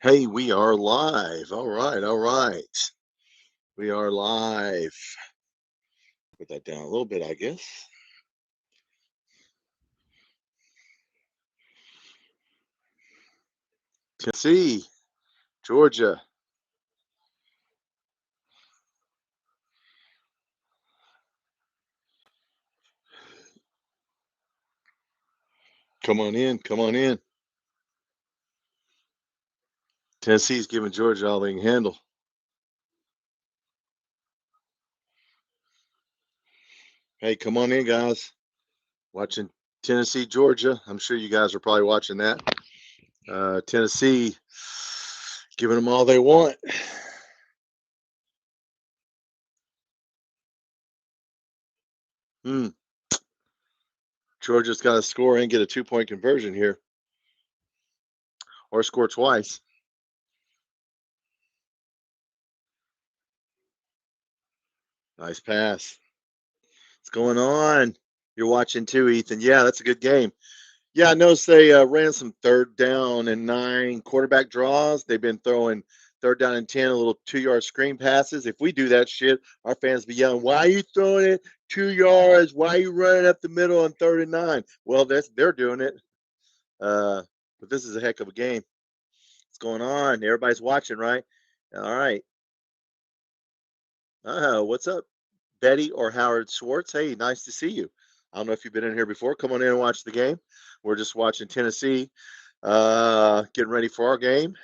Hey, we are live. All right, all right. We are live. Put that down a little bit, I guess. Tennessee, Georgia. Come on in, come on in. Tennessee's giving Georgia all they can handle. Hey, come on in, guys. Watching Tennessee, Georgia. I'm sure you guys are probably watching that. Tennessee giving them all they want. Georgia's got to score and get a 2-point conversion here, or score twice. Nice pass. What's going on? You're watching too, Ethan. Yeah, that's a good game. Yeah, I noticed they ran some 3rd down and 9 quarterback draws. They've been throwing 3rd down and 10, a little 2-yard screen passes. If we do that shit, our fans be yelling, "Why are you throwing it 2 yards? Why are you running up the middle on 3rd and 9?" Well, they're doing it. But this is a heck of a game. What's going on? Everybody's watching, right? All right. What's up, Betty or Howard Schwartz? Hey, nice to see you. I don't know if you've been in here before. Come on in and watch the game. We're just watching Tennessee, getting ready for our game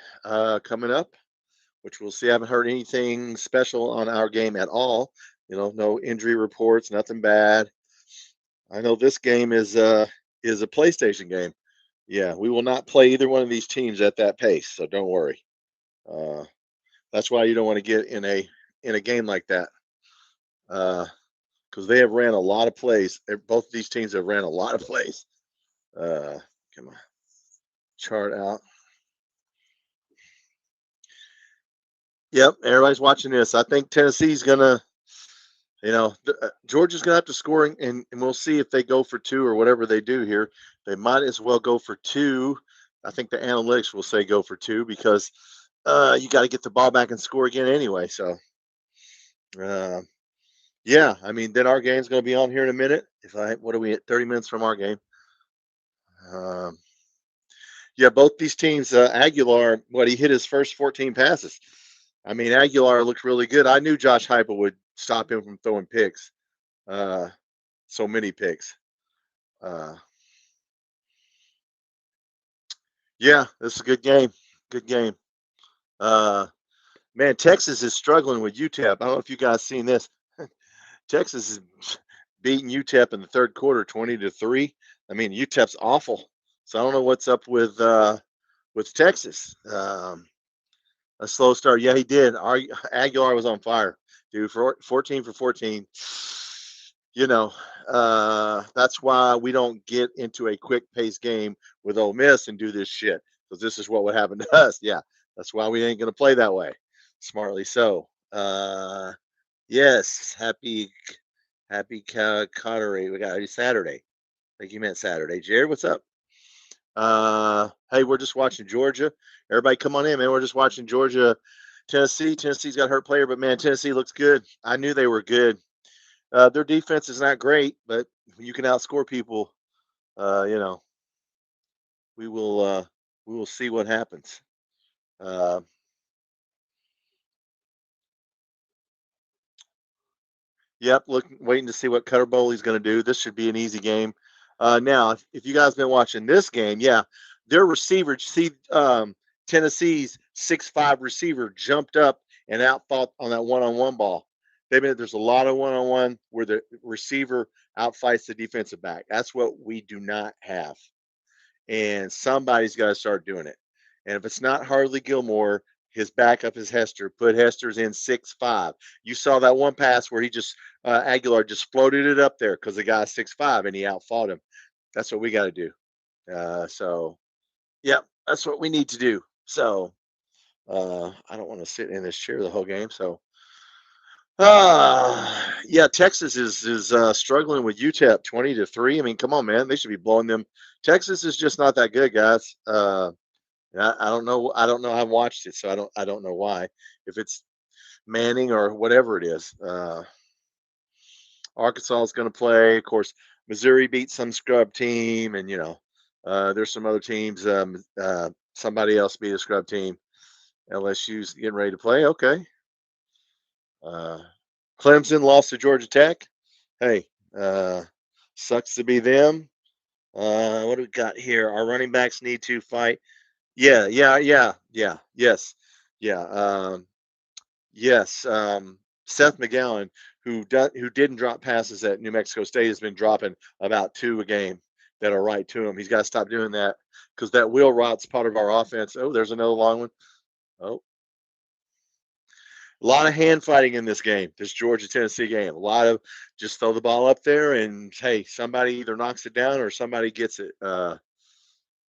coming up, which we'll see. I haven't heard anything special on our game at all. No injury reports, nothing bad. I know this game is a PlayStation game. Yeah, we will not play either one of these teams at that pace, so don't worry. That's why you don't want to get in a game like that. Because they have ran a lot of plays. Both of these teams have ran a lot of plays. Come on, chart out. Yep, everybody's watching this. I think Tennessee's gonna, Georgia's gonna have to score, and we'll see if they go for 2 or whatever they do here. They might as well go for 2. I think the analytics will say go for 2 because you got to get the ball back and score again anyway. So, yeah, I mean, then our game's going to be on here in a minute. What are we at? 30 minutes from our game. Yeah, both these teams, Aguilar, he hit his first 14 passes. I mean, Aguilar looked really good. I knew Josh Heupel would stop him from throwing picks. So many picks. Yeah, this is a good game. Good game. Man, Texas is struggling with UTEP. I don't know if you guys seen this. Texas is beating UTEP in the 3rd quarter, 20-3. I mean, UTEP's awful. So I don't know what's up with Texas. A slow start. Yeah, he did. Aguilar was on fire, dude. For 14 for 14. That's why we don't get into a quick pace game with Ole Miss and do this shit, because this is what would happen to us. Yeah, that's why we ain't gonna play that way. Smartly so. Yes, happy Carteret. We got Saturday. I think you meant Saturday. Jared, what's up? Hey, we're just watching Georgia. Everybody come on in, man. We're just watching Georgia, Tennessee. Tennessee's got a hurt player, but man, Tennessee looks good. I knew they were good. Their defense is not great, but you can outscore people. We will see what happens. Yep, waiting to see what Cutter Bowley's going to do. This should be an easy game. Now, if you guys been watching this game, yeah, their receiver, Tennessee's 6'5" receiver jumped up and outfought on that one-on-one ball. There's a lot of one-on-one where the receiver outfights the defensive back. That's what we do not have, and somebody's got to start doing it. And if it's not Harley Gilmore, his backup is Hester. Put Hester's in 6'5". You saw that one pass where Aguilar just floated it up there because the guy's 6'5" and he outfought him. That's what we got to do. Yeah, that's what we need to do. So, I don't want to sit in this chair the whole game. So, yeah, Texas is struggling with UTEP 20-3. I mean, come on, man, they should be blowing them. Texas is just not that good, guys. I don't know. I don't know. I watched it, so I don't know why. If it's Manning or whatever it is. Arkansas is going to play. Of course, Missouri beat some scrub team, and there's some other teams. Somebody else beat a scrub team. LSU's getting ready to play. Okay. Uh, Clemson lost to Georgia Tech. Hey, sucks to be them. What do we got here? Our running backs need to fight. Yes, yeah. Yes. Seth McGowan, who didn't drop passes at New Mexico State, has been dropping about 2 a game that are right to him. He's got to stop doing that because that wheel rot's part of our offense. Oh, there's another long one. Oh, a lot of hand fighting in this game, this Georgia Tennessee game. A lot of just throw the ball up there and hey, somebody either knocks it down or somebody gets it.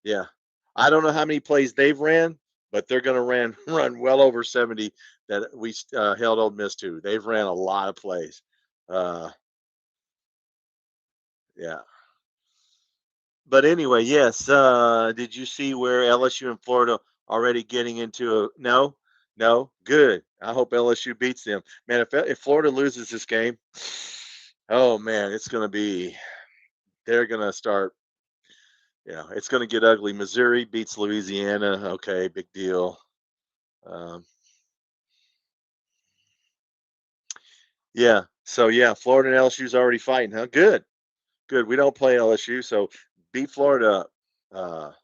Yeah, I don't know how many plays they've ran, but they're going to run well over 70 that we held Ole Miss to. They've ran a lot of plays. Uh, yeah. But anyway, yes. Did you see where LSU and Florida already getting into a no? No, good. I hope LSU beats them. Man, if Florida loses this game, oh man, it's going to be. They're going to start. Yeah, it's going to get ugly. Missouri beats Louisiana. Okay, big deal. Um, yeah. So yeah, Florida and LSU's already fighting, huh? Good. Good. We don't play LSU, so beat Florida up.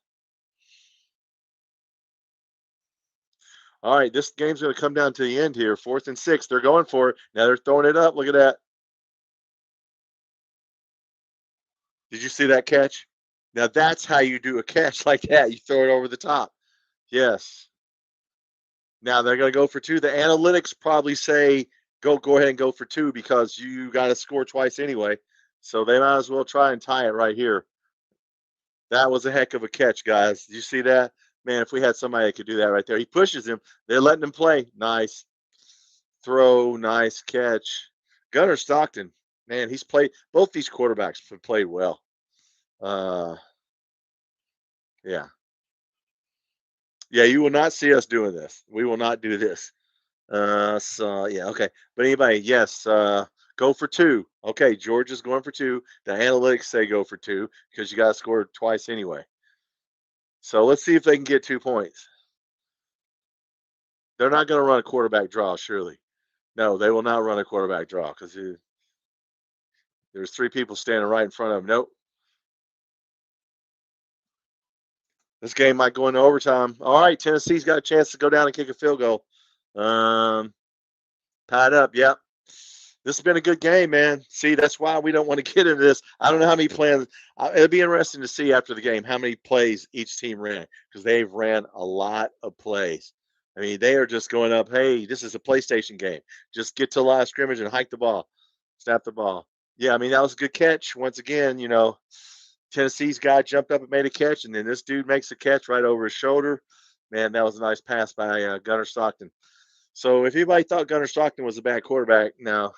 All right, this game's going to come down to the end here. 4th and 6. They're going for it. Now they're throwing it up. Look at that. Did you see that catch? Now that's how you do a catch like that. You throw it over the top. Yes. Now they're going to go for 2. The analytics probably say go ahead and go for 2 because you got to score twice anyway. So they might as well try and tie it right here. That was a heck of a catch, guys. Did you see that? Man, if we had somebody that could do that right there. He pushes him. They're letting him play. Nice throw, nice catch. Gunnar Stockton, man, he's played. Both these quarterbacks have played well. Uh, yeah, yeah. You will not see us doing this. We will not do this. So yeah, okay. But anybody, yes. Go for 2. Okay, Georgia's going for 2. The analytics say go for 2 because you got to score twice anyway. So let's see if they can get 2 points. They're not going to run a quarterback draw, surely. No, they will not run a quarterback draw because there's 3 people standing right in front of them. Nope. This game might go into overtime. All right, Tennessee's got a chance to go down and kick a field goal. Tied up. Yep. This has been a good game, man. See, that's why we don't want to get into this. I don't know how many plans. It'll be interesting to see after the game how many plays each team ran because they've ran a lot of plays. I mean, they are just going up. Hey, this is a PlayStation game. Just get to the line of scrimmage and hike the ball, snap the ball. Yeah, I mean that was a good catch. Once again, Tennessee's guy jumped up and made a catch, and then this dude makes a catch right over his shoulder. Man, that was a nice pass by Gunnar Stockton. So if anybody thought Gunnar Stockton was a bad quarterback, no.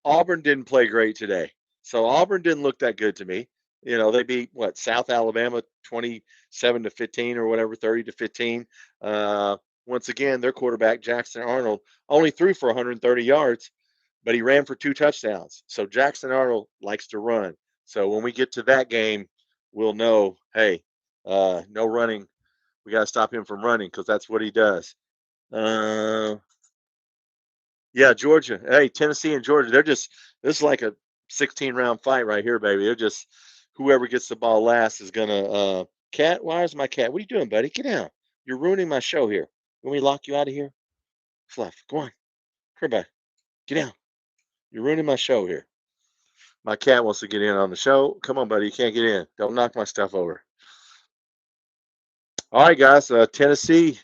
Auburn didn't play great today. So Auburn didn't look that good to me. They beat South Alabama 27-15 or whatever, 30-15. Once again, their quarterback Jackson Arnold only threw for 130 yards, but he ran for 2 touchdowns. So Jackson Arnold likes to run. So when we get to that game, we'll know, hey, no running. We got to stop him from running because that's what he does. Yeah, Georgia. Hey, Tennessee and Georgia. This is like a 16-round fight right here, baby. They're just whoever gets the ball last is gonna. Cat, where's my cat? What are you doing, buddy? Get down. You're ruining my show here. Can we lock you out of here? Fluff, go on. Come back. Get down. You're ruining my show here. My cat wants to get in on the show. Come on, buddy. You can't get in. Don't knock my stuff over. All right, guys. Tennessee.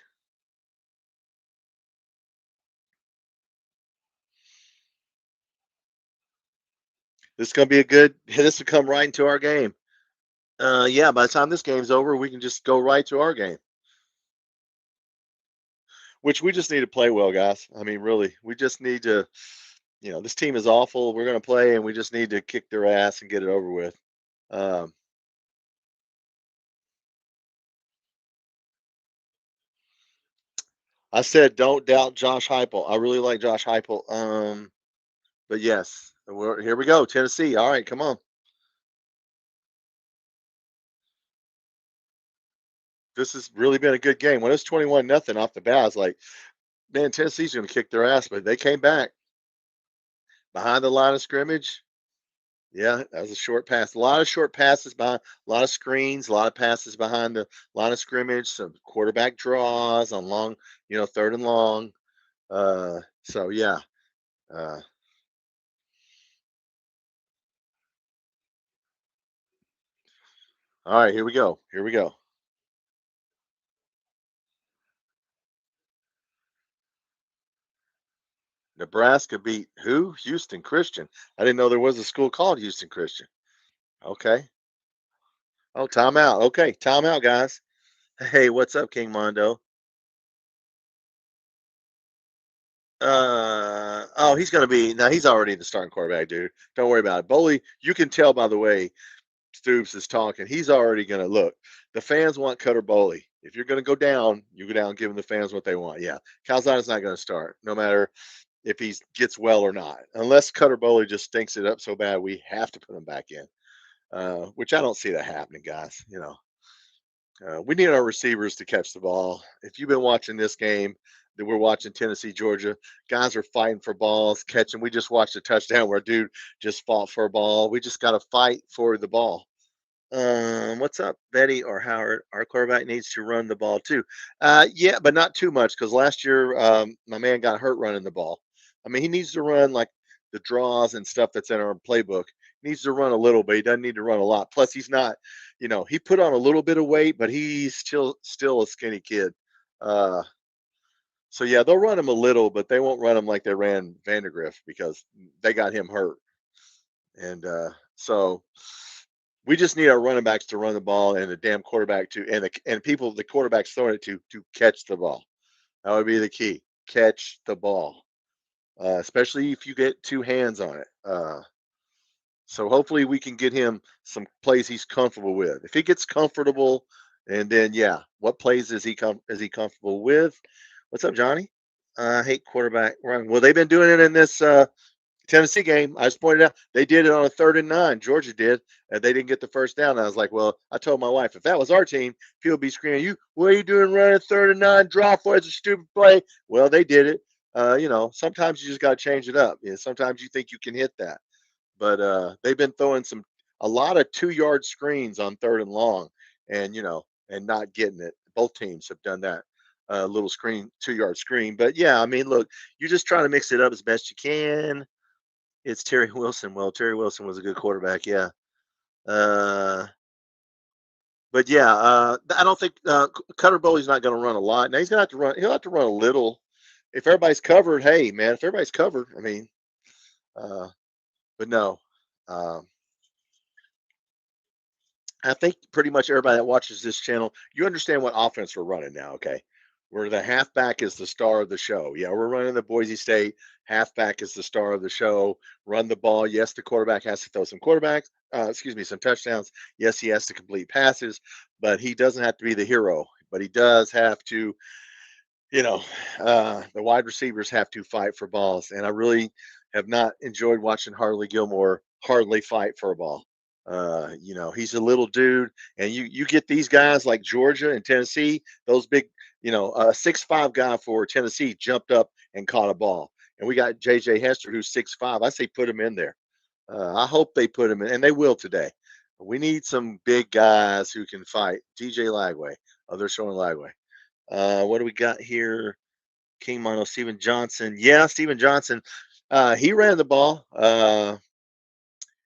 This is gonna be a good. This will come right into our game. Yeah. By the time this game's over, we can just go right to our game. Which we just need to play well, guys. I mean, really, we just need to. This team is awful. We're going to play, and we just need to kick their ass and get it over with. Um, I said don't doubt Josh Heupel. I really like Josh Heupel. But yes, here we go. Tennessee. All right, come on. This has really been a good game. When it was 21-0 off the bat, I was like, man, Tennessee's going to kick their ass, but they came back behind the line of scrimmage. Yeah, that was a short pass. A lot of short passes behind, a lot of screens, a lot of passes behind the line of scrimmage. Some quarterback draws on long, 3rd and long. So yeah. Uh, all right, here we go. Here we go. Nebraska beat who? Houston Christian. I didn't know there was a school called Houston Christian. Okay. Oh, timeout. Okay, timeout, guys. Hey, what's up, King Mondo? Oh, he's gonna be now. He's already the starting quarterback, dude. Don't worry about it. Boley, you can tell by the way Stoops is talking. He's already gonna look. The fans want Cutter Boley. If you're gonna go down, you go down, giving the fans what they want. Yeah, Calzada's not gonna start, no matter if he gets well or not, unless Cutter Boley just stinks it up so bad we have to put him back in. Which I don't see that happening, guys. We need our receivers to catch the ball. If you've been watching this game, that we're watching Tennessee, Georgia, guys are fighting for balls, catching. We just watched a touchdown where a dude just fought for a ball. We just got to fight for the ball. What's up, Betty or Howard? Our quarterback needs to run the ball too. Yeah, but not too much because last year my man got hurt running the ball. I mean, he needs to run like the draws and stuff that's in our playbook. He needs to run a little, but he doesn't need to run a lot. Plus, he's not. He put on a little bit of weight, but he's still a skinny kid. Uh, so yeah, they'll run him a little, but they won't run him like they ran Vandergrift because they got him hurt. And so we just need our running backs to run the ball and the damn quarterback to and people the quarterback's throwing it to catch the ball. That would be the key. Catch the ball, especially if you get two hands on it. So hopefully we can get him some plays he's comfortable with. If he gets comfortable, and then yeah, what plays is he comfortable with? What's up, Johnny? I hate quarterback run. Well, they've been doing it in this Tennessee game. I just pointed out they did it on a 3rd and 9. Georgia did, and they didn't get the first down. And I was like, well, I told my wife if that was our team, people would be screaming, "You, what are you doing running 3rd and 9? Draw for it's a stupid play." Well, they did it. Sometimes you just got to change it up. Sometimes you think you can hit that, but they've been throwing a lot of 2-yard screens on 3rd and long, and not getting it. Both teams have done that. Little screen, 2-yard screen. But yeah, I mean, look, you just try to mix it up as best you can. It's Terry Wilson. Well, Terry Wilson was a good quarterback, yeah. Uh, but yeah, I don't think Cutter Bowley's not going to run a lot. Now he's going to have to run. He'll have to run a little. If everybody's covered, hey man, if everybody's covered, I mean, uh, but no. Um, I think pretty much everybody that watches this channel, you understand what offense we're running now, okay? Where the halfback is the star of the show. Yeah, we're running the Boise State. Halfback is the star of the show. Run the ball. Yes, the quarterback has to throw some touchdowns. Yes, he has to complete passes, but he doesn't have to be the hero. But he does have to, the wide receivers have to fight for balls. And I really have not enjoyed watching Harley Gilmore hardly fight for a ball. He's a little dude, and you get these guys like Georgia and Tennessee, those big, a 6'5" guy for Tennessee jumped up and caught a ball. And we got JJ Hester, who's 6'5". I say put him in there. I hope they put him in, and they will today. We need some big guys who can fight. DJ Lagway. Oh, they're showing Lagway. What do we got here? King Mono, Steven Johnson. Yeah, Steven Johnson. He ran the ball.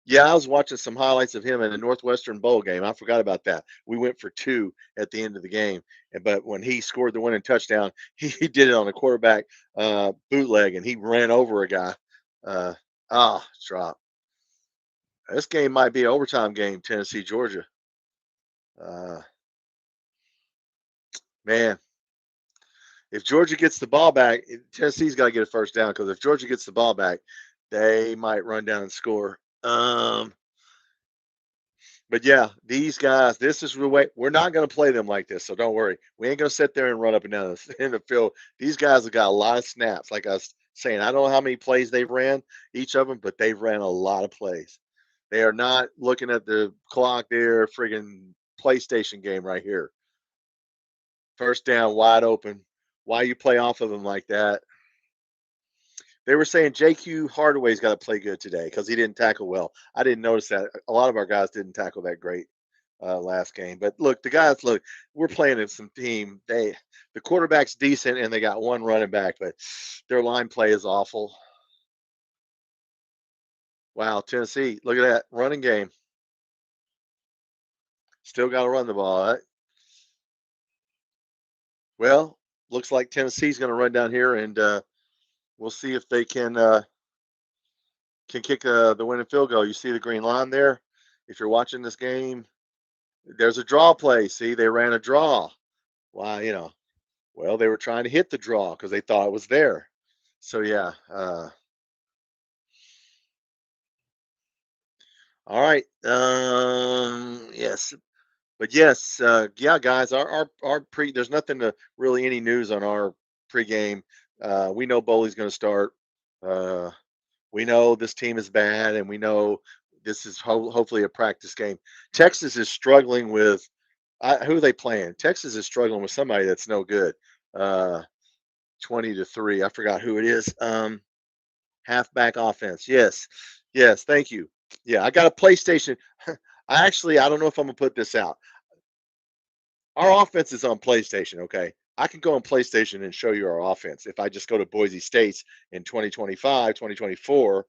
Yeah, I was watching some highlights of him in the Northwestern Bowl game. I forgot about that. We went for 2 at the end of the game, but when he scored the winning touchdown, he did it on a quarterback bootleg, and he ran over a guy. Drop. This game might be an overtime game, Tennessee, Georgia. Man, if Georgia gets the ball back, Tennessee's got to get a first down because if Georgia gets the ball back, they might run down and score. But yeah, these guys, this is the way we're not going to play them like this. So don't worry. We ain't going to sit there and run up and down in the field. These guys have got a lot of snaps. Like I was saying, I don't know how many plays they've ran, each of them, but they've ran a lot of plays. They are not looking at the clock there, friggin' PlayStation game right here. First down, wide open. Why you play off of them like that? They were saying JQ Hardaway's got to play good today because he didn't tackle well. I didn't notice that. A lot of our guys didn't tackle that great last game. But look, the guys, look, we're playing in some team. The quarterback's decent and they got one running back, but their line play is awful. Wow, Tennessee, look at that running game. Still got to run the ball, right? Well, looks like Tennessee's going to run down here, and we'll see if they can kick the winning field goal. You see the green line there? If you're watching this game, there's a draw play. See, they ran a draw. Why, well, they were trying to hit the draw because they thought it was there. So, yeah. All right. Yes. But yes, yeah, guys, our there's nothing to really any news on our pregame. We know Bowley's going to start. We know this team is bad, and we know this is hopefully a practice game. Texas is struggling with who are they playing? Texas is struggling with somebody that's no good. 20-3. I forgot who it is. Halfback offense. Yes. Yes. Thank you. Yeah, I got a PlayStation. I don't know if I'm gonna put this out. Our offense is on PlayStation. Okay, I can go on PlayStation and show you our offense. If I just go to Boise State's in 2025, 2024,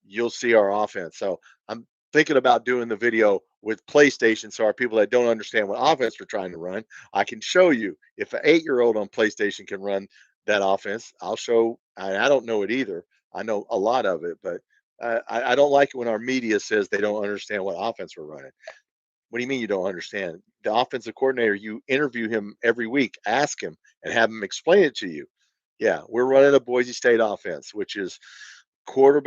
you'll see our offense. So I'm thinking about doing the video with PlayStation. So our people that don't understand what offense we're trying to run, I can show you. If an 8-year-old on PlayStation can run that offense, I'll show. I don't know it either. I know a lot of it, but I don't like it when our media says they don't understand what offense we're running. What do you mean you don't understand? The offensive coordinator, you interview him every week, ask him, and have him explain it to you. Yeah, we're running a Boise State offense, which is tight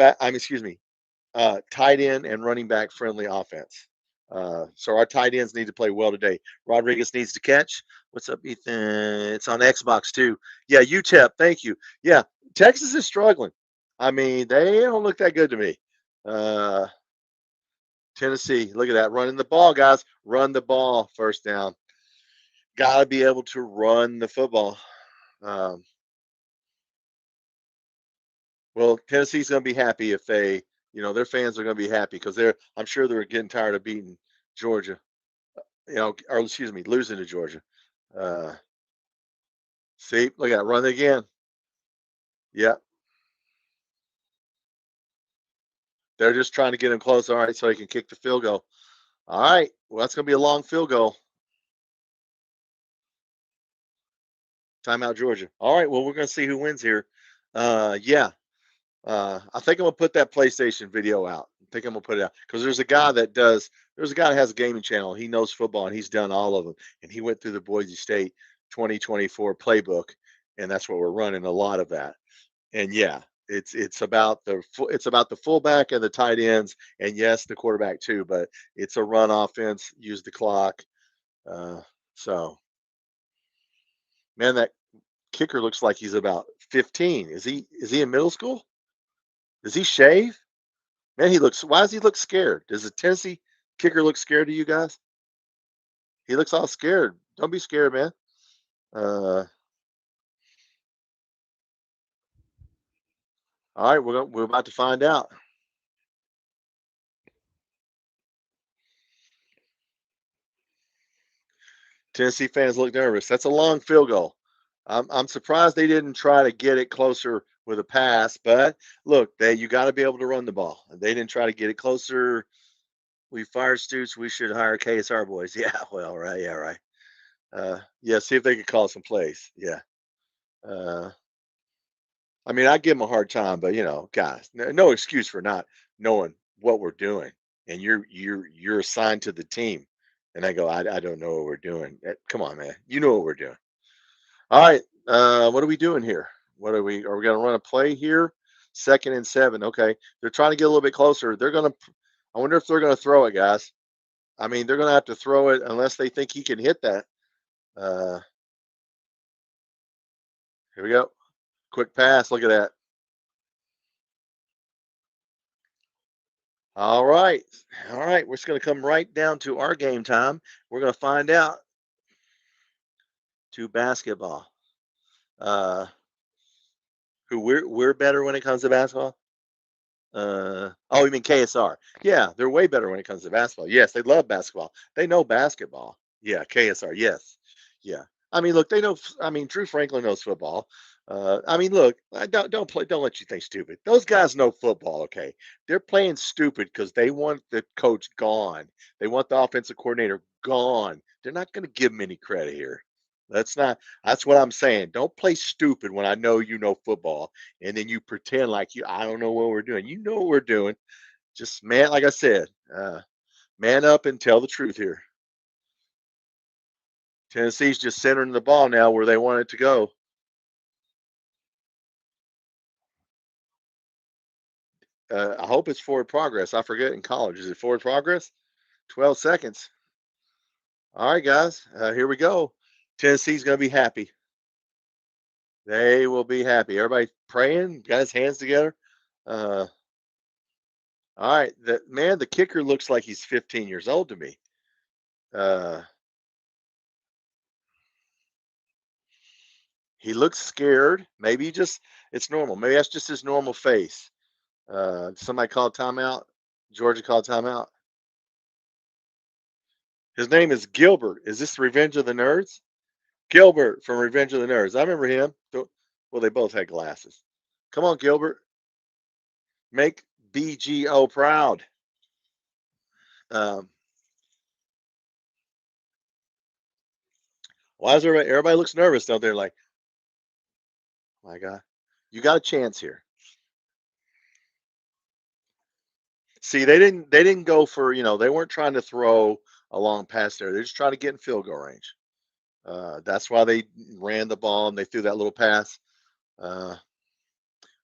end and running back friendly offense. So our tight ends need to play well today. Rodriguez needs to catch. What's up, Ethan? It's on Xbox too. Yeah, UTEP. Thank you. Yeah, Texas is struggling. I mean, they don't look that good to me. Tennessee, look at that. Running the ball, guys. Run the ball. First down. Got to be able to run the football. Well, Tennessee's going to be happy if their fans are going to be happy because I'm sure they're getting tired of beating Georgia, or excuse me, losing to Georgia. See, look at that. Run again. Yeah. They're just trying to get him close. All right, so he can kick the field goal. All right. Well, that's going to be a long field goal. Timeout, Georgia. All right. Well, we're going to see who wins here. Yeah. I think I'm gonna put that PlayStation video out. I think I'm gonna put it out because there's a guy that has a gaming channel. He knows football and he's done all of them. And he went through the Boise State 2024 playbook, and that's what we're running a lot of that. And yeah, it's about the fullback and the tight ends, and yes, the quarterback too. But it's a run offense. Use the clock. So, man, that kicker looks like he's about 15. Is he in middle school? Does he shave? Man, why does he look scared? Does the Tennessee kicker look scared to you guys? He looks all scared. Don't be scared, man. All right, we're about to find out. Tennessee fans look nervous. That's a long field goal. I'm surprised they didn't try to get it closer with a pass, but look, you got to be able to run the ball. They didn't try to get it closer. We fired Stoops. We should hire KSR boys. Yeah, well, right. Yeah, right. Yeah, see if they could call some plays. Yeah. I mean, I give them a hard time, but guys, no excuse for not knowing what we're doing. And you're assigned to the team, and I go, I don't know what we're doing. Come on, man, you know what we're doing. All right, what are we doing here? Are we going to run a play here? 2nd and 7. Okay, they're trying to get a little bit closer. I wonder if they're going to throw it, guys. I mean, they're going to have to throw it unless they think he can hit that. Here we go. Quick pass. Look at that. All right. All right. We're just going to come right down to our game time. We're going to find out to basketball. Who we're better when it comes to basketball? Oh, you mean KSR? Yeah, they're way better when it comes to basketball. Yes, they love basketball. They know basketball. Yeah, KSR. Yes, yeah. I mean, look, they know. I mean, Drew Franklin knows football. I mean, look, don't play. Don't let you think stupid. Those guys know football. Okay, they're playing stupid because they want the coach gone. They want the offensive coordinator gone. They're not going to give him any credit here. That's not. That's what I'm saying. Don't play stupid when I know you know football, and then you pretend like you. I don't know what we're doing. You know what we're doing. Just man, like I said, man up and tell the truth here. Tennessee's just centering the ball now where they want it to go. I hope it's forward progress. I forget in college. Is it forward progress? 12 seconds. All right, guys. Here we go. Tennessee's going to be happy. They will be happy. Everybody praying, got his hands together. All right. The kicker looks like he's 15 years old to me. He looks scared. Maybe it's normal. Maybe that's just his normal face. Somebody called timeout. Georgia called timeout. His name is Gilbert. Is this Revenge of the Nerds? Gilbert from Revenge of the Nerds. I remember him. Well, they both had glasses. Come on, Gilbert. Make BGO proud. Um, why is everybody looks nervous, don't they? Like, oh my God, you got a chance here. See, they didn't go for they weren't trying to throw a long pass there. They're just trying to get in field goal range. That's why they ran the ball and they threw that little pass. Uh,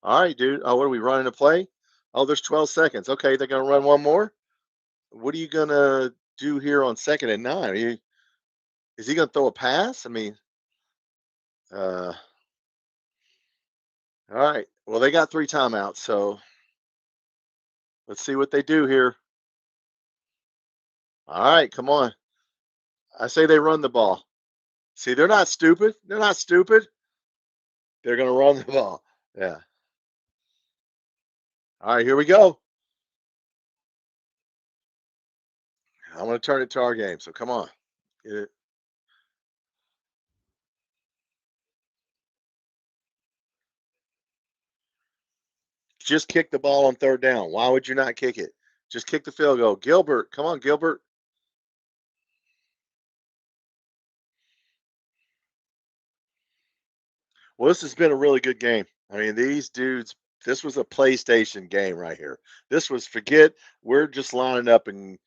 all right, dude. Oh, what are we running a play? Oh, there's 12 seconds. Okay, they're gonna run one more. What are you gonna do here on 2nd and 9? Is he gonna throw a pass? I mean, all right. Well, they got 3 timeouts, so let's see what they do here. All right, come on. I say they run the ball. See, they're not stupid. They're not stupid. They're gonna run the ball. Yeah. All right, here we go. I'm going to turn it to our game. So come on. Just kick the ball on 3rd down. Why would you not kick it? Just kick the field goal. Gilbert, come on, Gilbert. Well, this has been a really good game. I mean, these dudes, this was a PlayStation game right here. This was we're just lining up and,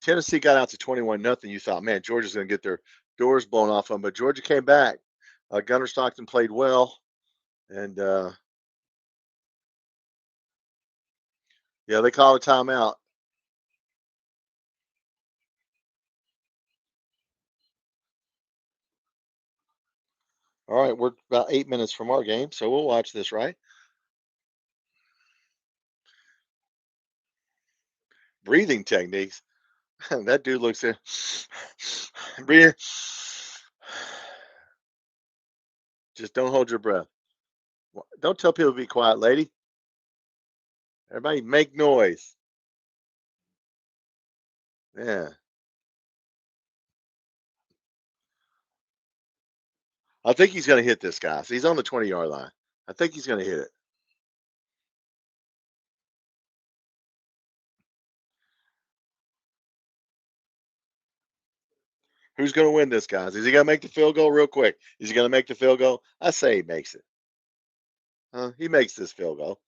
Tennessee got out to 21-0. You thought, man, Georgia's going to get their doors blown off them. But Georgia came back. Gunnar Stockton played well. And, yeah, they called a timeout. All right, we're about 8 minutes from our game, so we'll watch this, right? Breathing techniques. That dude looks at breathe. Just don't hold your breath. Don't tell people to be quiet, lady. Everybody make noise. Yeah. I think he's going to hit this guy. So he's on the 20-yard line. I think he's going to hit it. Who's going to win this, guys? Is he going to make the field goal real quick? Is he going to make the field goal? I say he makes it. He makes this field goal.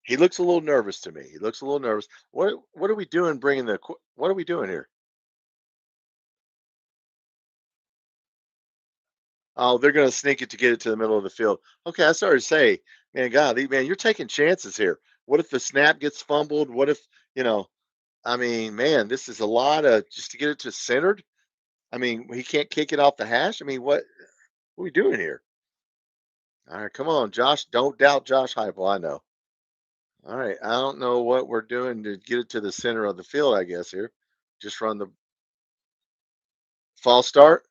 He looks a little nervous to me. He looks a little nervous. What are we doing what are we doing here? Oh, they're going to sneak it to get it to the middle of the field. Okay, I started to say, man, God, man, you're taking chances here. What if the snap gets fumbled? What if, you know, I mean, man, this is a lot of just to get it to centered. I mean, he can't kick it off the hash. I mean, what are we doing here? All right, come on, Josh. Don't doubt Josh Heupel. I know. All right, I don't know what we're doing to get it to the center of the field. I guess here, just run the false start.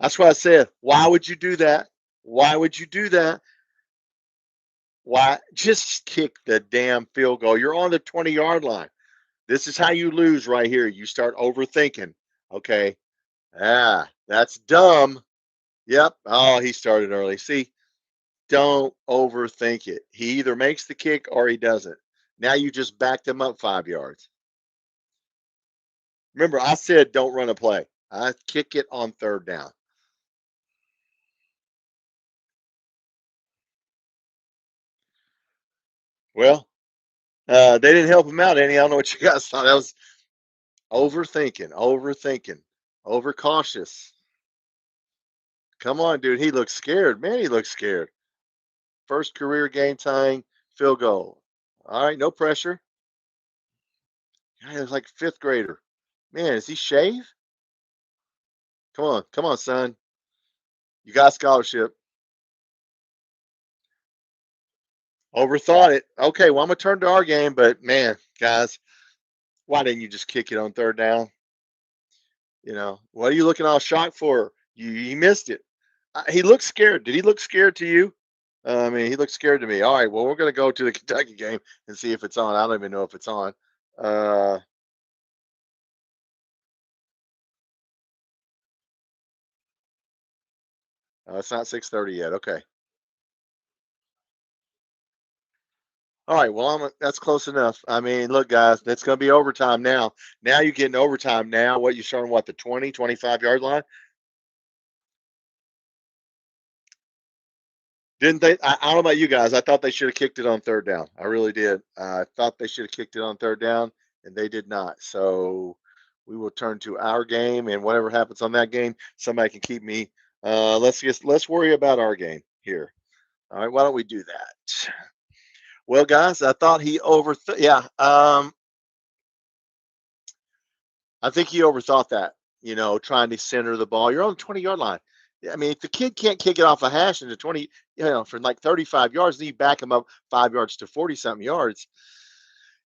That's what I said. Why would you do that? Why would you do that? Why? Just kick the damn field goal. You're on the 20-yard line. This is how you lose right here. You start overthinking. Okay. That's dumb. Yep. Oh, he started early. See, don't overthink it. He either makes the kick or he doesn't. Now you just backed him up 5 yards. Remember, I said don't run a play. I kick it on third down. Well, they didn't help him out any. I don't know what you guys thought. That was overthinking, overcautious. Come on, dude. He looks scared. Man, he looks scared. First career game tying field goal. All right, no pressure. He was like fifth grader. Man, is he shave? Come on, son. You got scholarship. Overthought it. Okay, well, I'm gonna turn to our game, but man, guys, why didn't you just kick it on third down? What are you looking all shocked for? You missed it. He looks scared. Did he look scared to you? I mean, he looked scared to me. All right, well, we're gonna go to the Kentucky game and see if it's on. I don't even know if it's on. Uh, it's not 6:30 yet. Okay. All right. Well, that's close enough. I mean, look, guys, that's going to be overtime now. Now you're getting overtime now. What, you starting, what, the 20, 25-yard line? Didn't they? I don't know about you guys. I thought they should have kicked it on third down. I really did. I thought they should have kicked it on third down, and they did not. So we will turn to our game, and whatever happens on that game, somebody can keep me. Let's worry about our game here. All right. Why don't we do that? Well, guys, I thought he overthought. Yeah. I think he overthought that, trying to center the ball. You're on the 20-yard line. I mean, if the kid can't kick it off a hash into 20, for like 35 yards, then you back him up 5 yards to 40 something yards,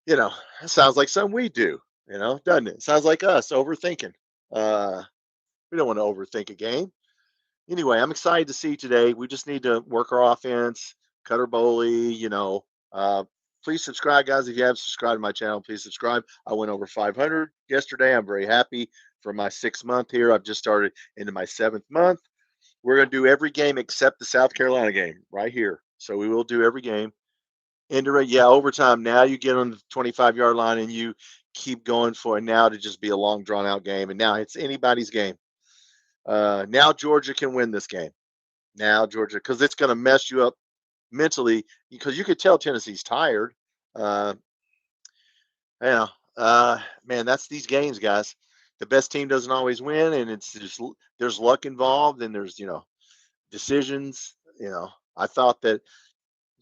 it sounds like something we do, doesn't it? Sounds like us overthinking. Uh, we don't want to overthink a game. Anyway, I'm excited to see today. We just need to work our offense, Cutter Bowley, please subscribe, guys. If you haven't subscribed to my channel, please subscribe. I went over 500 yesterday. I'm very happy for my 6th month here. I've just started into my 7th month. We're going to do every game except the South Carolina game right here. So we will do every game. Overtime. Now you get on the 25-yard line and you keep going for it now to just be a long, drawn-out game. And now it's anybody's game. Now Georgia can win this game. Now Georgia, because it's going to mess you up mentally, because you could tell Tennessee's tired. Uh, Man, that's these games, guys. The best team doesn't always win, and it's just there's luck involved, and there's decisions. I thought that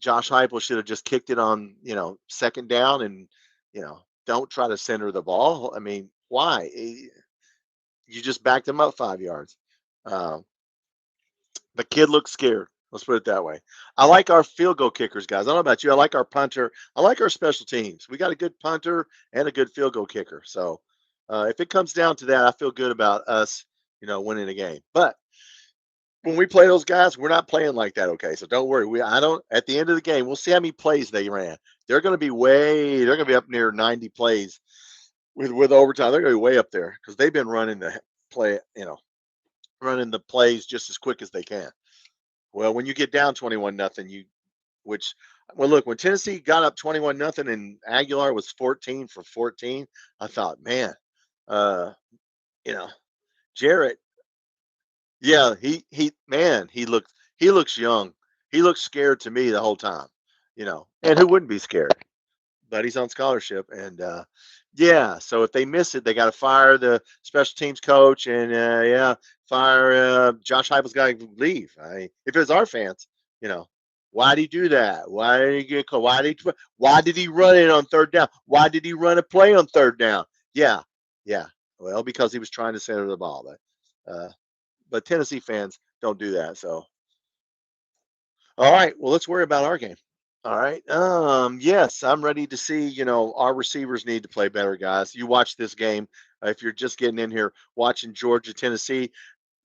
Josh Heupel should have just kicked it on second down, and don't try to center the ball. I mean, why? You just backed him up 5 yards. Um, the kid looks scared. Let's put it that way. I like our field goal kickers, guys. I don't know about you. I like our punter. I like our special teams. We got a good punter and a good field goal kicker. So if it comes down to that, I feel good about us, winning a game. But when we play those guys, we're not playing like that. Okay, so don't worry. I don't. At the end of the game, we'll see how many plays they ran. They're going to be They're going to be up near 90 plays with overtime. They're going to be way up there because they've been running the play. Running the plays just as quick as they can. Well, when you get down 21-0, look, when Tennessee got up 21-0 and Aguilar was 14 for 14, I thought, man, uh, Jarrett, yeah, he looks young. He looks scared to me the whole time, and who wouldn't be scared? But he's on scholarship, and so if they miss it, they got to fire the special teams coach, and fire Josh Heupel's got to leave. If it was our fans, Why did he do that? Why did he get caught? Why did he run it on third down? Why did he run a play on third down? Yeah, yeah. Well, because he was trying to center the ball, but Tennessee fans don't do that. So, all right. Well, let's worry about our game. All right. Yes, I'm ready to see. Our receivers need to play better, guys. You watch this game. If you're just getting in here watching Georgia, Tennessee,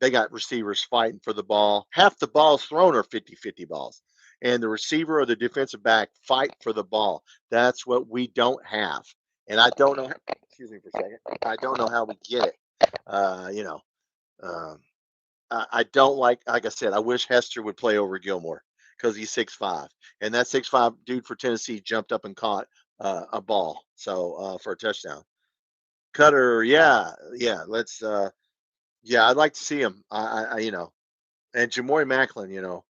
they got receivers fighting for the ball. Half the balls thrown are 50-50 balls. And the receiver or the defensive back fight for the ball. That's what we don't have. And I don't know. Excuse me for a second. I don't know how we get it. Uh, you know, um, I don't like I said, I wish Hester would play over Gilmore because he's 6'5", and that 6'5" dude for Tennessee jumped up and caught a ball, so for a touchdown. Cutter, yeah, yeah. Yeah, I'd like to see him. And Jamori Macklin,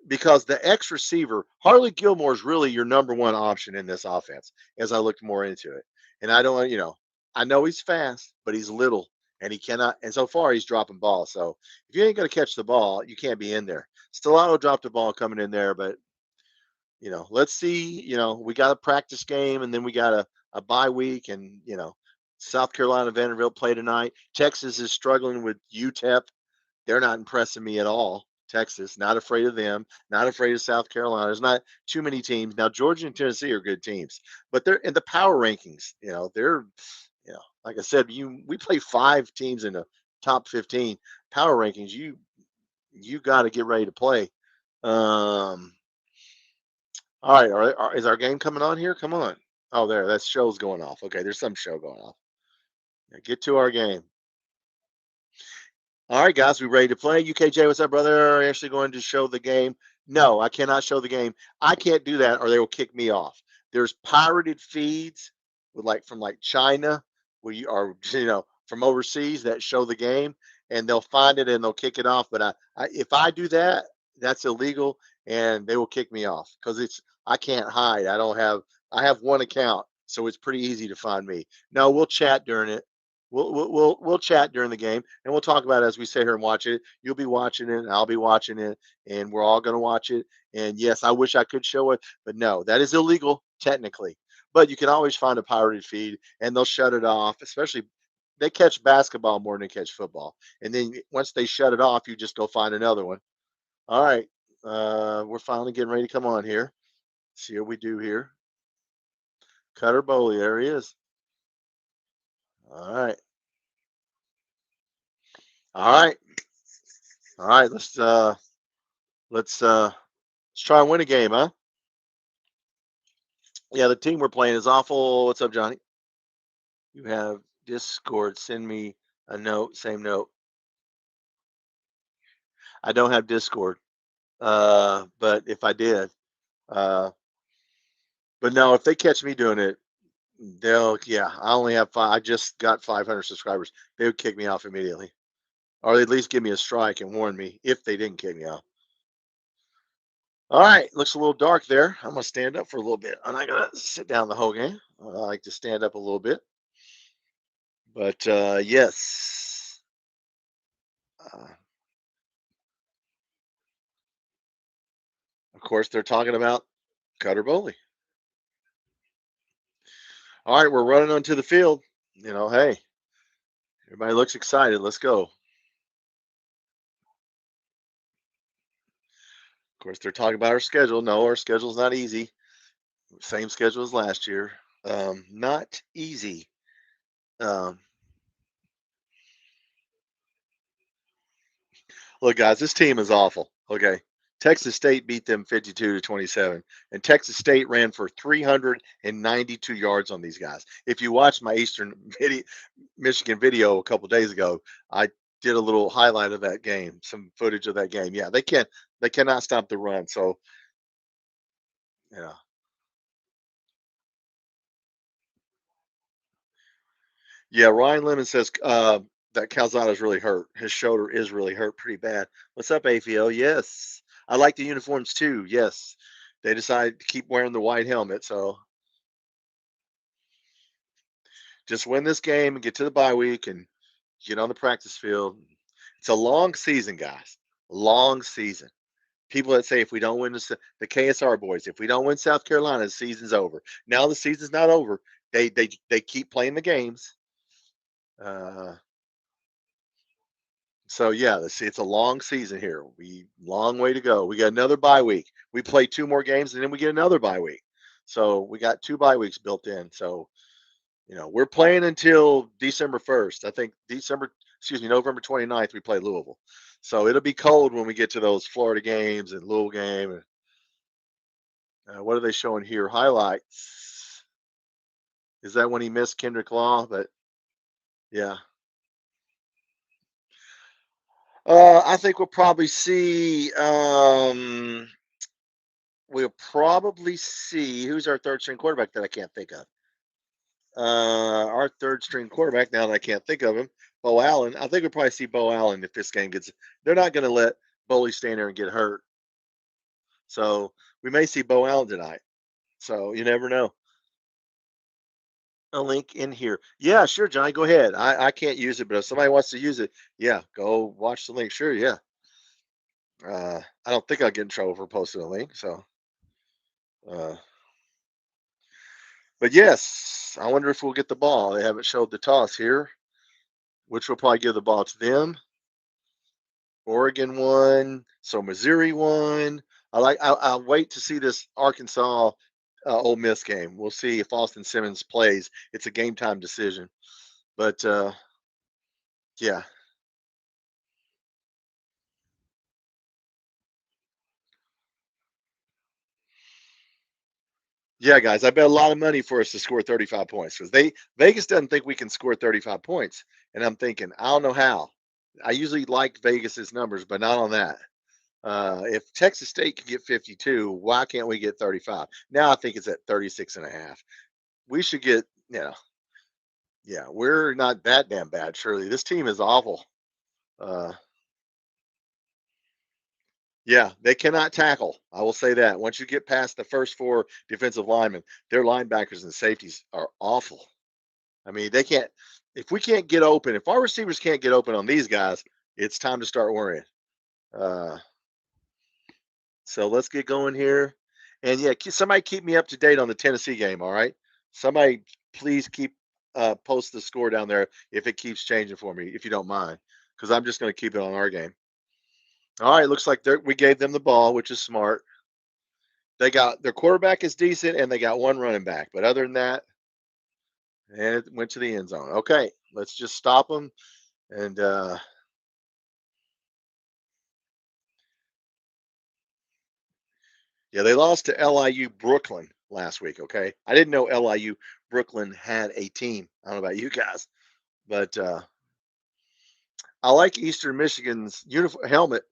because the X receiver, Harley Gilmore is really your number one option in this offense as I looked more into it. And I don't, I know he's fast, but he's little and he cannot. And so far, he's dropping balls. So if you ain't going to catch the ball, you can't be in there. Stellato dropped the ball coming in there, but, let's see. We got a practice game and then we got a bye week and, South Carolina, Vanderbilt play tonight. Texas is struggling with UTEP. They're not impressing me at all. Texas, not afraid of them, not afraid of South Carolina. There's not too many teams. Now, Georgia and Tennessee are good teams, but they're in the power rankings. They're, like I said, we play 5 teams in the top 15 power rankings. You got to get ready to play. All right. Is our game coming on here? Come on. Oh, there. That show's going off. Okay, there's some show going off. Now get to our game. All right, guys, we ready to play? UKJ, what's up, brother? Are you actually going to show the game? No, I cannot show the game. I can't do that, or they will kick me off. There's pirated feeds from China, where you are, from overseas that show the game, and they'll find it and they'll kick it off. But if I do that, that's illegal, and they will kick me off because I can't hide. I have one account, so it's pretty easy to find me. No, we'll chat during it. We'll chat during the game and we'll talk about it as we sit here and watch it. You'll be watching it, and I'll be watching it, and we're all going to watch it. And yes, I wish I could show it, but no, that is illegal technically. But you can always find a pirated feed, and they'll shut it off. Especially they catch basketball more than they catch football, and then once they shut it off, you just go find another one. All right, we're finally getting ready to come on here. See what we do here. Cutter Bowley, there he is. All right. All right. All right. Let's try and win a game, huh? Yeah, the team we're playing is awful. What's up, Johnny? You have Discord. Send me a note. Same note. I don't have Discord. But if I did, uh, but no, if they catch me doing it, yeah, I only have 5. I just got 500 subscribers. They would kick me off immediately, or at least give me a strike and warn me if they didn't kick me off. All right, looks a little dark there. I'm gonna stand up for a little bit. I'm not gonna sit down the whole game. I like to stand up a little bit. But yes, uh, of course they're talking about Cutter Bowley. All right, we're running onto the field. Hey, everybody looks excited. Let's go. Of course, they're talking about our schedule. No, our schedule's not easy. Same schedule as last year. Not easy. Um, Look, guys, this team is awful. Okay. Texas State beat them 52-27, and Texas State ran for 392 yards on these guys. If you watch my Eastern Michigan video a couple days ago, I did a little highlight of that game, some footage of that game. Yeah, they cannot stop the run. So, yeah. Yeah, Ryan Lemon says that Calzada's really hurt. His shoulder is really hurt pretty bad. What's up, AFL? Yes. I like the uniforms too. Yes. They decided to keep wearing the white helmet. So just win this game and get to the bye week and get on the practice field. It's a long season, guys. Long season. people that say if we don't win the KSR boys, if we don't win South Carolina, the season's over. Now the season's not over. They keep playing the games. So yeah, it's a long season here. Long way to go. We got another bye week. We play 2 more games and then we get another bye week. So we got 2 bye weeks built in. So we're playing until December 1st. I think November 29th we play Louisville. So it'll be cold when we get to those Florida games and Louisville game. What are they showing here? Highlights. Is that when he missed Kendrick Law? But yeah. I think we'll probably see. We'll probably see who's our third string quarterback that I can't think of. Our third string quarterback, now that I can't think of him, Bo Allen. I think we'll probably see Bo Allen if this game gets. They're not going to let Boley stand there and get hurt. So we may see Bo Allen tonight. So you never know. A link in here. Yeah, sure, Johnny. Go ahead. I can't use it, but if somebody wants to use it, yeah, go watch the link. Sure, yeah. I don't think I'll get in trouble for posting a link. So, but yes, I wonder if we'll get the ball. They haven't showed the toss here, which will probably give the ball to them. Oregon won, so Missouri won. I'll wait to see this Arkansas Ole Miss game. We'll see if Austin Simmons plays. It's a game time decision, but yeah. Yeah, guys, I bet a lot of money for us to score 35 points because Vegas doesn't think we can score 35 points, and I'm thinking I don't know how. I usually like Vegas's numbers, but not on that. If Texas State can get 52, why can't we get 35? Now I think it's at 36 and a half. We should get, yeah, we're not that damn bad. Surely this team is awful. Yeah, they cannot tackle. I will say that. Once you get past the first 4 defensive linemen, their linebackers and safeties are awful. I mean, they can't. If we can't get open, if our receivers can't get open on these guys, it's time to start worrying. So let's get going here. And yeah, somebody keep me up to date on the Tennessee game. All right, somebody please keep post the score down there if it keeps changing for me, if you don't mind, because I'm just going to keep it on our game. All right, looks like we gave them the ball, which is smart. They got their quarterback is decent, and they got 1 running back. But other than that, and it went to the end zone. Okay, let's just stop them. And yeah, they lost to LIU Brooklyn last week. Okay, I didn't know LIU Brooklyn had a team. I don't know about you guys, but I like Eastern Michigan's uniform helmet.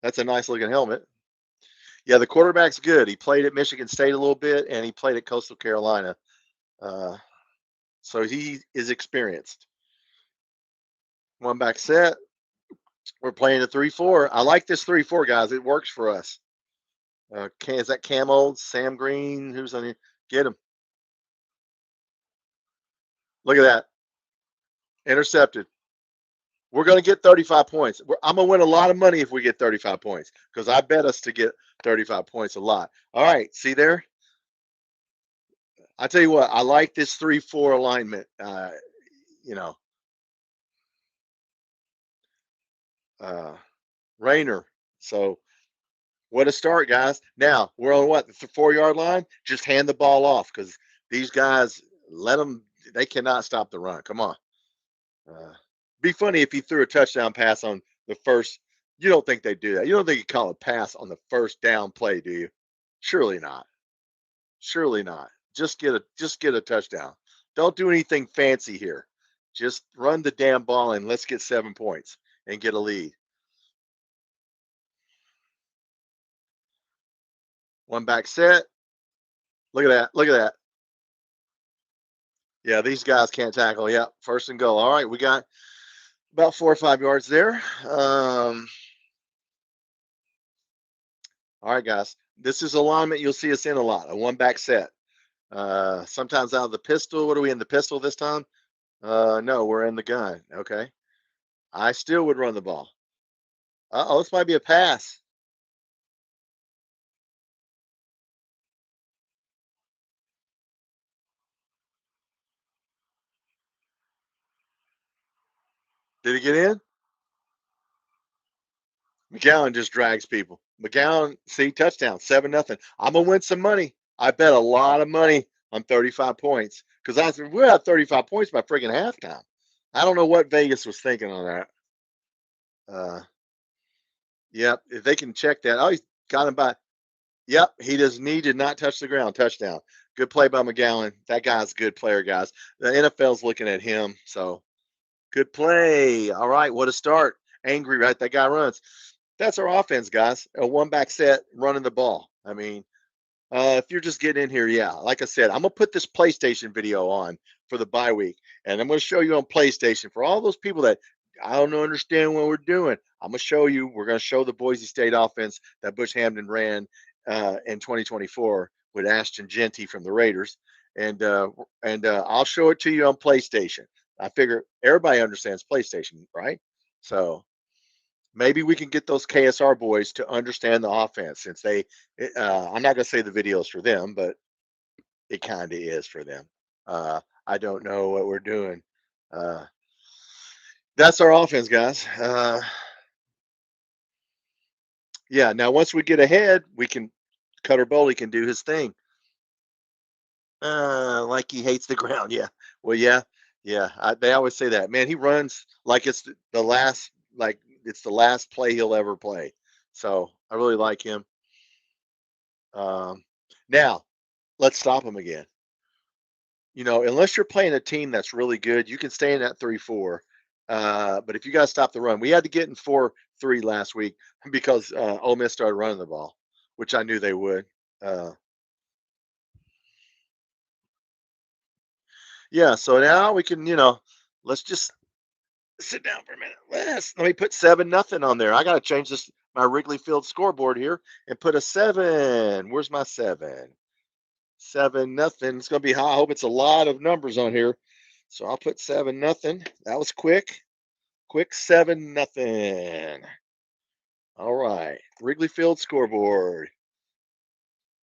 That's a nice looking helmet. Yeah, the quarterback's good. He played at Michigan State a little bit, and he played at Coastal Carolina. So he is experienced. 1 back set. We're playing a 3-4. I like this 3-4, guys. It works for us. Is that Cam Olds, Sam Green? Who's on here? Get him. Look at that. Intercepted. We're going to get 35 points. I'm going to win a lot of money if we get 35 points because I bet us to get 35 points a lot. All right. See there? I tell you what, I like this 3-4 alignment. Rayner. So what a start, guys. Now we're on what? The 4-yard line? Just hand the ball off because these guys, they cannot stop the run. Come on. Be funny if he threw a touchdown pass on the first. You don't think they do that. You don't think you call a pass on the first down play, do you? Surely not. Surely not. Just get a touchdown. Don't do anything fancy here. Just run the damn ball and let's get 7 points and get a lead. 1 back set. Look at that. Look at that. Yeah, these guys can't tackle. Yeah, first and goal. All right, we got about 4 or 5 yards there. All right, guys. This is alignment you'll see us in a lot. A 1 back set. Sometimes out of the pistol. What are we in the pistol this time? No, we're in the gun. Okay. I still would run the ball. This might be a pass. Did he get in? McGowan just drags people. McGowan, see, touchdown, 7-0. I'm going to win some money. I bet a lot of money on 35 points because we're at 35 points by friggin' halftime. I don't know what Vegas was thinking on that. Yep, if they can check that. Oh, he's got him by. Yep, he did not touch the ground. Touchdown. Good play by McGowan. That guy's a good player, guys. The NFL's looking at him, so good play. All right, what a start. Angry, right? That guy runs. That's our offense, guys. A one-back set, running the ball. I mean, if you're just getting in here, yeah, like I said, I'm going to put this PlayStation video on for the bye week, and I'm going to show you on PlayStation for all those people that I don't understand what we're doing. I'm going to show you. We're going to show the Boise State offense that Butch Hamden ran in 2024 with Ashton Genty from the Raiders, and I'll show it to you on PlayStation. I figure everybody understands PlayStation, right? So maybe we can get those KSR boys to understand the offense since I'm not going to say the video's for them, but it kind of is for them. I don't know what we're doing. That's our offense, guys. Yeah, now once we get ahead, we can Cutter Bowley can do his thing. Like he hates the ground. Yeah. Well, yeah. They always say that. Man, he runs like it's the last play he'll ever play. So I really like him. Now, let's stop him again. Unless you're playing a team that's really good, you can stay in that 3-4. But if you got to stop the run, we had to get in 4-3 last week because Ole Miss started running the ball, which I knew they would. Yeah, so now we can, let's just sit down for a minute. Let me put 7-0 on there. I got to change my Wrigley Field scoreboard here and put a 7. Where's my 7? 7-0. It's going to be high. I hope it's a lot of numbers on here. So I'll put 7-0. That was quick. Quick 7-0. All right. Wrigley Field scoreboard.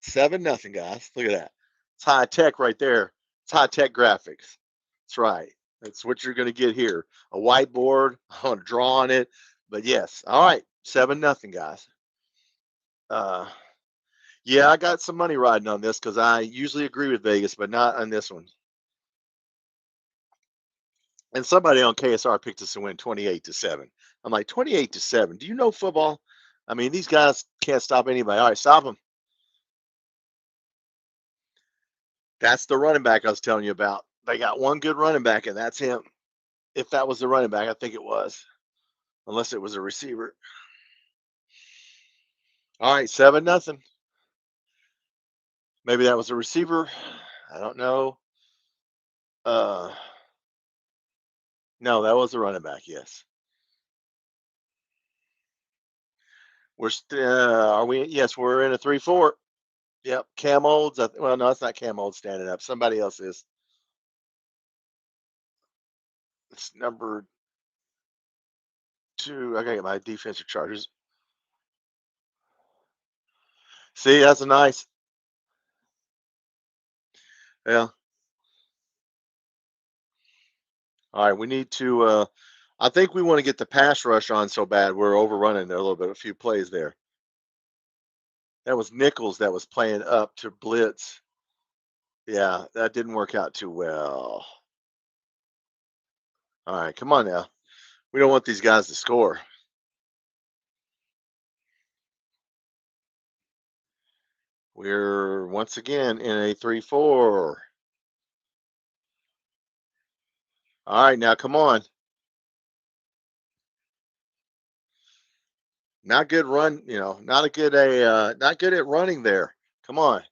7-0, guys. Look at that. It's high tech right there. It's high tech graphics. That's right. That's what you're going to get here. A whiteboard. I want to draw on it. But yes. All right. 7-0, guys. Yeah, I got some money riding on this because I usually agree with Vegas, but not on this one. And somebody on KSR picked us to win 28-7. I'm like, 28-7. Do you know football? I mean, these guys can't stop anybody. All right, stop them. That's the running back I was telling you about. They got one good running back, and that's him. If that was the running back, I think it was. Unless it was a receiver. All right, 7-0. Maybe that was a receiver. I don't know. No, that was a running back, yes. Are we? Yes, we're in a 3-4. Yep, Cam Olds. Well, no, it's not Cam Olds standing up. Somebody else is. It's number 2. I gotta get my defensive charters. See, that's a nice. Yeah. All right, we need to. I think we want to get the pass rush on so bad we're overrunning there a little bit. A few plays there. That was Nichols that was playing up to blitz. Yeah, that didn't work out too well. All right, come on now. We don't want these guys to score. We're once again in a 3-4. All right, now come on. Not good run, not good at running there. Come on.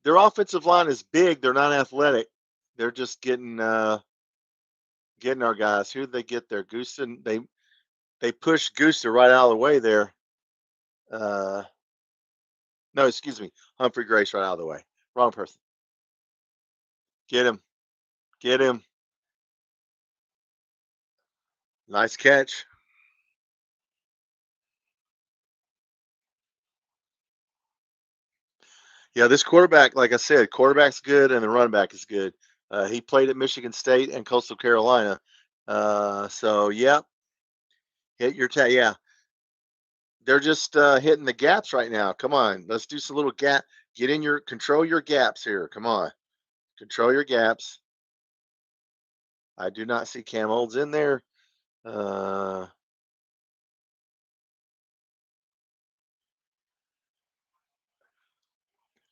Their offensive line is big. They're not athletic. They're just getting our guys. Who did they get there? Goosen. They pushed Gooster right out of the way there. No, excuse me. Humphrey Grace right out of the way. Wrong person. Get him. Get him. Nice catch. Yeah, this quarterback, like I said, quarterback's good and the running back is good. He played at Michigan State and Coastal Carolina, So yeah, hit your tag. Yeah, they're just hitting the gaps right now. Come on, let's do some little gap. Get in your control your gaps here. Come on, control your gaps. I do not see Cam Olds in there.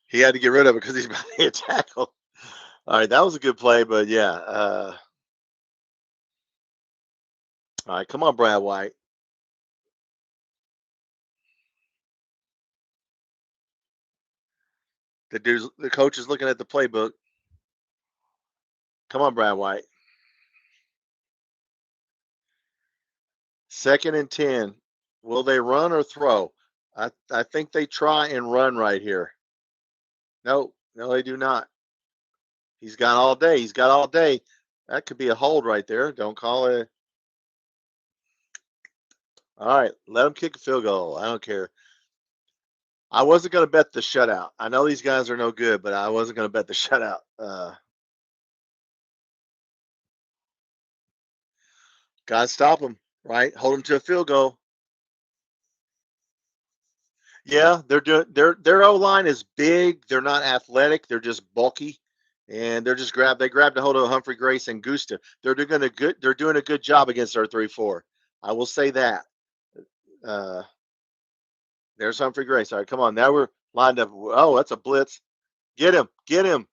He had to get rid of it because he's about to hit tackle. All right, that was a good play, but yeah. All right, come on, Brad White. The coach is looking at the playbook. Come on, Brad White. 2nd and 10. Will they run or throw? I think they try and run right here. No, they do not. He's got all day. He's got all day. That could be a hold right there. Don't call it. All right, let him kick a field goal. I don't care. I wasn't going to bet the shutout. I know these guys are no good, but I wasn't going to bet the shutout. Got to stop them, right? Hold them to a field goal. Yeah, they're doing their O line is big. They're not athletic. They're just bulky, and they grabbed a hold of Humphrey Grace and Gusta. They're doing a good job against our 3-4. I will say that. Uh, there's Humphrey Grace. All right, come on. Now we're lined up. Oh, that's a blitz. Get him. Get him.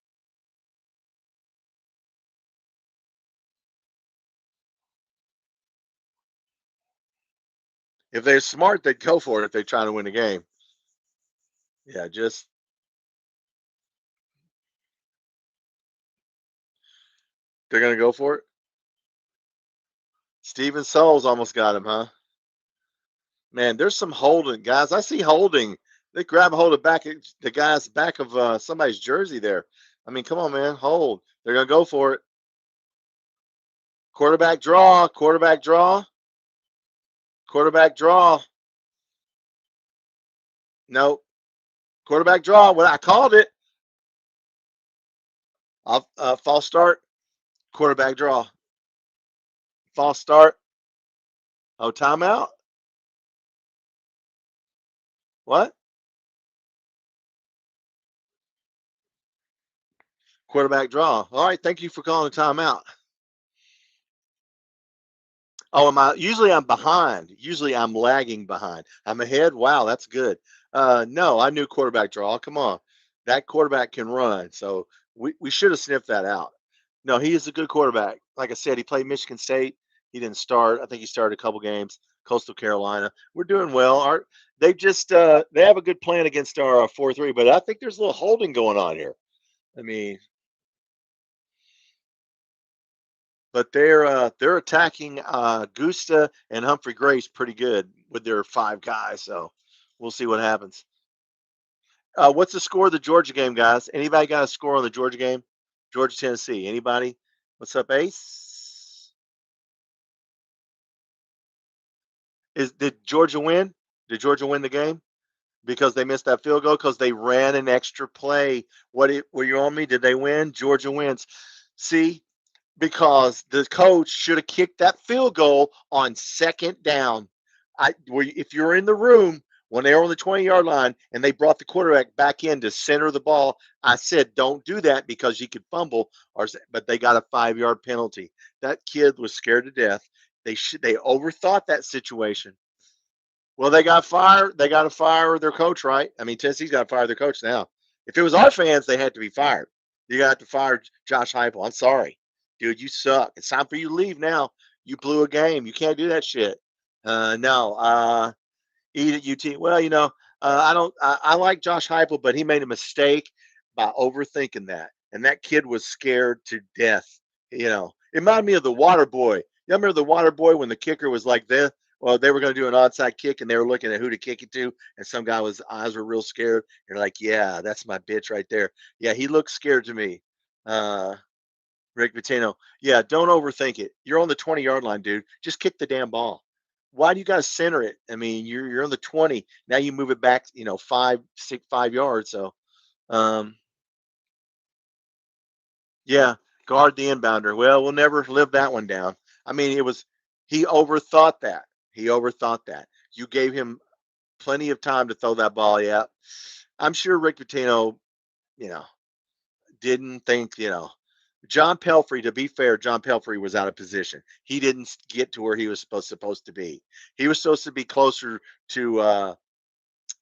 If they're smart, they'd go for it if they're trying to win the game. Yeah, just they're gonna go for it. Steven Souls almost got him, huh? Man, there's some holding, guys. I see holding. They grab a hold of the guy's back of somebody's jersey there. I mean, come on, man, hold. They're gonna go for it. Quarterback draw. Quarterback draw. Quarterback draw. No. Quarterback draw. Well, I called it. False start. Quarterback draw. False start. Oh, timeout. What? Quarterback draw. All right. Thank you for calling a timeout. Oh, am I? Usually I'm behind. Usually I'm lagging behind. I'm ahead. Wow, that's good. No, I knew quarterback draw. Come on. That quarterback can run. So we should have sniffed that out. No, he is a good quarterback. Like I said, he played Michigan State. He didn't start. I think he started a couple games. Coastal Carolina. We're doing well. They have a good plan against our 4-3, but I think there's a little holding going on here. I mean, but they're attacking Gusta and Humphrey Grace pretty good with their 5 guys. So we'll see what happens. What's the score of the Georgia game, guys? Anybody got a score on the Georgia game? Georgia Tennessee. Anybody? What's up, Ace? Did Georgia win? Did Georgia win the game? Because they missed that field goal because they ran an extra play. Were you on me? Did they win? Georgia wins. See, because the coach should have kicked that field goal on 2nd down. If you're in the room when they were on the 20-yard line and they brought the quarterback back in to center the ball, I said, don't do that because you could fumble. But they got a 5-yard penalty. That kid was scared to death. They overthought that situation. Well, they got fired. They got to fire their coach, right? I mean, Tennessee's got to fire their coach now. If it was our fans, they had to be fired. You got to fire Josh Heupel. I'm sorry, dude. You suck. It's time for you to leave now. You blew a game. You can't do that shit. No. Eat at UT. Well, I don't. I like Josh Heupel, but he made a mistake by overthinking that, and that kid was scared to death. It reminded me of the Water Boy. You remember the Water Boy when the kicker was like this? Well, they were going to do an onside kick, and they were looking at who to kick it to, and some guy eyes were real scared. You're like, yeah, that's my bitch right there. Yeah, he looked scared to me. Rick Pitino. Yeah, don't overthink it. You're on the 20-yard line, dude. Just kick the damn ball. Why do you got to center it? I mean, you're on the 20. Now you move it back, 5 yards. So, um, yeah, guard the inbounder. Well, we'll never live that one down. I mean, he overthought that. He overthought that. You gave him plenty of time to throw that ball. Yeah. I'm sure Rick Pitino, you know, didn't think, John Pelfrey, to be fair, John Pelfrey was out of position. He didn't get to where he was supposed to be. He was supposed to be closer to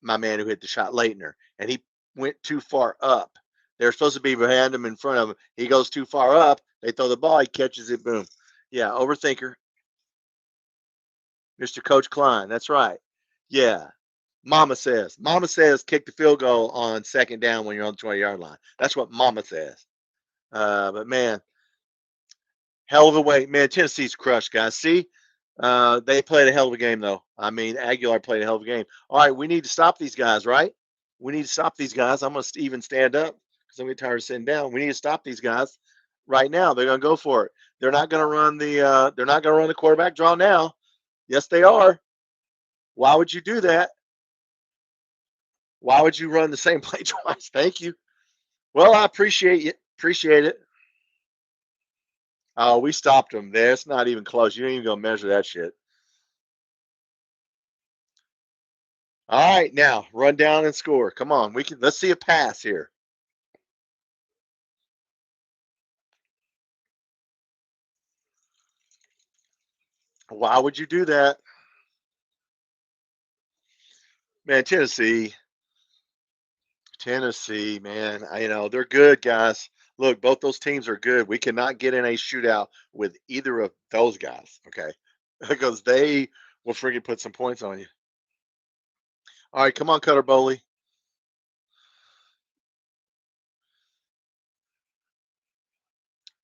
my man who hit the shot, Leitner, and he went too far up. They're supposed to be behind him, in front of him. He goes too far up. They throw the ball. He catches it. Boom. Yeah, overthinker. Mr. Coach Klein. That's right. Yeah. Mama says, kick the field goal on second down when you're on the 20-yard line. That's what Mama says. But man, hell of a way. Man, Tennessee's crushed, guys. See, they played a hell of a game, though. I mean, Aguilar played a hell of a game. All right, we need to stop these guys, right? We need to stop these guys. I'm going to even stand up because I'm getting tired of sitting down. We need to stop these guys right now. They're going to go for it. They're not going to run the. They're not going to run the quarterback draw now. Yes, they are. Why would you do that? Why would you run the same play twice? Thank you. Well, I appreciate it. Appreciate it. Oh, we stopped them there. It's not even close. You ain't even gonna measure that shit. All right, now run down and score. Come on, let's see a pass here. Why would you do that? Man, Tennessee, man. They're good, guys. Look, both those teams are good. We cannot get in a shootout with either of those guys, okay? Because they will freaking put some points on you. All right, come on, Cutter Bowley.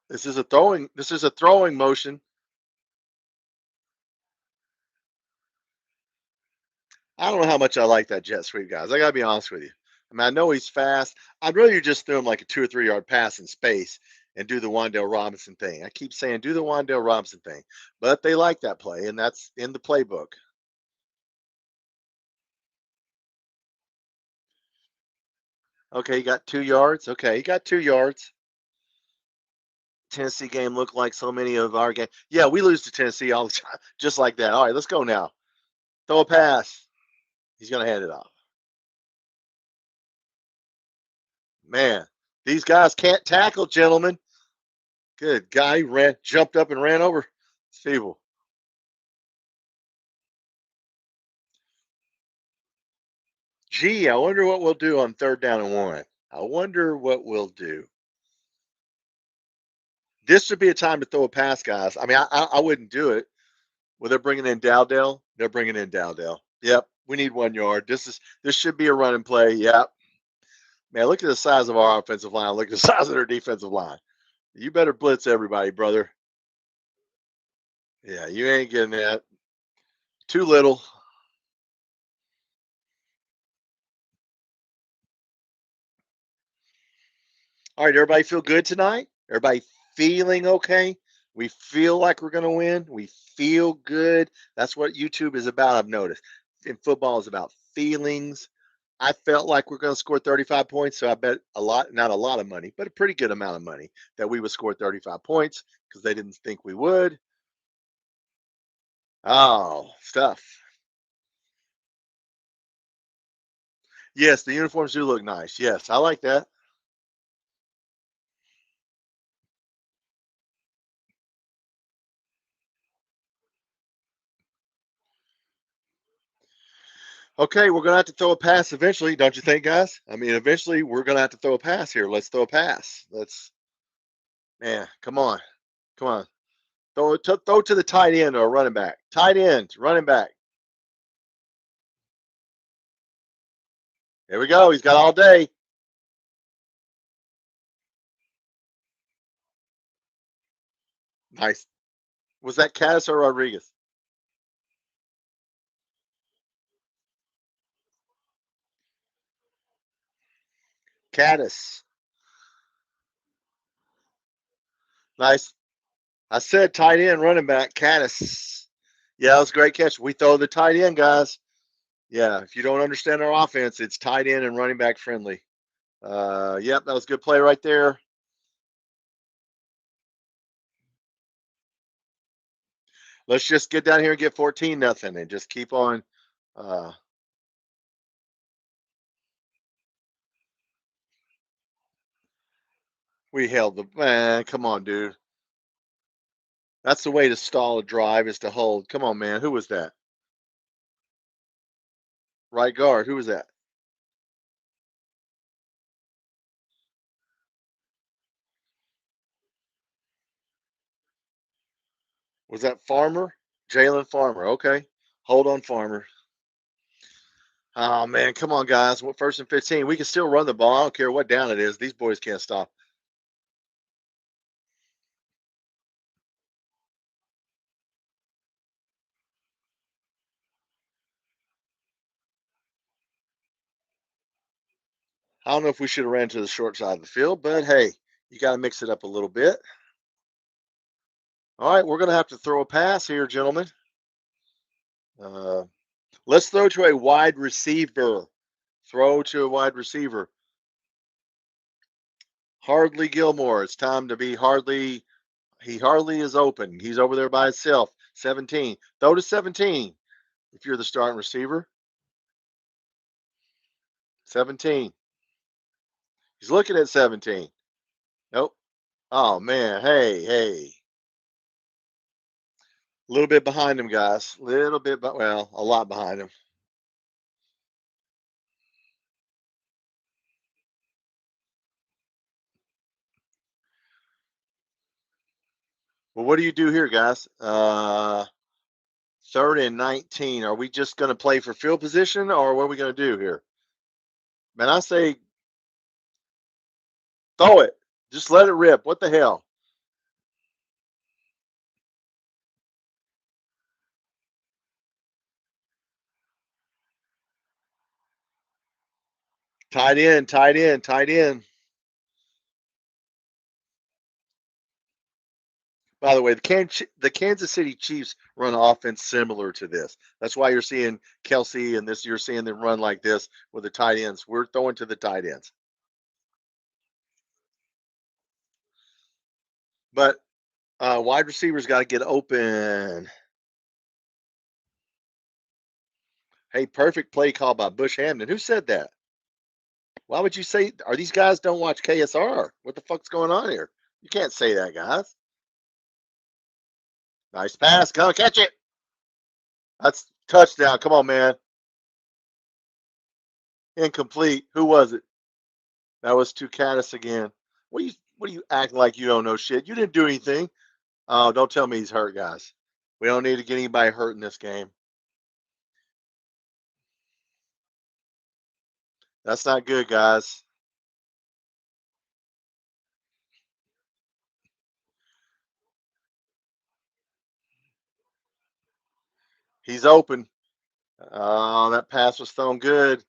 This is a throwing motion. I don't know how much I like that jet sweep, guys. I gotta be honest with you. I mean, I know he's fast. I'd rather you just throw him like a 2 or 3 yard pass in space and do the Wan'Dale Robinson thing. I keep saying do the Wan'Dale Robinson thing, but they like that play, and that's in the playbook. Okay, he got 2 yards. Okay, he got 2 yards. Tennessee game looked like so many of our games. Yeah, we lose to Tennessee all the time, just like that. All right, let's go now. Throw a pass. He's gonna hand it off. Man, these guys can't tackle, gentlemen. Good guy jumped up and ran over Stevel. Gee, I wonder what we'll do on 3rd down and 1. I wonder what we'll do. This would be a time to throw a pass, guys. I mean, I wouldn't do it. Well, they're bringing in Dowdell. They're bringing in Dowdell. Yep, we need 1 yard. This should be a run and play. Yep. Man, look at the size of our offensive line. Look at the size of their defensive line. You better blitz everybody, brother. Yeah, you ain't getting that. Too little. All right, everybody feel good tonight? Everybody feeling okay? We feel like we're going to win. We feel good. That's what YouTube is about, I've noticed. And football is about feelings. I felt like we're going to score 35 points, so I bet not a lot of money, but a pretty good amount of money that we would score 35 points because they didn't think we would. Oh, stuff. Yes, the uniforms do look nice. Yes, I like that. Okay, we're gonna have to throw a pass eventually, don't you think, guys? I mean, eventually we're gonna have to throw a pass here. Let's throw a pass. Man, come on, come on. Throw to the tight end or running back. Tight end, running back. There we go. He's got all day. Nice. Was that Caddis or Rodriguez? Caddis. Nice. I said tight end, running back, Caddis. Yeah, that was a great catch. We throw the tight end, guys. Yeah, if you don't understand our offense, it's tight end and running back friendly. Yep, that was a good play right there. Let's just get down here and get 14-0 and just keep on. We held the man. Come on, dude. That's the way to stall a drive is to hold. Come on, man. Who was that? Right guard. Who was that? Was that Farmer? Jalen Farmer. Okay. Hold on, Farmer. Oh, man. Come on, guys. First and 15. We can still run the ball. I don't care what down it is. These boys can't stop. I don't know if we should have ran to the short side of the field, but hey, you got to mix it up a little bit. All right, we're going to have to throw a pass here, gentlemen. Let's throw to a wide receiver. Throw to a wide receiver. Hardly Gilmore. It's time to be Hardly. He hardly is open. He's over there by himself. 17. Throw to 17 if you're the starting receiver. 17. He's looking at 17. Nope. Oh, man. Hey. A little bit behind him, guys. A little bit, well, a lot behind him. Well, what do you do here, guys? 3rd and 19. Are we just going to play for field position, or what are we going to do here? Man, I say throw it. Just let it rip. What the hell? Tight end. By the way, the Kansas City Chiefs run offense similar to this. That's why you're seeing Kelsey and this. You're seeing them run like this with the tight ends. We're throwing to the tight ends. But wide receivers got to get open. Hey, perfect play call by Bush Hamden. Who said that? Why would you say? Are these guys don't watch KSR? What the fuck's going on here? You can't say that, guys. Nice pass. Come catch it. That's touchdown. Come on, man. Incomplete. Who was it? That was to Caddis again. What are you acting like you don't know shit? You didn't do anything. Oh, don't tell me he's hurt, guys. We don't need to get anybody hurt in this game. That's not good, guys. He's open. Oh, that pass was thrown good.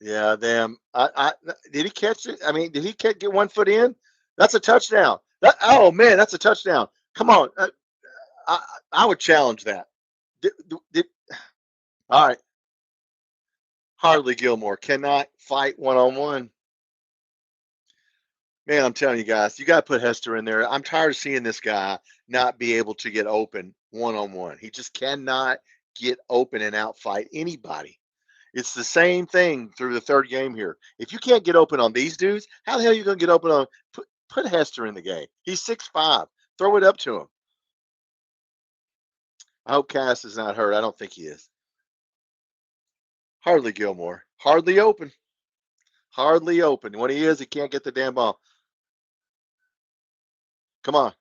Yeah, damn. Did he catch it? I mean, did he get 1 foot in? That's a touchdown. Oh man, that's a touchdown. Come on, I, I would challenge that. Did, all right, Hardly Gilmore cannot fight 1-on-1. Man, I'm telling you guys, you got to put Hester in there. I'm tired of seeing this guy not be able to get open 1-on-1. He just cannot get open and outfight anybody. It's the same thing through the 3rd game here. If you can't get open on these dudes, how the hell are you going to get open on? Put Hester in the game. He's 6'5". Throw it up to him. I hope Cass is not hurt. I don't think he is. Hardly Gilmore. Hardly open. Hardly open. When he is, he can't get the damn ball. Come on.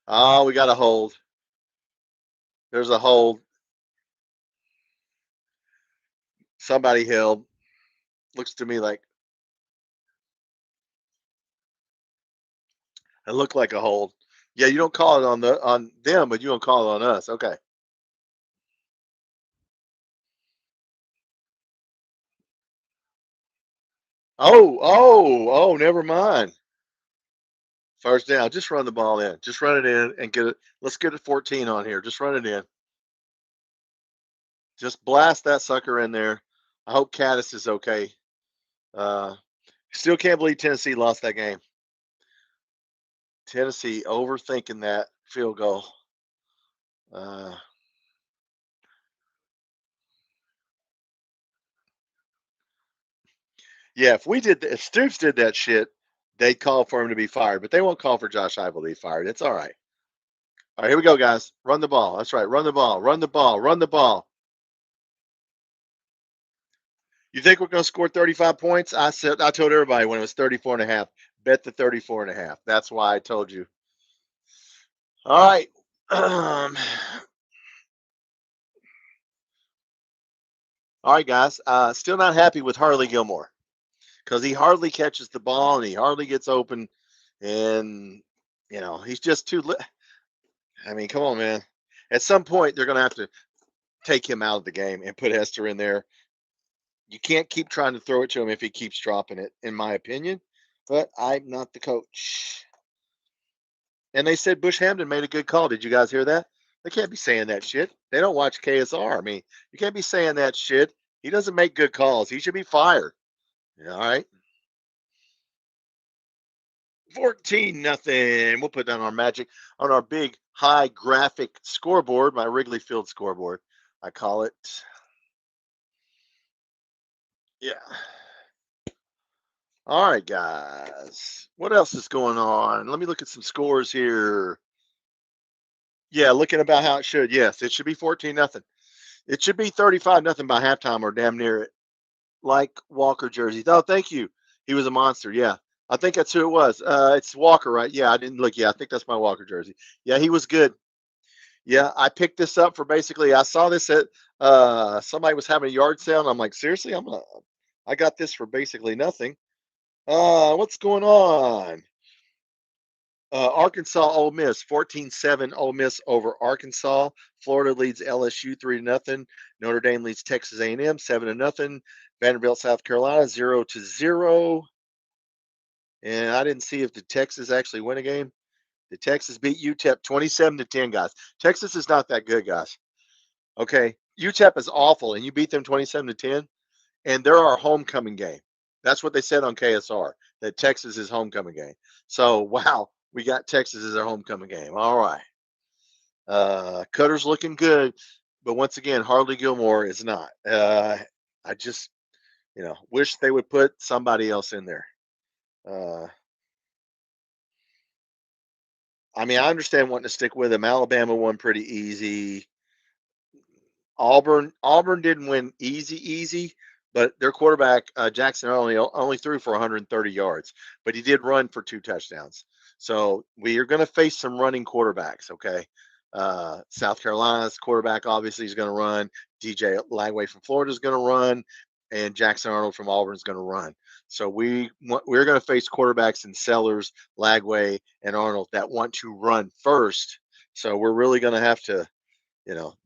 Oh, we got a hold. There's a hold. Somebody held. Looks to me like it looked like a hold. Yeah, you don't call it on them, but you don't call it on us. Okay. Oh, never mind. First down. Just run the ball in. Just run it in and get it. Let's get it 14 on here. Just run it in. Just blast that sucker in there. I hope Caddis is okay. Still can't believe Tennessee lost that game. Tennessee overthinking that field goal. Yeah, if Stoops did that shit, they'd call for him to be fired, but they won't call for Josh Heupel to be fired. It's all right. All right, here we go, guys. Run the ball. That's right. Run the ball. Run the ball. Run the ball. You think we're going to score 35 points? I told everybody when it was 34 and a half, bet the 34 and a half. That's why I told you. All right. All right, guys. Still not happy with Harley Gilmore because he hardly catches the ball and he hardly gets open. And, he's just too. I mean, come on, man. At some point, they're going to have to take him out of the game and put Hester in there. You can't keep trying to throw it to him if he keeps dropping it, in my opinion. But I'm not the coach. And they said Bush Hamden made a good call. Did you guys hear that? They can't be saying that shit. They don't watch KSR. I mean, you can't be saying that shit. He doesn't make good calls. He should be fired. All right. 14-0. We'll put down our magic on our big high graphic scoreboard, my Wrigley Field scoreboard, I call it. Yeah. All right, guys. What else is going on? Let me look at some scores here. Yeah, looking about how it should. Yes, it should be 14-0. It should be 35-0 by halftime or damn near it. Like Walker jersey. Oh, thank you. He was a monster. Yeah. I think that's who it was. It's Walker, right? Yeah, I didn't look. Yeah, I think that's my Walker jersey. Yeah, he was good. Yeah, I picked this up for basically. I saw this at somebody was having a yard sale, and I'm like, seriously, I got this for basically nothing. What's going on? Arkansas, Ole Miss, 14-7. Ole Miss over Arkansas. Florida leads LSU 3-0. Notre Dame leads Texas A&M 7-0. Vanderbilt, South Carolina 0-0. And I didn't see if the Texas actually win a game. The Texas beat UTEP 27-10, guys. Texas is not that good, guys. Okay, UTEP is awful, and you beat them 27-10, and they're our homecoming game. That's what they said on KSR, that Texas is homecoming game. So, wow, we got Texas as our homecoming game. All right. Cutter's looking good, but once again, Harley Gilmore is not. I just, wish they would put somebody else in there. I mean, I understand wanting to stick with him. Alabama won pretty easy. Auburn didn't win easy, but their quarterback Jackson only threw for 130 yards, but he did run for 2 touchdowns. So we are going to face some running quarterbacks. Okay, South Carolina's quarterback obviously is going to run. DJ Langway from Florida is going to run, and Jackson Arnold from Auburn is going to run. So we're going to face quarterbacks in Sellers, Lagway, and Arnold that want to run first. So we're really going to have to.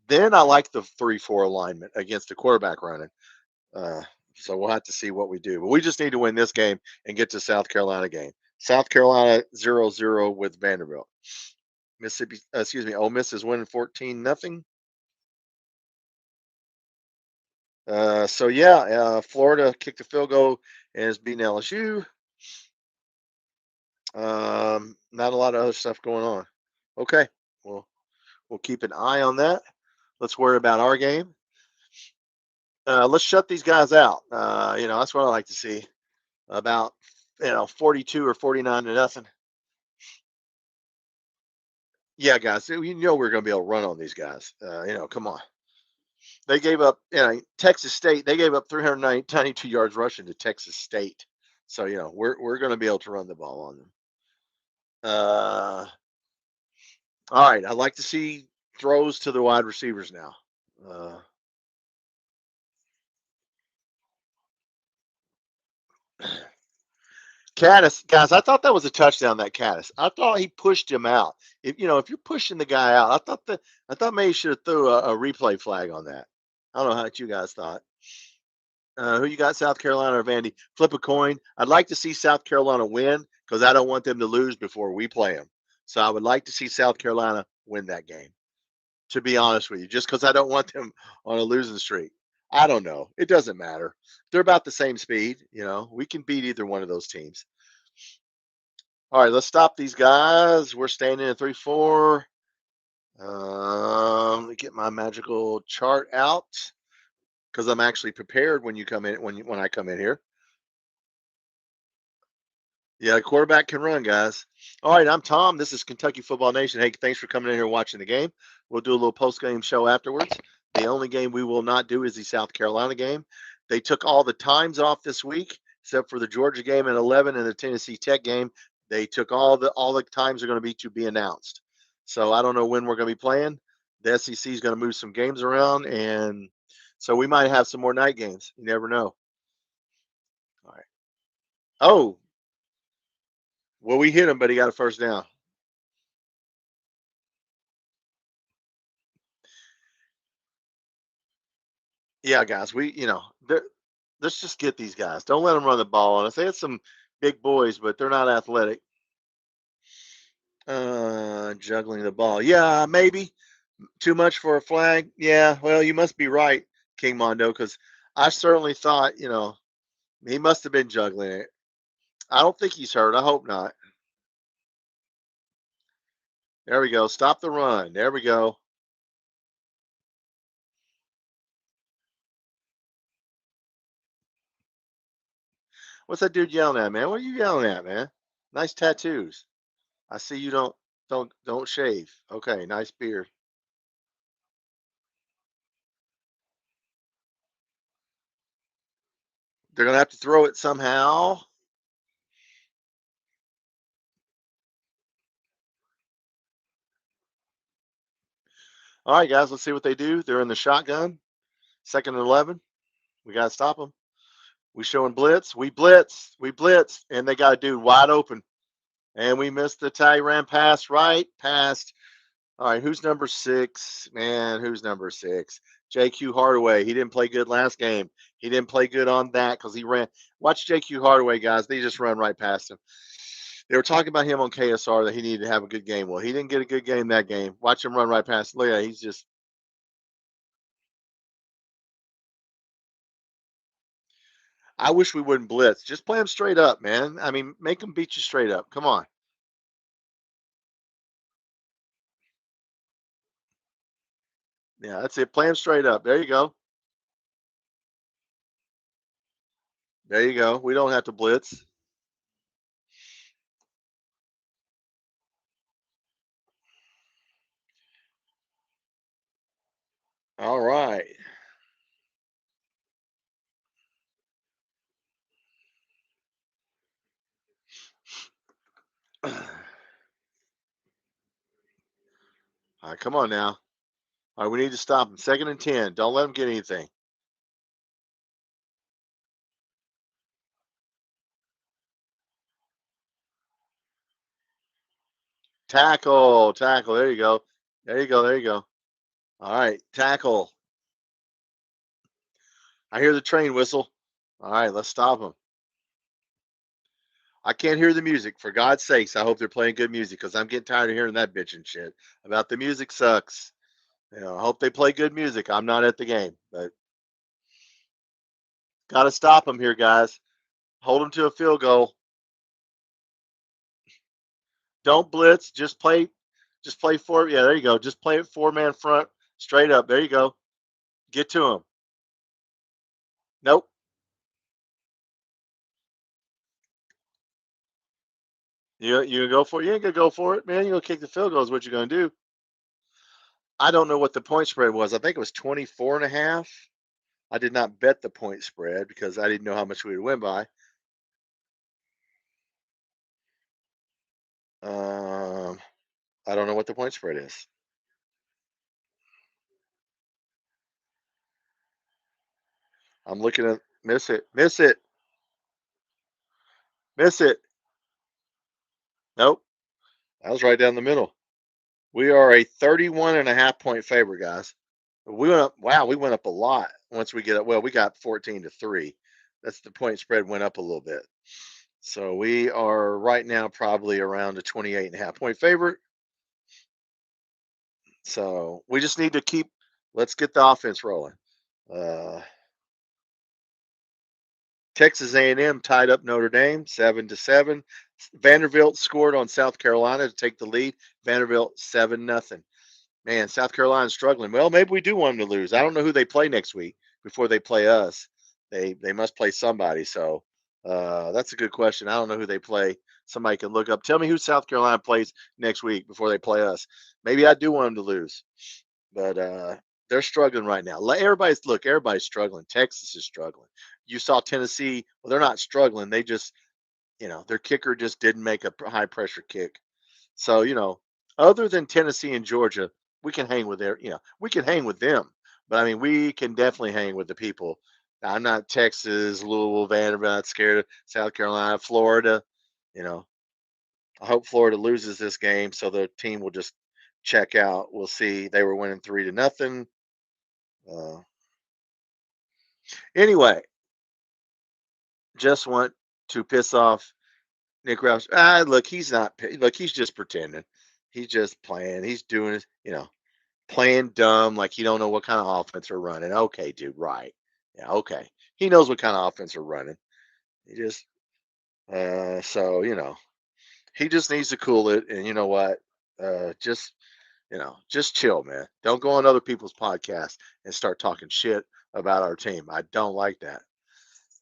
Then I like the 3-4 alignment against the quarterback running. So we'll have to see what we do. But we just need to win this game and get to South Carolina game. South Carolina 0-0 with Vanderbilt. Ole Miss is winning 14-0. Florida kicked the field goal and is beating LSU. Not a lot of other stuff going on. Okay, well, we'll keep an eye on that. Let's worry about our game. Let's shut these guys out. That's what I like to see. About 42 or 49-0. Yeah, guys, we're going to be able to run on these guys. Come on. They gave up. Texas State. They gave up 392 yards rushing to Texas State. So we're going to be able to run the ball on them. All right. I'd like to see throws to the wide receivers now. Caddis, guys, I thought that was a touchdown. That Caddis, I thought he pushed him out. If you're pushing the guy out, I thought maybe you should have threw a replay flag on that. I don't know how you guys thought. Who you got, South Carolina or Vandy? Flip a coin. I'd like to see South Carolina win because I don't want them to lose before we play them. So I would like to see South Carolina win that game. To be honest with you, just because I don't want them on a losing streak. I don't know. It doesn't matter. They're about the same speed. We can beat either one of those teams. All right, let's stop these guys. We're staying in at 3-4. Let me get my magical chart out because I'm actually prepared when you come in. When I come in here. Yeah, quarterback can run, guys. All right, I'm Tom. This is Kentucky Football Nation. Hey, thanks for coming in here and watching the game. We'll do a little post-game show afterwards. The only game we will not do is the South Carolina game. They took all the times off this week, except for the Georgia game at 11 and the Tennessee Tech game. They took all the times are going to be announced. So I don't know when we're going to be playing. The SEC is going to move some games around, and so we might have some more night games. You never know. All right. Oh, well, we hit him, but he got a first down. Yeah, guys, let's just get these guys. Don't let them run the ball on us. They had some big boys, but they're not athletic. Juggling the ball. Yeah, maybe too much for a flag. Yeah, well, you must be right, King Mondo, because I certainly thought, he must have been juggling it. I don't think he's hurt. I hope not. There we go. Stop the run. There we go. What's that dude yelling at, man? What are you yelling at, man? Nice tattoos. I see you don't shave. Okay, nice beard. They're gonna have to throw it somehow. All right, guys, let's see what they do. They're in the shotgun, 2nd and 11. We got to stop them. We showing blitz. We blitz, and they got a dude wide open. And we missed the tie, ran pass right, past. All right, who's number 6? Man, who's number 6? JQ Hardaway. He didn't play good last game. He didn't play good on that because he ran. Watch JQ Hardaway, guys. They just run right past him. They were talking about him on KSR that he needed to have a good game. Well, he didn't get a good game that game. Watch him run right past. Look at he's just. I wish we wouldn't blitz. Just play them straight up, man. I mean, make them beat you straight up. Come on. Yeah, that's it. Play them straight up. There you go. There you go. We don't have to blitz. All right. All right, come on now. All right, we need to stop them. 2nd and 10. Don't let them get anything. Tackle, tackle. There you go. There you go. There you go. All right, tackle. I hear the train whistle. All right, let's stop them. I can't hear the music. For God's sakes, I hope they're playing good music because I'm getting tired of hearing that bitch and shit about the music sucks. I hope they play good music. I'm not at the game, but got to stop them here, guys. Hold them to a field goal. Don't blitz. Just play four. Yeah, there you go. Just play it 4-man front, straight up. There you go. Get to him. Nope. You gonna go for it? You ain't gonna go for it, man. You gonna kick the field goal is what you're gonna do. I don't know what the point spread was. I think it was 24 and a half. I did not bet the point spread because I didn't know how much we would win by. Um, I don't know what the point spread is. I'm looking at miss it, miss it, miss it. Nope. That was right down the middle. We are a 31 and a half point favorite, guys. We went up. Wow, we went up a lot once we get up. Well, we got 14-3. That's the point spread went up a little bit. So we are right now probably around a 28 and a half point favorite. So we just need to keep. Let's get the offense rolling. Uh, Texas A&M tied up Notre Dame 7-7. Vanderbilt scored on South Carolina to take the lead. Vanderbilt 7-0. Man, South Carolina's struggling. Well, maybe we do want them to lose. I don't know who they play next week before they play us. They must play somebody. So that's a good question. I don't know who they play. Somebody can look up. Tell me who South Carolina plays next week before they play us. Maybe I do want them to lose, but they're struggling right now. Everybody's struggling. Texas is struggling. You saw Tennessee. Well, they're not struggling. They just, their kicker just didn't make a high pressure kick. So, other than Tennessee and Georgia, we can hang with we can hang with them. But I mean, we can definitely hang with the people. I'm not Texas, Louisville, Vanderbilt, not scared of South Carolina, Florida. You know, I hope Florida loses this game so the team will just check out. We'll see. They were winning 3-0. Uh, anyway, just want to piss off Nick Roush. Look, he's not. Look, he's just pretending. He's just playing. He's doing it. Playing dumb, like you don't know what kind of offense we're running. Okay, dude, right. Yeah, okay. He knows what kind of offense we're running. He just so he just needs to cool it, and you know what? Just chill, man. Don't go on other people's podcasts and start talking shit about our team. I don't like that.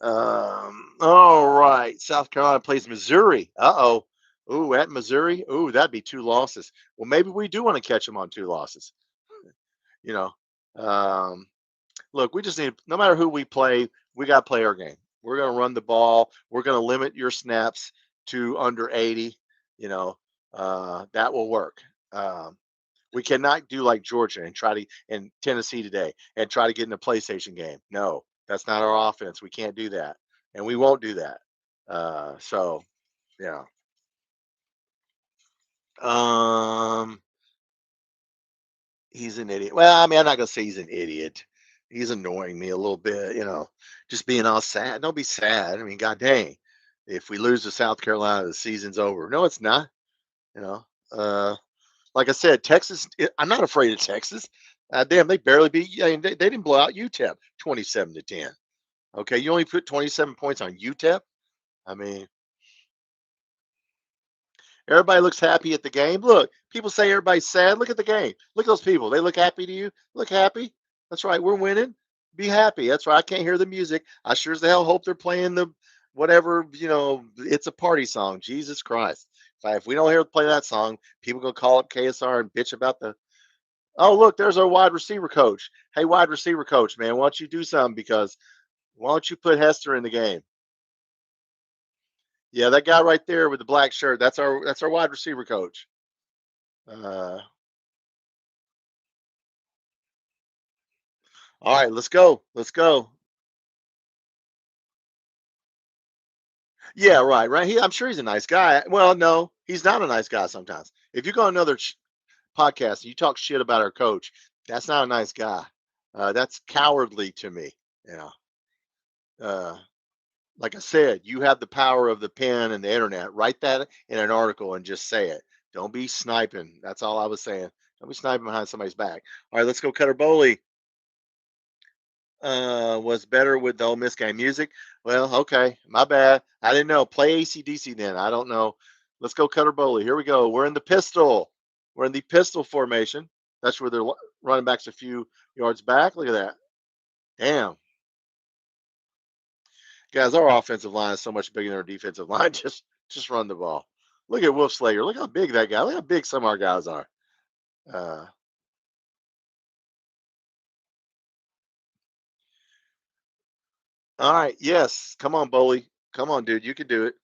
All right. South Carolina plays Missouri. Uh-oh. Ooh, at Missouri. Ooh, that'd be 2 losses. Well, maybe we do want to catch them on 2 losses. You know, um, look, we just need, no matter who we play, we got to play our game. We're going to run the ball. We're going to limit your snaps to under 80. That will work. We cannot do like Georgia and Tennessee today and try to get in a PlayStation game. No, that's not our offense. We can't do that. And we won't do that. So, yeah. Um, He's an idiot. Well, I mean, I'm not gonna say he's an idiot. He's annoying me a little bit, just being all sad. Don't be sad. I mean, god dang, if we lose to South Carolina, the season's over. No, it's not. You know, uh, like I said, Texas. I'm not afraid of Texas. Damn, they barely beat. I mean, they didn't blow out UTEP 27-10. Okay, you only put 27 points on UTEP. I mean, everybody looks happy at the game. Look, people say everybody's sad. Look at the game. Look at those people. They look happy to you. Look happy. That's right. We're winning. Be happy. That's right. I can't hear the music. I sure as the hell hope they're playing the whatever, it's a party song. Jesus Christ. If we don't hear play that song, people gonna call up KSR and bitch about the oh look, there's our wide receiver coach. Hey, wide receiver coach, man, why don't you do something because why don't you put Hester in the game? Yeah, that guy right there with the black shirt, that's our wide receiver coach. Uh, all right, let's go. Let's go. Yeah, right, right. I'm sure he's a nice guy. Well, no, he's not a nice guy sometimes. If you go on another podcast and you talk shit about our coach, that's not a nice guy. That's cowardly to me. You know, uh, like I said, you have the power of the pen and the internet. Write that in an article and just say it. Don't be sniping. That's all I was saying. Don't be sniping behind somebody's back. All right, let's go. Cutter Bowley was better with the Ole Miss game music. Well, okay, my bad. I didn't know. Play ACDC then. I don't know. Let's go, Cutter Bowley. Here we go. We're in the pistol. We're in the pistol formation. That's where they're running backs a few yards back. Look at that. Damn, guys, our offensive line is so much bigger than our defensive line. Just run the ball. Look at Wolf Slayer. Look how big that guy. Look how big some of our guys are. Uh, all right. Yes. Come on, Bowley. Come on, dude. You can do it.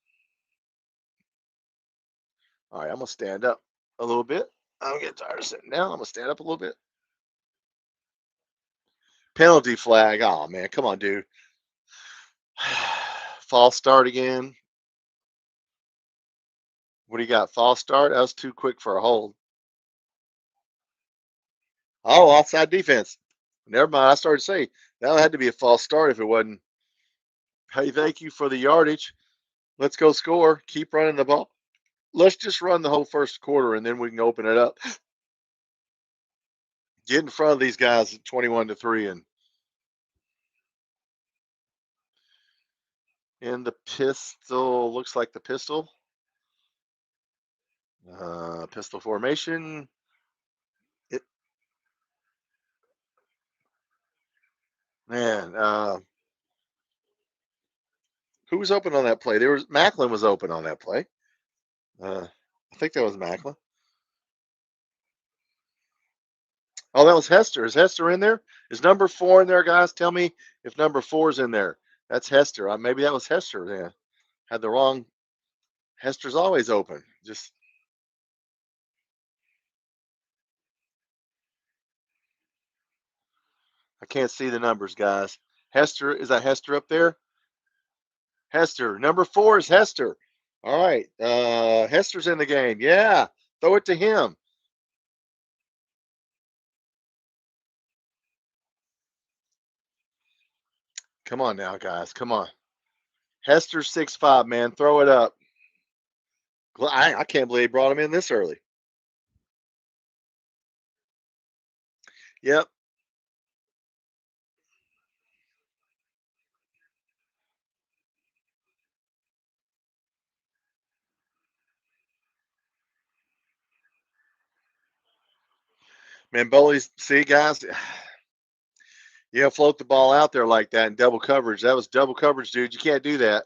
All right. I'm gonna stand up a little bit. I'm getting tired of sitting down. I'm gonna stand up a little bit. Penalty flag. Oh man, come on, dude. False start again. What do you got? False start? That was too quick for a hold. Oh, offside defense. Never mind. I started to say that had to be a false start if it wasn't. Hey, thank you for the yardage. Let's go score. Keep running the ball. Let's just run the whole first quarter and then we can open it up. Get in front of these guys at 21-3 and in the pistol. Looks like the pistol. Pistol formation. Man, who was open on that play? There was Macklin was open on that play. I think that was Macklin. Oh, that was Hester. Is Hester in there? Is number 4 in there, guys? Tell me if number 4 is in there. That's Hester. Maybe that was Hester. Yeah, had the wrong. Hester's always open. Just I can't see the numbers, guys. Hester, is that Hester up there? Hester. Number 4 is Hester. All right. Hester's in the game. Yeah. Throw it to him. Come on now, guys. Come on. Hester's 6'5", man. Throw it up. I can't believe he brought him in this early. Yep. Man, Bullies, see, guys, you float the ball out there like that in double coverage. That was double coverage, dude. You can't do that.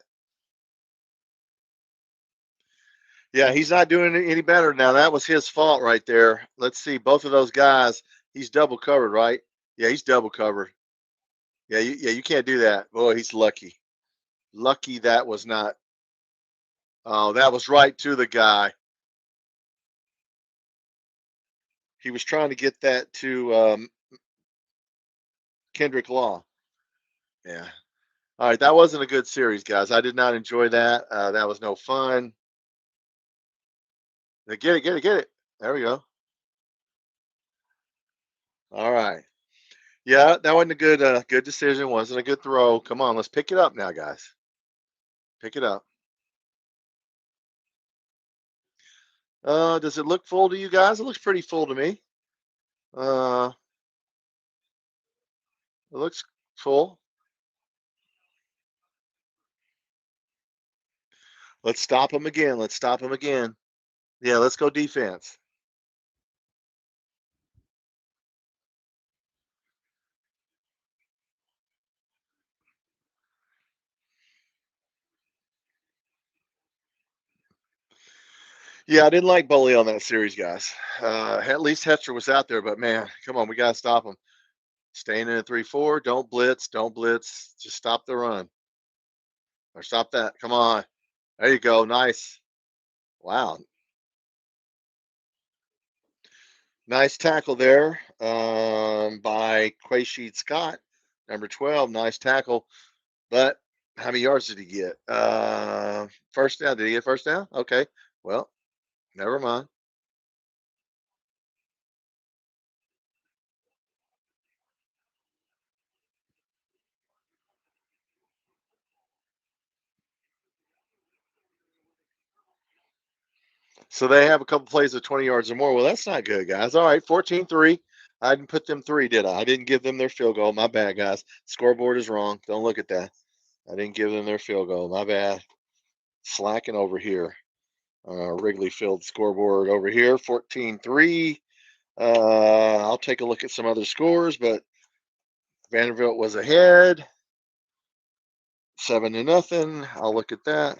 Yeah, he's not doing it any better now. That was his fault right there. Let's see, both of those guys, he's double covered, right? Yeah, he's double covered. Yeah, you can't do that. Boy, he's lucky. Lucky that was not. Oh, that was right to the guy. He was trying to get that to Kendrick Law. Yeah. All right, that wasn't a good series, guys. I did not enjoy that. That was no fun. Get it, get it, get it. There we go. All right. Yeah, that wasn't a good decision. Wasn't a good throw. Come on, let's pick it up now, guys. Pick it up. Does it look full to you guys? It looks pretty full to me. Uh, it looks full. Let's stop them again. Let's stop them again. Yeah, let's go defense. Yeah, I didn't like Bully on that series, guys. At least Hester was out there, but man, come on, we gotta stop him. Staying in a 3-4. Don't blitz. Don't blitz. Just stop the run. Or stop that. Come on. There you go. Nice. Wow. Nice tackle there by Quaysheed Scott, number 12. Nice tackle. But how many yards did he get? First down. Did he get first down? Okay. Well, never mind. So they have a couple plays of 20 yards or more. Well, that's not good, guys. All right, 14-3. I didn't put them 3, did I? I didn't give them their field goal. My bad, guys. Scoreboard is wrong. Don't look at that. I didn't give them their field goal. My bad. Slacking over here. Wrigley Field scoreboard over here, 14-3. I'll take a look at some other scores, but Vanderbilt was ahead, 7-0. I'll look at that.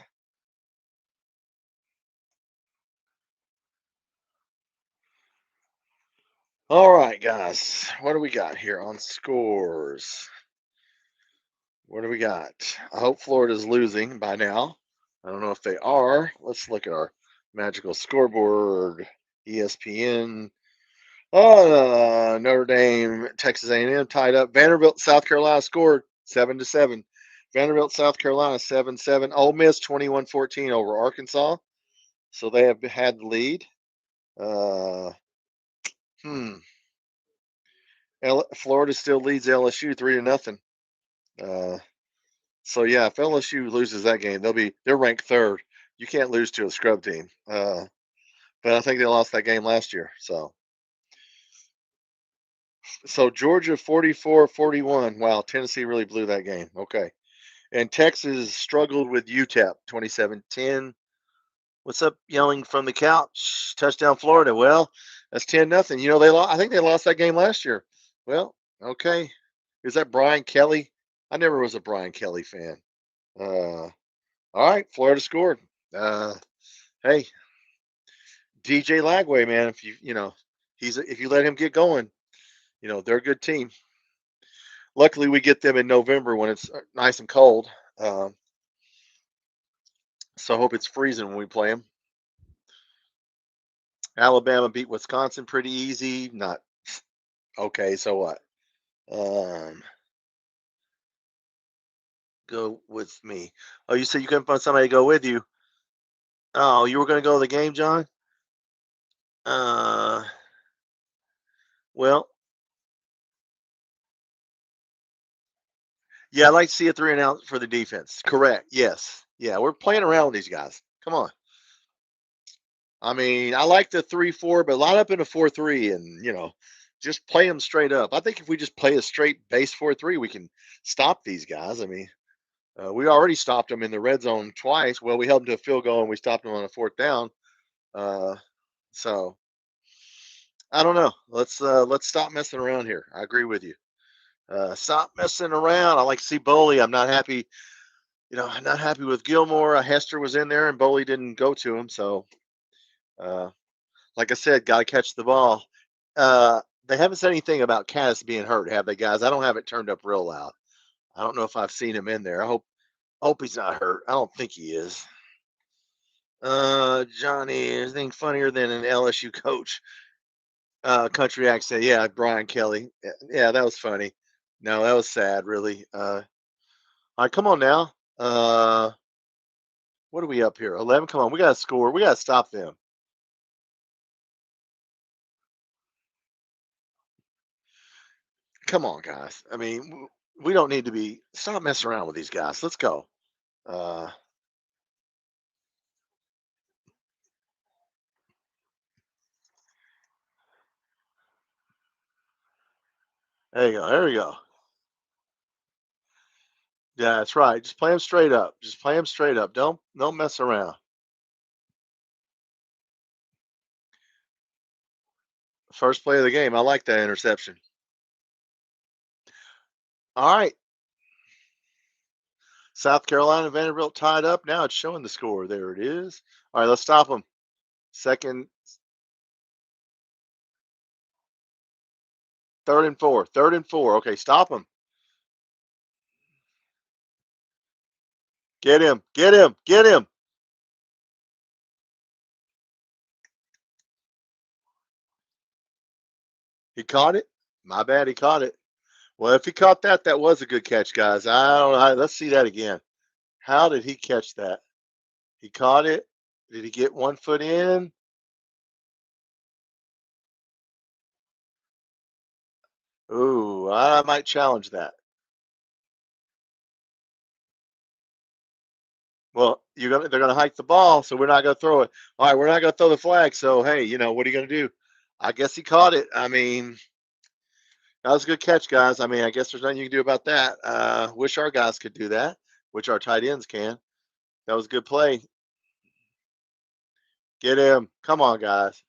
All right, guys, what do we got here on scores? What do we got? I hope Florida's losing by now. I don't know if they are. Let's look at our magical scoreboard. ESPN. Oh, Notre Dame, Texas A&M tied up. Vanderbilt, South Carolina scored 7-7. Vanderbilt, South Carolina 7-7. Ole Miss 21-14 over Arkansas. So they have had the lead. Hmm. Florida still leads LSU 3-0. So yeah, if LSU loses that game, they're ranked third. You can't lose to a scrub team. But I think they lost that game last year. So Georgia 44-41. Wow, Tennessee really blew that game. Okay. And Texas struggled with UTEP 27-10. What's up, yelling from the couch? Touchdown Florida. Well, that's 10-0. You know, I think they lost that game last year. Well, okay. Is that Brian Kelly? I never was a Brian Kelly fan. All right, Florida scored. Hey, DJ Lagway, man. If if you let him get going, they're a good team. Luckily, we get them in November when it's nice and cold. So I hope it's freezing when we play them. Alabama beat Wisconsin pretty easy. Not okay. So what? Go with me. Oh, you said you couldn't find somebody to go with you. Oh, you were going to go to the game, John? Well, yeah, I'd like to see a 3-and-out for the defense. Correct. Yes. Yeah, we're playing around with these guys. Come on. I mean, I like the 3-4, but line up in a 4-3 and, just play them straight up. I think if we just play a straight base 4-3, we can stop these guys. I mean, we already stopped them in the red zone twice. Well, we held them to a field goal and we stopped them on a 4th down. So I don't know. Let's stop messing around here. I agree with you. Stop messing around. I like to see Boley. I'm not happy. I'm not happy with Gilmore. Hester was in there and Boley didn't go to him. So, like I said, got to catch the ball. They haven't said anything about Caddis being hurt, have they, guys? I don't have it turned up real loud. I don't know if I've seen him in there. I hope he's not hurt. I don't think he is. Johnny, anything funnier than an LSU coach? Country accent. Yeah, Brian Kelly. Yeah, that was funny. No, that was sad, really. All right, come on now. What are we up here? 11. Come on, we got to score. We got to stop them. Come on, guys. I mean, we don't need to be. Stop messing around with these guys. Let's go. There you go. There we go. Yeah, that's right. Just play them straight up. Just play them straight up. Don't mess around. First play of the game. I like that interception. All right. South Carolina, Vanderbilt tied up. Now it's showing the score. There it is. All right, let's stop them. Second, 3rd and 4. 3rd and 4. Okay, stop them. Get him. Get him. Get him. He caught it. My bad. He caught it. Well, if he caught that, that was a good catch, guys. I don't know. Let's see that again. How did he catch that? He caught it. Did he get 1 foot in? Ooh, I might challenge that. Well, they're gonna hike the ball, so we're not gonna throw it. All right, we're not gonna throw the flag. So hey, what are you gonna do? I guess he caught it. I mean, that was a good catch, guys. I mean, I guess there's nothing you can do about that. Wish our guys could do that, which our tight ends can. That was a good play. Get him. Come on, guys.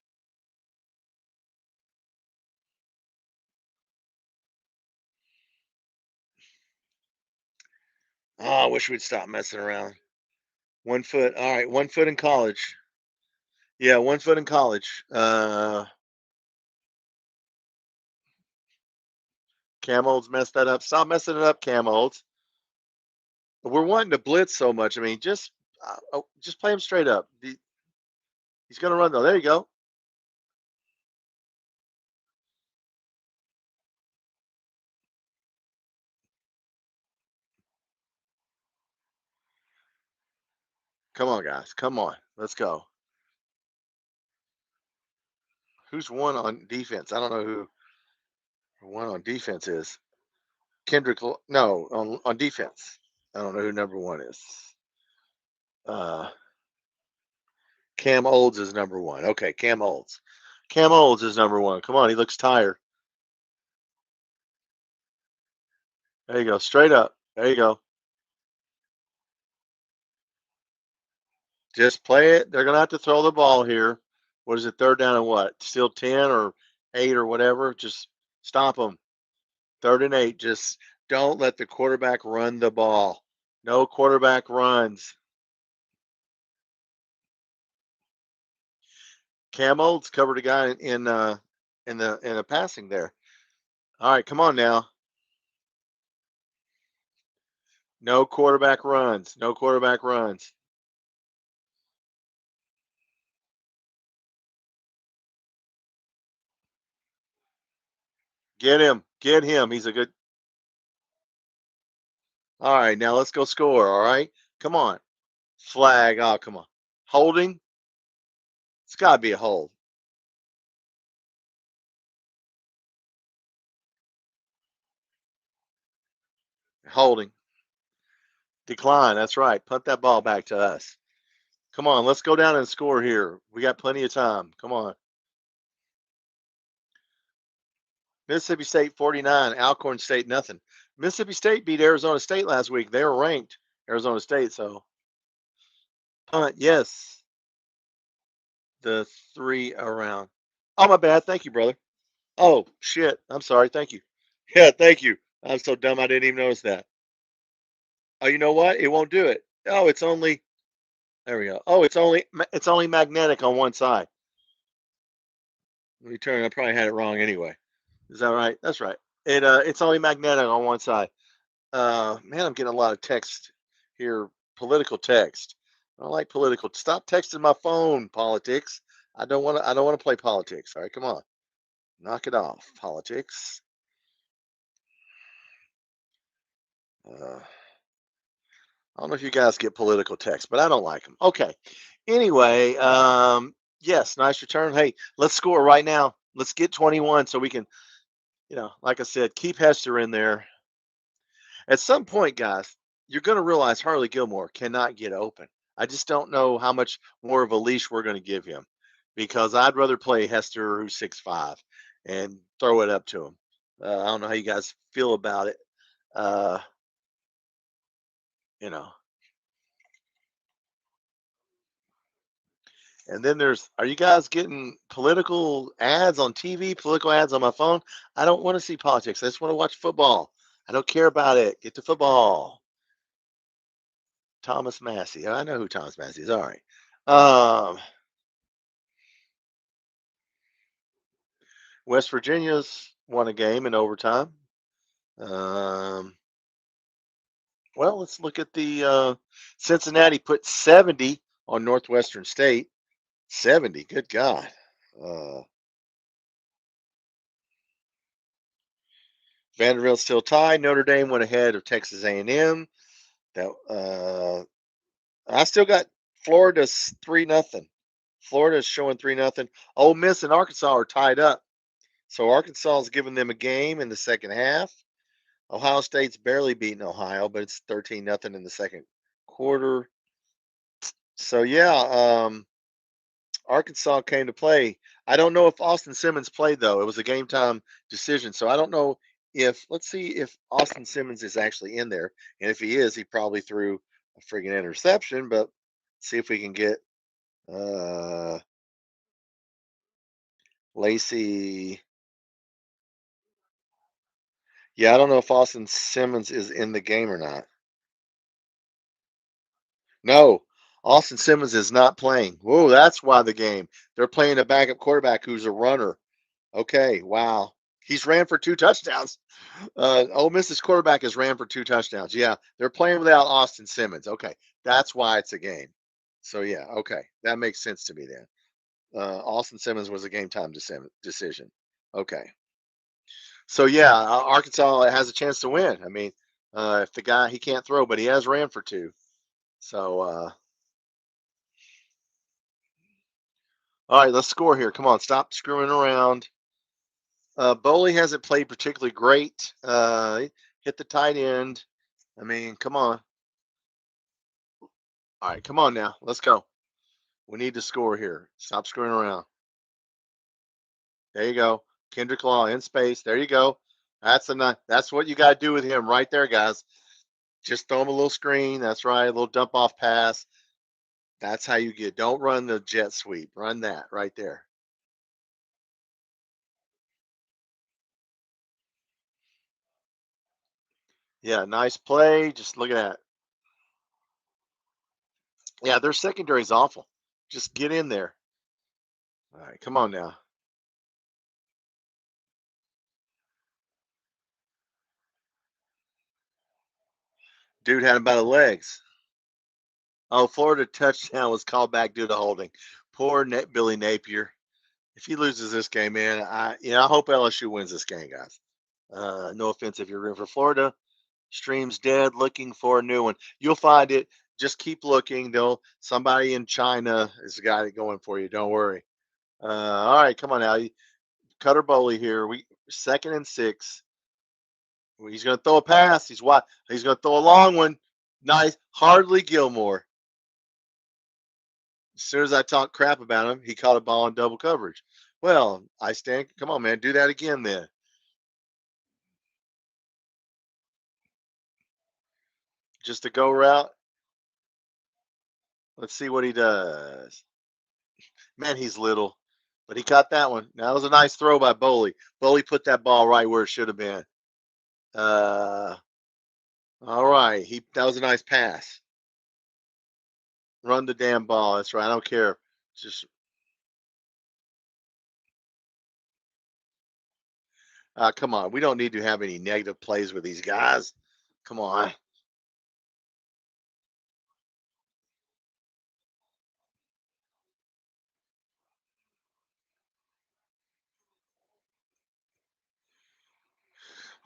Oh, I wish we'd stop messing around. 1 foot. All right, 1 foot in college. Yeah, 1 foot in college. Cam Olds messed that up. Stop messing it up, Cam Olds. We're wanting to blitz so much. I mean, just play him straight up. He's going to run though. There you go. Come on, guys. Come on. Let's go. Who's one on defense? I don't know who one on defense is. Kendrick. No, on defense. I don't know who number 1 is. Cam Olds is number 1. Okay, Cam Olds. Cam Olds is number 1. Come on, he looks tired. There you go. Straight up. There you go. Just play it. They're going to have to throw the ball here. What is it? 3rd down and what? Still 10 or 8 or whatever. Just stop them. 3rd and 8. Just don't let the quarterback run the ball. No quarterback runs. Cam Olds covered a guy in a passing there. All right, come on now. No quarterback runs. No quarterback runs. Get him. Get him. He's a good. All right, now let's go score. All right, come on. Flag. Oh, come on. Holding. It's got to be a hold. Holding. Decline. That's right. Punt that ball back to us. Come on. Let's go down and score here. We got plenty of time. Come on. Mississippi State 49, Alcorn State nothing. Mississippi State beat Arizona State last week. They were ranked, Arizona State. So punt, yes. The 3 around. Oh, my bad. Thank you, brother. Oh, shit. I'm sorry. Thank you. Yeah, thank you. I'm so dumb I didn't even notice that. Oh, you know what? It won't do it. Oh, it's only there we go. Oh, it's only magnetic on one side. Let me turn. I probably had it wrong anyway. Is that right? That's right. It's only magnetic on one side. Man, I'm getting a lot of text here. Political text. I don't like political. Stop texting my phone. Politics. I don't want to. I don't want to play politics. All right, come on. Knock it off. Politics. I don't know if you guys get political text, but I don't like them. Okay. Anyway, yes, nice return. Hey, let's score right now. Let's get 21 so we can, like I said, keep Hester in there. At some point, guys, you're going to realize Harley Gilmore cannot get open. I just don't know how much more of a leash we're going to give him because I'd rather play Hester, who's 6'5", and throw it up to him. I don't know how you guys feel about it. You know. And then are you guys getting political ads on TV, political ads on my phone? I don't want to see politics. I just want to watch football. I don't care about it. Get to football. Thomas Massey. I know who Thomas Massey is. All right. West Virginia's won a game in overtime. Well, let's look at the Cincinnati put 70 on Northwestern State. 70. Good God. Vanderbilt still tied. Notre Dame went ahead of Texas A&M. That I still got Florida 3-0. Florida's showing 3-0. Ole Miss and Arkansas are tied up. So Arkansas is giving them a game in the second half. Ohio State's barely beating Ohio, but it's 13-0 in the second quarter. So yeah, Arkansas came to play. I don't know if Austin Simmons played though. It was a game time decision, so I don't know if. Let's see if Austin Simmons is actually in there, and if he is, he probably threw a friggin' interception. But see if we can get Lacey. Yeah, I don't know if Austin Simmons is in the game or not. No, Austin Simmons is not playing. Whoa, that's why the game. They're playing a backup quarterback who's a runner. Okay, wow. He's ran for 2 touchdowns. Ole Miss's quarterback has ran for 2 touchdowns. Yeah, they're playing without Austin Simmons. Okay, that's why it's a game. So yeah, okay, that makes sense to me then. Austin Simmons was a game time decision. Okay, so yeah, Arkansas has a chance to win. I mean, if the guy he can't throw, but he has ran for 2. So all right, let's score here. Come on, stop screwing around. Boley hasn't played particularly great. Hit the tight end. I mean, come on. All right, come on now. Let's go. We need to score here. Stop screwing around. There you go. Kendrick Law in space. There you go. That's what you got to do with him right there, guys. Just throw him a little screen. That's right. A little dump off pass. That's how you get. Don't run the jet sweep. Run that right there. Yeah, nice play. Just look at that. Yeah, their secondary is awful. Just get in there. All right, come on now. Dude had him by the legs. Oh, Florida touchdown was called back due to holding. Poor Billy Napier. If he loses this game, man, I hope LSU wins this game, guys. No offense if you're rooting for Florida. Stream's dead. Looking for a new one. You'll find it. Just keep looking. Though somebody in China has got it going for you. Don't worry. All right, come on now. Cutter Bowley here. We 2nd and 6. He's going to throw a pass. He's going to throw a long one. Nice. Hardly Gilmore. As soon as I talked crap about him, he caught a ball in double coverage. Well, I stand. Come on, man. Do that again then. Just a go route. Let's see what he does. Man, he's little, but he caught that one. Now, that was a nice throw by Bowley. Bowley put that ball right where it should have been. All right. That was a nice pass. Run the damn ball. That's right. I don't care. Just come on. We don't need to have any negative plays with these guys. Come on.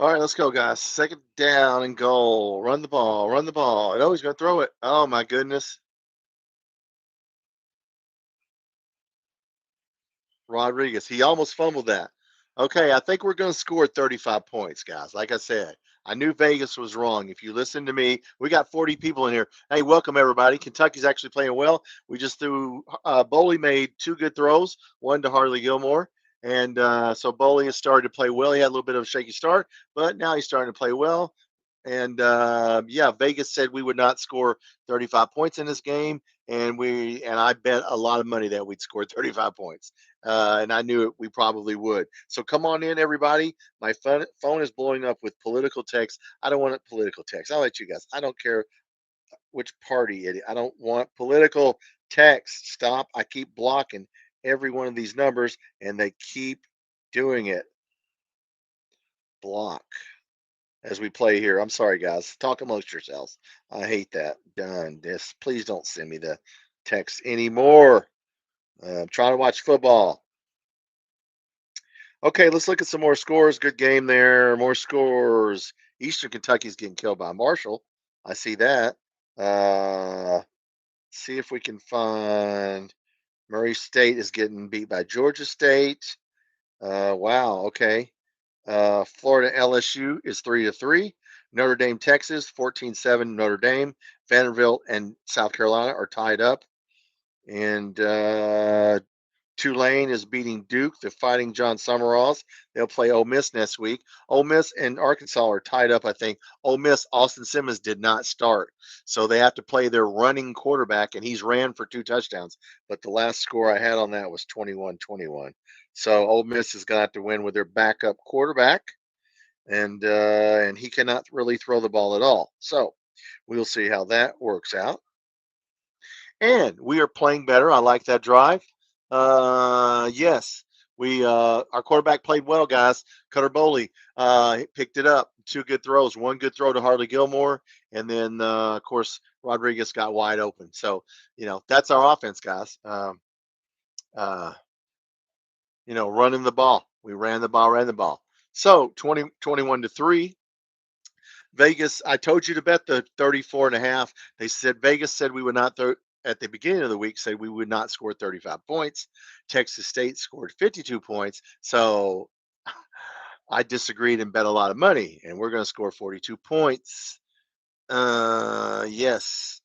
All right, let's go, guys. 2nd down and goal. Run the ball. Run the ball. Oh, he's going to throw it. Oh, my goodness. Rodriguez. He almost fumbled that. Okay, I think we're going to score 35 points, guys. Like I said, I knew Vegas was wrong. If you listen to me, we got 40 people in here. Hey, welcome, everybody. Kentucky's actually playing well. We just threw, Bowley made 2 good throws, one to Harley Gilmore. And so Bowley has started to play well. He had a little bit of a shaky start, but now he's starting to play well. And yeah, Vegas said we would not score 35 points in this game, and I bet a lot of money that we'd score 35 points. And I knew it, we probably would. So come on in, everybody. My phone is blowing up with political text. I don't want political text. I'll let you guys. I don't care which party it is. I don't want political text. Stop. I keep blocking every one of these numbers, and they keep doing it. Block as we play here. I'm sorry, guys. Talk amongst yourselves. I hate that. Done. This. Please don't send me the text anymore. I'm trying to watch football. Okay, let's look at some more scores. Good game there. More scores. Eastern Kentucky's getting killed by Marshall. I see that. See if we can find Murray State is getting beat by Georgia State. Wow. Okay. Florida LSU is 3-3. Notre Dame, Texas, 14-7. Notre Dame, Vanderbilt, and South Carolina are tied up. And Tulane is beating Duke, the Fighting John Summeralls. They'll play Ole Miss next week. Ole Miss and Arkansas are tied up, I think. Ole Miss, Austin Simmons did not start. So they have to play their running quarterback, and he's ran for 2 touchdowns. But the last score I had on that was 21-21. So Ole Miss is going to have to win with their backup quarterback, and he cannot really throw the ball at all. So we'll see how that works out. And we are playing better. I like that drive. Yes, our quarterback played well, guys. Cutter Bowley picked it up. 2 good throws. 1 good throw to Harley Gilmore, and then of course Rodriguez got wide open. So that's our offense, guys. Uh, running the ball. We ran the ball. So 21-3. Vegas, I told you to bet the 34.5. Vegas said we would not at the beginning of the week said we would not score 35 points. Texas State scored 52 points. So I disagreed and bet a lot of money, and we're going to score 42 points. Yes.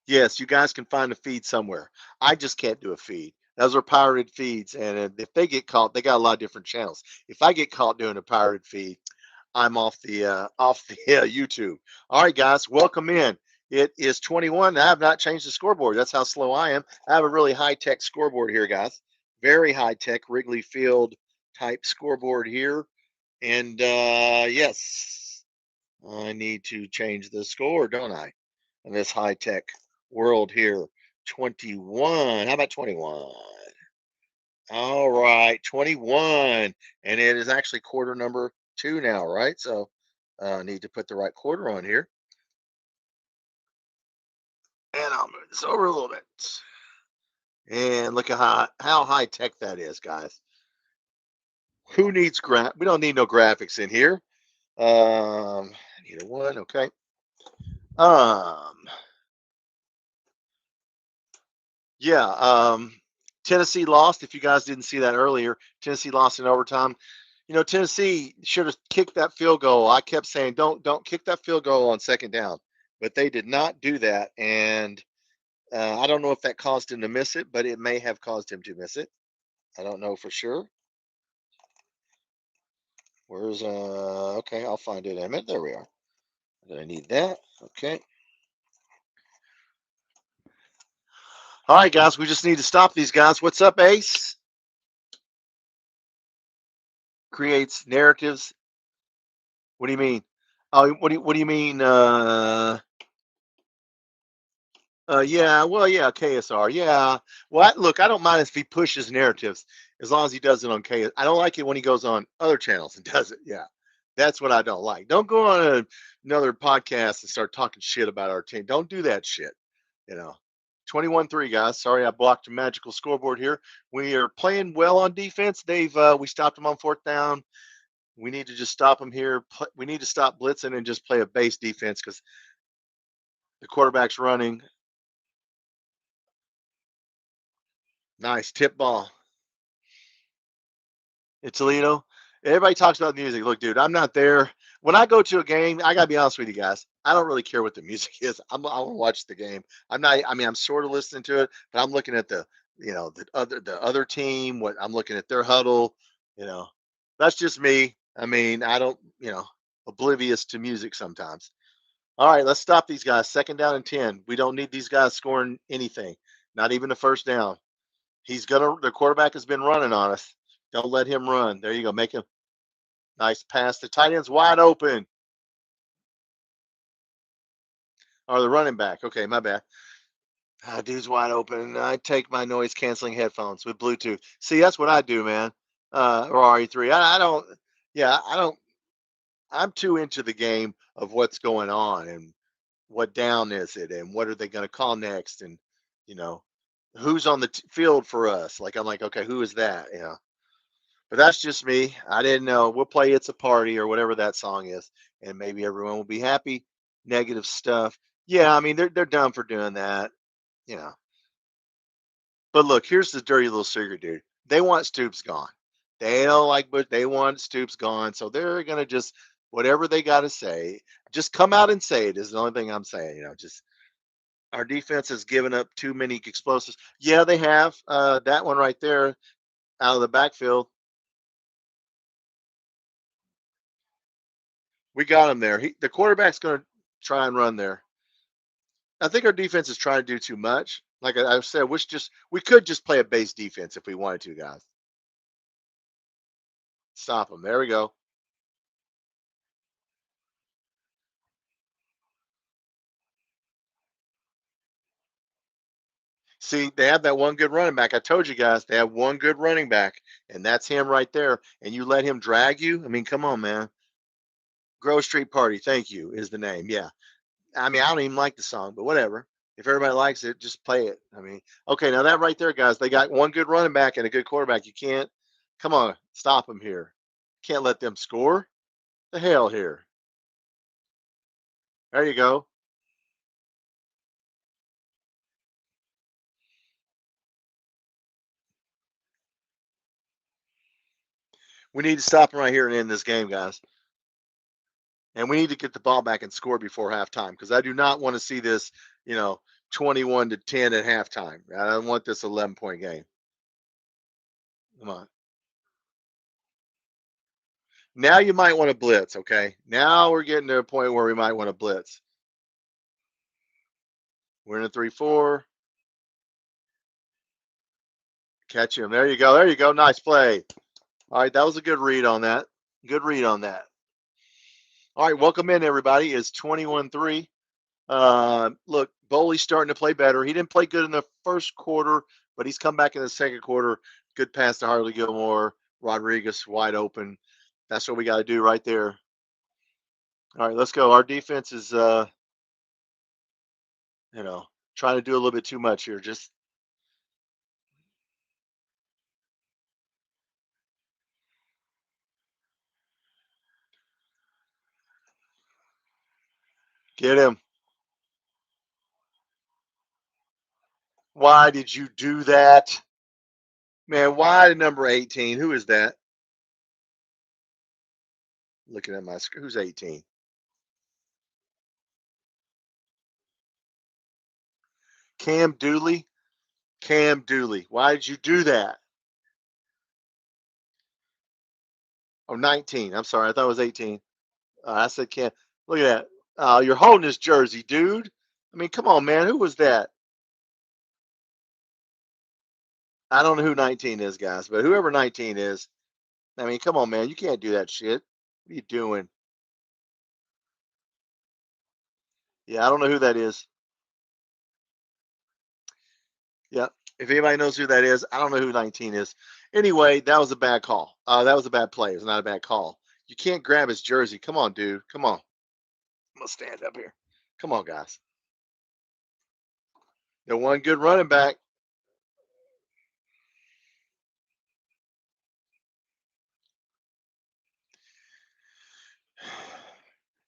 Yes, you guys can find a feed somewhere. I just can't do a feed. Those are pirated feeds, and if they get caught, they got a lot of different channels. If I get caught doing a pirated feed, I'm off the YouTube. All right, guys, welcome in. It is 21. I have not changed the scoreboard. That's how slow I am. I have a really high-tech scoreboard here, guys. Very high-tech Wrigley Field type scoreboard here. And yes, I need to change the score, don't I? In this high-tech world here. 21. How about 21? All right, 21. And it is actually quarter number 2 now, right? So I need to put the right quarter on here. And I'll move this over a little bit. And look at how high tech that is, guys. Who needs we don't need no graphics in here. Need a one, okay. Yeah, Tennessee lost. If you guys didn't see that earlier, Tennessee lost in overtime. You know, Tennessee should have kicked that field goal. I kept saying, don't kick that field goal on second down, but they did not do that. And I don't know if that caused him to miss it, but it may have caused him to miss it. I don't know for sure. Where's okay, I'll find it in a minute. There we are. I need that. Okay. All right, guys, we just need to stop these guys. What's up, Ace? Creates narratives. What do you mean? Oh, what do you mean? Yeah, well, yeah, KSR. Yeah. Well, look, I don't mind if he pushes narratives as long as he does it on KS. I don't like it when he goes on other channels and does it. Yeah. That's what I don't like. Don't go on another podcast and start talking shit about our team. Don't do that shit. You know, 21-3, guys. Sorry, I blocked a magical scoreboard here. We are playing well on defense. We stopped them on fourth down. We need to just stop them here. We need to stop blitzing and just play a base defense because the quarterback's running. Nice tip ball. In Toledo. Everybody talks about music. Look, dude, I'm not there. When I go to a game, I gotta be honest with you guys. I don't really care what the music is. I want to watch the game. I'm not. I mean, I'm sort of listening to it, but I'm looking at the other team. What I'm looking at their huddle. You know, that's just me. I mean, I don't. Oblivious to music sometimes. All right, let's stop these guys. Second down and 10. We don't need these guys scoring anything. Not even a first down. The quarterback has been running on us. Don't let him run. There you go. Make him nice pass. The tight end's wide open. Or the running back. Okay, my bad. Dude's wide open. I take my noise canceling headphones with Bluetooth. See, that's what I do, man. Or RE3. I don't. Yeah, I don't. I'm too into the game of what's going on and what down is it and what are they going to call next and you know who's on the field for us. Like I'm like, okay, who is that? But that's just me. I didn't know. We'll play It's a Party or whatever that song is, and maybe everyone will be happy. Negative stuff. Yeah, I mean, they're done for doing that, you know. But look, here's the dirty little secret, dude. They want Stoops gone. They don't like, but they want Stoops gone. So they're going to just, whatever they got to say, just come out and say it is the only thing I'm saying. Just our defense has given up too many explosives. Yeah, they have. That one right there out of the backfield. We got him there. The quarterback's going to try and run there. I think our defense is trying to do too much. Like I said, we could just play a base defense if we wanted to, guys. Stop them. There we go. See, they have that one good running back. I told you guys they have one good running back, and that's him right there. And you let him drag you? I mean, come on, man. Grove Street Party, thank you, is the name. Yeah. I mean, I don't even like the song, but whatever. If everybody likes it, just play it. I mean, okay, now that right there, guys, they got one good running back and a good quarterback. You can't, come on, stop them here. Can't let them score. The hell here. There you go. We need to stop them right here and end this game, guys. And we need to get the ball back and score before halftime because I do not want to see this, 21-10 at halftime. I don't want this 11-point game. Come on. Now you might want to blitz, okay? Now we're getting to a point where we might want to blitz. We're in a 3-4. Catch him. There you go. There you go. Nice play. All right, that was a good read on that. Good read on that. All right, welcome in, everybody. It's 21-3. Look, Boley's starting to play better. He didn't play good in the first quarter, but he's come back in the second quarter. Good pass to Harley Gilmore. Rodriguez wide open. That's what we got to do right there. All right, let's go. Our defense is, trying to do a little bit too much here. Just get him. Why did you do that? Man, why number 18? Who is that? Looking at my screen. Who's 18? Cam Dooley. Cam Dooley. Why did you do that? Oh, 19. I'm sorry. I thought it was 18. I said Cam. Look at that. You're holding his jersey, dude. I mean, come on, man. Who was that? I don't know who 19 is, guys, but whoever 19 is, I mean, come on, man. You can't do that shit. What are you doing? Yeah, I don't know who that is. Yeah. If anybody knows who that is, I don't know who 19 is. Anyway, that was a bad call. That was a bad play. It was not a bad call. You can't grab his jersey. Come on, dude. Come on. I'm going to stand up here. Come on, guys. The one good running back.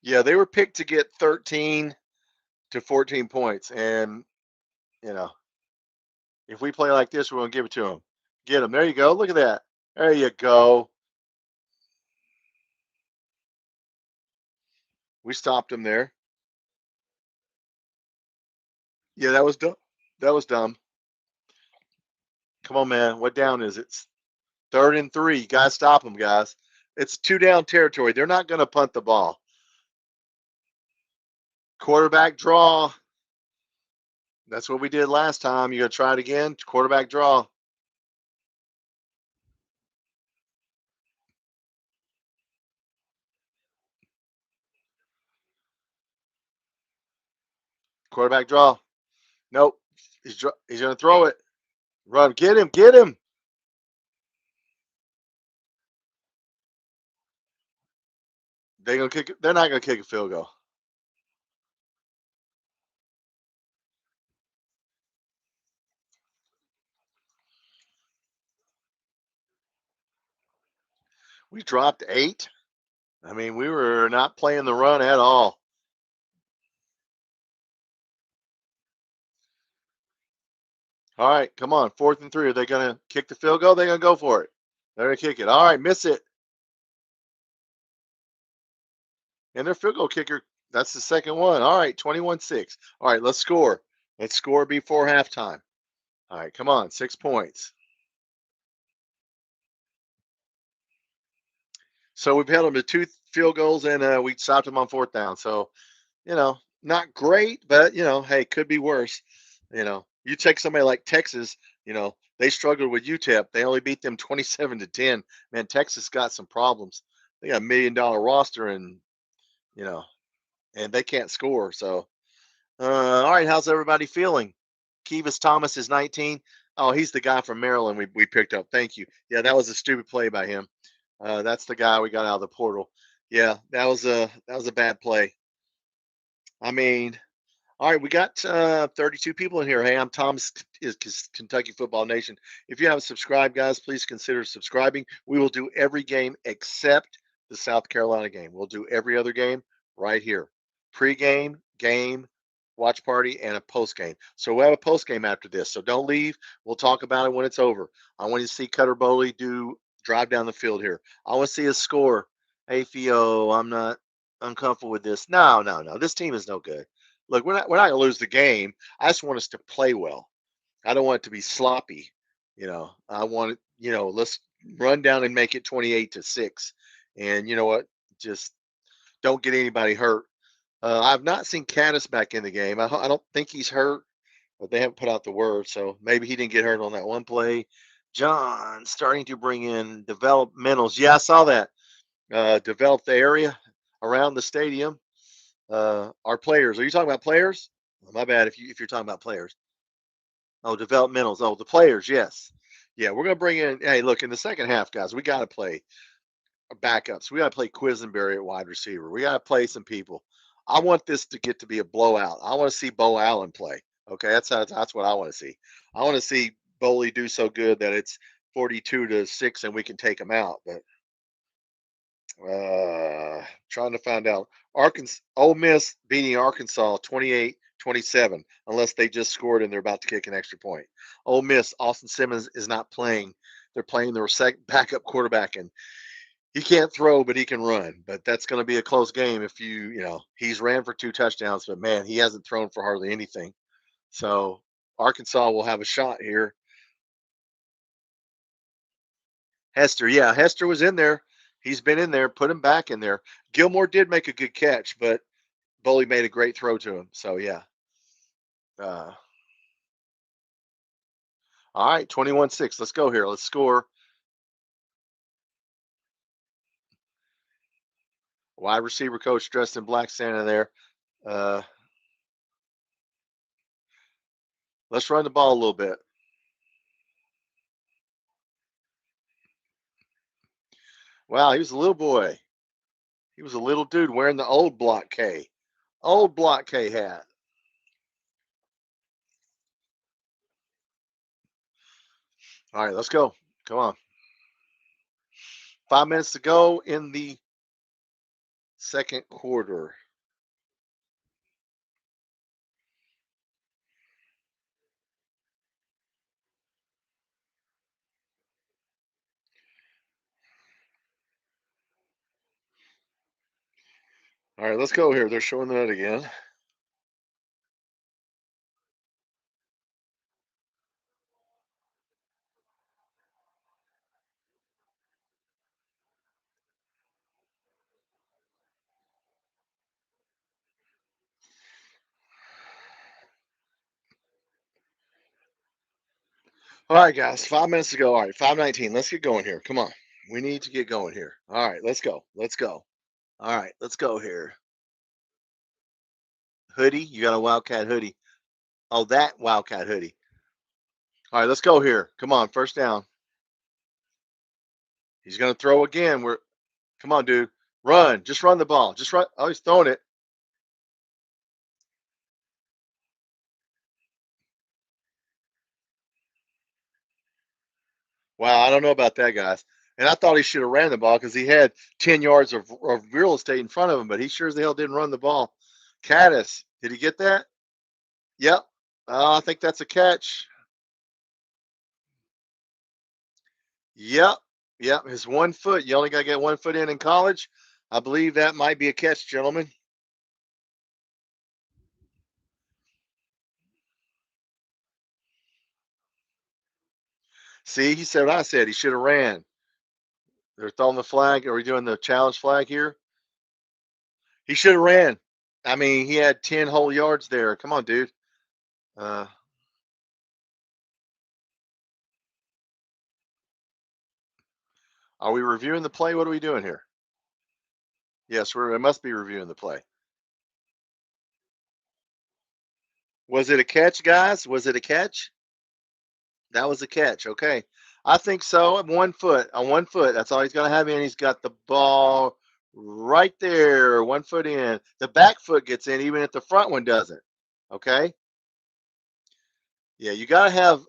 Yeah, they were picked to get 13 to 14 points. And, if we play like this, we're going to give it to them. Get them. There you go. Look at that. There you go. We stopped him there. Yeah, that was dumb. That was dumb. Come on, man. What down is it? 3rd and 3. You got to stop them, guys. It's 2-down territory. They're not going to punt the ball. Quarterback draw. That's what we did last time. You going to try it again? Quarterback draw. Quarterback draw. Nope. He's going to throw it. Run. Get him. Get him. They're not going to kick a field goal. We dropped 8. I mean, we were not playing the run at all. All right, come on. 4th and 3. Are they going to kick the field goal? They're going to go for it. They're going to kick it. All right, miss it. And their field goal kicker, that's the second one. All right, 21-6. All right, let's score. Let's score before halftime. All right, come on. 6 points. So we've held them to 2 field goals, and we stopped them on 4th down. So, not great, but, hey, could be worse. You take somebody like Texas, they struggled with UTEP. They only beat them 27-10. Man, Texas got some problems. They got $1 million roster, and, and they can't score. So, all right, how's everybody feeling? Kivas Thomas is 19. Oh, he's the guy from Maryland we picked up. Thank you. Yeah, that was a stupid play by him. That's the guy we got out of the portal. Yeah, that was a bad play. I mean, all right, we got 32 people in here. Hey, I'm Thomas, is Kentucky Football Nation. If you haven't subscribed, guys, please consider subscribing. We will do every game except the South Carolina game. We'll do every other game right here. Pregame, game, watch party, and a postgame. So we'll have a postgame after this. So don't leave. We'll talk about it when it's over. I want you to see Cutter Boley drive down the field here. I want to see his score. Hey, Theo, I'm not uncomfortable with this. No. This team is no good. Look, we're not going to lose the game. I just want us to play well. I don't want it to be sloppy. I want it, let's run down and make it 28-6. And you know what? Just don't get anybody hurt. I've not seen Caddis back in the game. I don't think he's hurt, but they haven't put out the word. So maybe he didn't get hurt on that one play. John starting to bring in developmentals. Yeah, I saw that. develop the area around the stadium. Our players. Are you talking about players? Oh, my bad. If you're talking about players. Oh, developmentals. Oh, the players. Yes. Yeah, we're gonna bring in. Hey, look, in the second half, guys, we got to play backups. We got to play Quisenberry at wide receiver. We got to play some people. I want this to get to be a blowout. I want to see Bo Allen play. Okay, that's what I want to see. I want to see Boley do so good that it's 42-6 and we can take him out. But trying to find out. Arkansas, Ole Miss beating Arkansas 28-27, unless they just scored and they're about to kick an extra point. Ole Miss, Austin Simmons is not playing. They're playing their backup quarterback, and he can't throw, but he can run. But that's going to be a close game if he's ran for 2 touchdowns, but man, he hasn't thrown for hardly anything. So Arkansas will have a shot here. Hester, yeah, Hester was in there. He's been in there. Put him back in there. Gilmore did make a good catch, but Boley made a great throw to him. So, yeah. All right, 21-6. Let's go here. Let's score. Wide receiver coach dressed in black standing there. Let's run the ball a little bit. Wow, he was a little boy. He was a little dude wearing the old Block K. Old Block K hat. All right, let's go. Come on. 5 minutes to go in the second quarter. All right, let's go here. They're showing that again. All right, guys, 5 minutes to go. All right, 5:19. Let's get going here. Come on. We need to get going here. All right, let's go. Let's go. All right, let's go here. Hoodie, you got a Wildcat hoodie. Oh, that Wildcat hoodie. All right, let's go here. Come on, first down. He's going to throw again. Come on, dude. Run. Just run the ball. Just run. Oh, he's throwing it. Wow, I don't know about that, guys. And I thought he should have ran the ball because he had 10 yards of real estate in front of him, but he sure as the hell didn't run the ball. Caddis, did he get that? Yep. I think that's a catch. Yep. Yep. His 1 foot. You only got to get 1 foot in college. I believe that might be a catch, gentlemen. See, he said what I said. He should have ran. They're throwing the flag. Are we doing the challenge flag here? He should have ran. I mean, he had 10 whole yards there. Come on, dude. Are we reviewing the play? What are we doing here? Yes, we must be reviewing the play. Was it a catch, guys? Was it a catch? That was a catch. Okay. I think so. On 1 foot. On 1 foot. That's all he's going to have in. He's got the ball right there. 1 foot in. The back foot gets in, even if the front one doesn't. Okay. Yeah, you got to have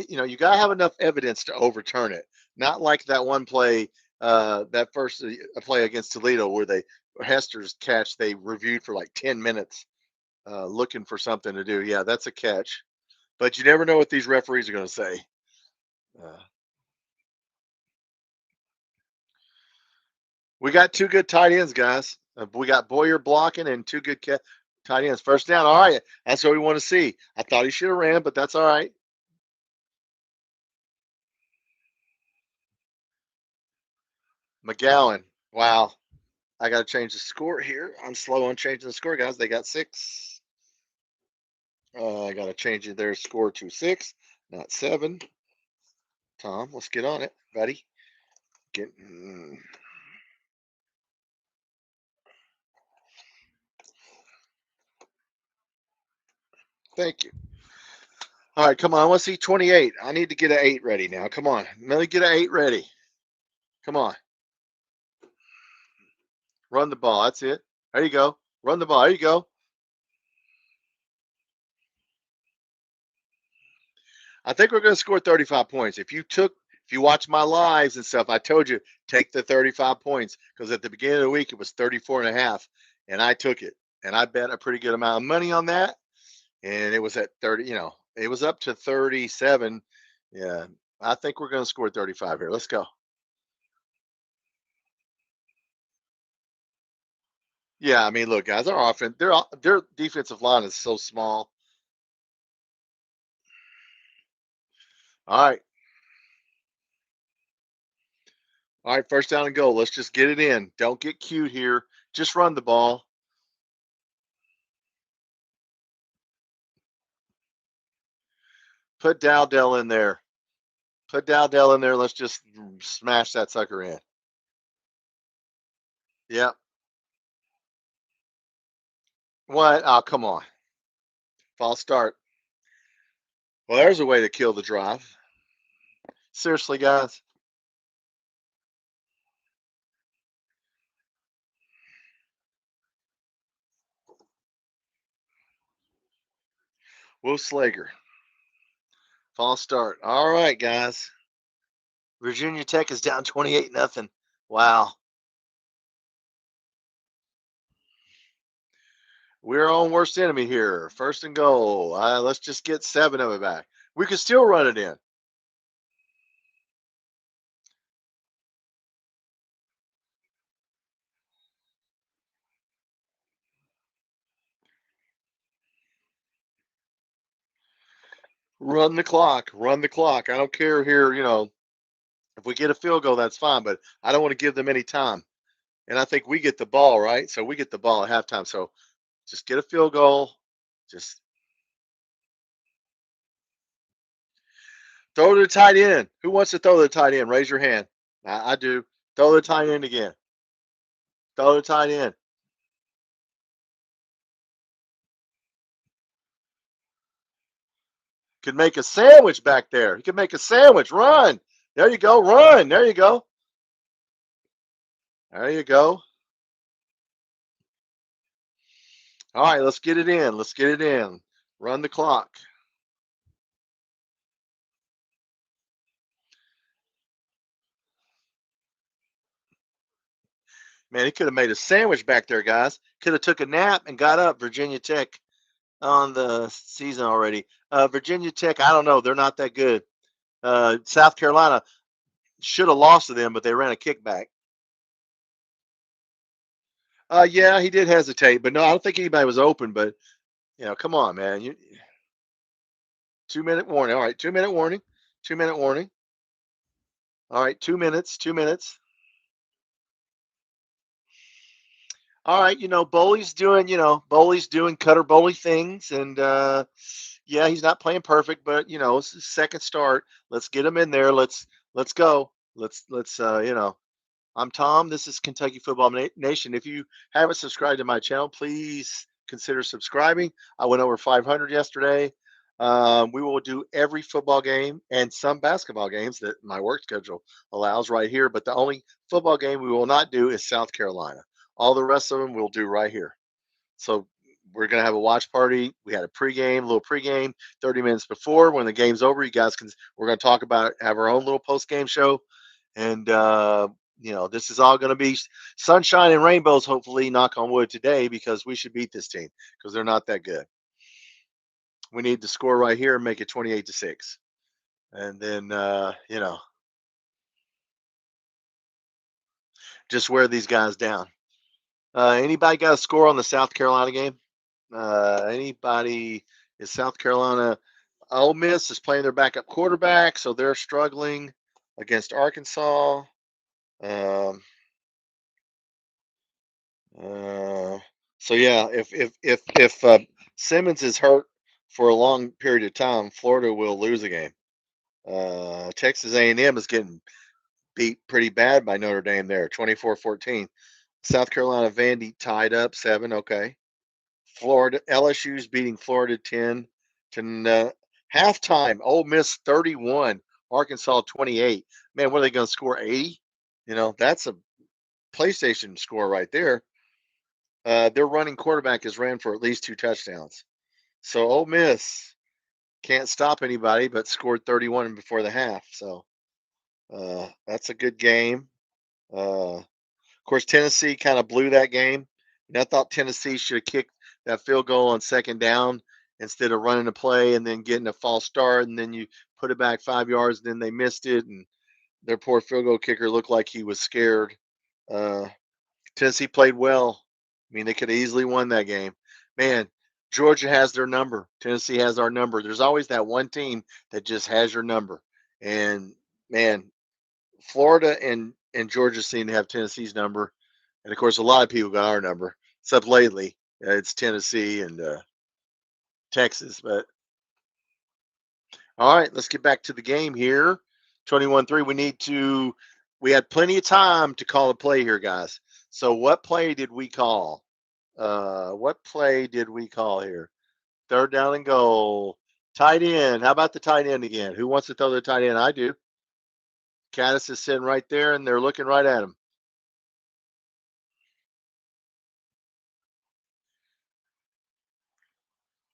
you got to have enough evidence to overturn it. Not like that one play, that first play against Toledo where Hester's catch, they reviewed for like 10 minutes looking for something to do. Yeah, that's a catch. But you never know what these referees are going to say. We got 2 good tight ends, guys. We got Boyer blocking and 2 good tight ends. First down. All right. That's what we want to see. I thought he should have ran, but that's all right. McGowan. Wow. I got to change the score here. I'm slow on changing the score, guys. They got 6. I got to change their score to 6, not 7. Tom, let's get on it, buddy. Thank you. All right, come on. I want to see 28. I need to get an 8 ready now. Come on. Let me get an 8 ready. Come on. Run the ball. That's it. There you go. Run the ball. There you go. I think we're going to score 35 points. If you watch my lives and stuff, I told you take the 35 points because at the beginning of the week it was 34.5, and I took it, and I bet a pretty good amount of money on that, and it was at 30. It was up to 37. Yeah, I think we're going to score 35 here. Let's go. Yeah, I mean, look, guys, our offense, their defensive line is so small. All right. All right, first down and goal. Let's just get it in. Don't get cute here. Just run the ball. Put Dowdell in there. Put Dowdell in there. Let's just smash that sucker in. Yep. What? Oh, come on. False start. Well, there's a way to kill the drive. Seriously, guys. Will Slager. False start. All right, guys. Virginia Tech is down 28-0. Wow. We're on worst enemy here. First and goal. Let's just get 7 of it back. We can still run it in. Run the clock. Run the clock. I don't care here, if we get a field goal, that's fine, but I don't want to give them any time. And I think we get the ball, right? So we get the ball at halftime. So just get a field goal. Just throw to the tight end. Who wants to throw to the tight end? Raise your hand. I do. Throw to the tight end again. Throw to the tight end. Could make a sandwich back there. He could make a sandwich. Run. There you go. Run. There you go. There you go. All right, let's get it in. Let's get it in. Run the clock. Man, he could have made a sandwich back there, guys. Could have took a nap and got up. Virginia Tech on the season already. Virginia Tech, I don't know. They're not that good. South Carolina should have lost to them, but they ran a kickback. Yeah, he did hesitate, but no, I don't think anybody was open. But come on, man. 2-minute warning. All right, 2-minute warning. 2-minute warning. All right, 2 minutes. 2 minutes. All right, Boley's doing Cutter Boley things, and yeah, he's not playing perfect, but it's his second start. Let's get him in there. Let's go. Let's I'm Tom. This is Kentucky Football Nation. If you haven't subscribed to my channel, please consider subscribing. I went over 500 yesterday. We will do every football game and some basketball games that my work schedule allows right here. But the only football game we will not do is South Carolina. All the rest of them we'll do right here. So we're going to have a watch party. We had a little pregame 30 minutes before. When the game's over, you guys we're going to talk about it, have our own little post-game show. And, this is all going to be sunshine and rainbows, hopefully, knock on wood today, because we should beat this team because they're not that good. We need to score right here and make it 28-6. And then, just wear these guys down. Anybody got a score on the South Carolina game? Anybody? Is South Carolina? Ole Miss is playing their backup quarterback, so they're struggling against Arkansas. So yeah, if Simmons is hurt for a long period of time, Florida will lose a game. Texas A&M is getting beat pretty bad by Notre Dame there, 24-14. South Carolina Vandy tied up 7. Okay. Florida LSU's beating Florida 10. to halftime. Ole Miss 31, Arkansas 28. Man, what are they going to score? 80? That's a PlayStation score right there. Their running quarterback has ran for at least 2 touchdowns. So Ole Miss can't stop anybody, but scored 31 before the half. So that's a good game. Of course, Tennessee kind of blew that game. And I thought Tennessee should have kicked that field goal on second down instead of running a play and then getting a false start, and then you put it back 5 yards, and then they missed it, and their poor field goal kicker looked like he was scared. Tennessee played well. I mean, they could have easily won that game. Man, Georgia has their number. Tennessee has our number. There's always that one team that just has your number. And, man, Florida and Georgia seem to have Tennessee's number. And, of course, a lot of people got our number, except lately. It's Tennessee and Texas. But, all right, let's get back to the game here. 21-3. We had plenty of time to call a play here, guys. So what play did we call? What play did we call here? Third down and goal. Tight end. How about the tight end again? Who wants to throw the tight end? I do. Caddis is sitting right there, and they're looking right at him.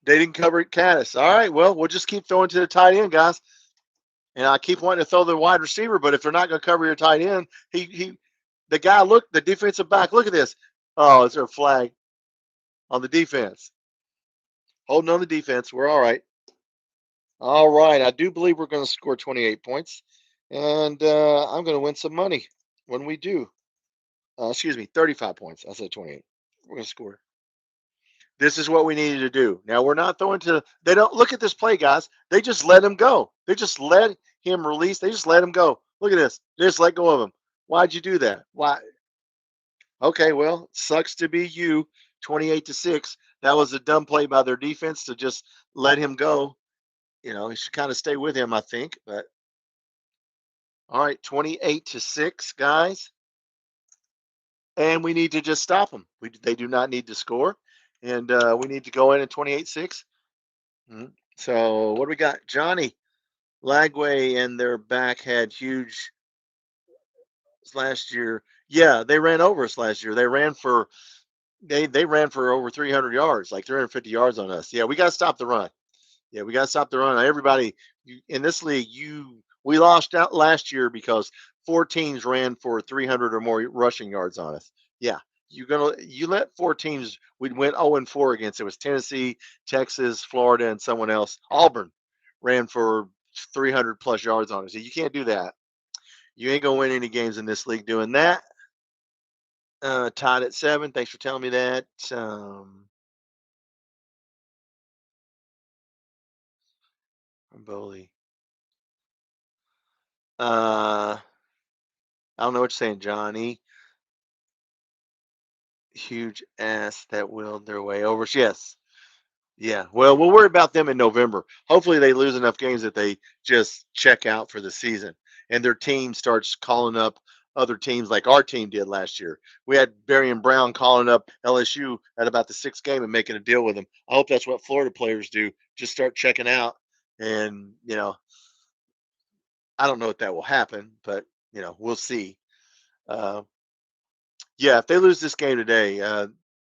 They didn't cover it, Caddis. All right, well, we'll just keep throwing to the tight end, guys. And I keep wanting to throw the wide receiver, but if they're not going to cover your tight end, the guy, look, the defensive back, look at this. Oh, is there a flag on the defense? Holding on the defense. We're all right. All right. I do believe we're going to score 28 points, and I'm going to win some money when we do. 35 points. I said 28. We're going to score. This is what we needed to do. Now, we're not throwing to – they don't – look at this play, guys. They just let him go. They just let him release. They just let him go. Look at this. They just let go of him. Why'd you do that? Why? Okay, well, sucks to be you. 28-6. That was a dumb play by their defense to just let him go. He should kind of stay with him, I think. But all right, 28-6, guys. And we need to just stop them. They do not need to score. And we need to go in at 28-6. So what do we got? Johnny Lagway and their back had huge last year. Yeah, they ran over us last year. They ran for over 300 yards, like 350 yards on us. Yeah, we got to stop the run. Yeah, we got to stop the run. Everybody in this league, we lost out last year because 4 teams ran for 300 or more rushing yards on us. Yeah, you let 4 teams. We went 0-4 against. It was Tennessee, Texas, Florida, and someone else. Auburn ran for 300 plus yards on us. You can't do that. You ain't gonna win any games in this league doing that. Tied at 7. Thanks for telling me that. Bowley. I don't know what you're saying, Johnny. Huge ass that willed their way over. Yes. Yeah. Well, we'll worry about them in November. Hopefully they lose enough games that they just check out for the season and their team starts calling up other teams like our team did last year. We had Barry and Brown calling up LSU at about the 6th game and making a deal with them. I hope that's what Florida players do. Just start checking out. And, I don't know if that will happen, but, we'll see. Yeah, if they lose this game today,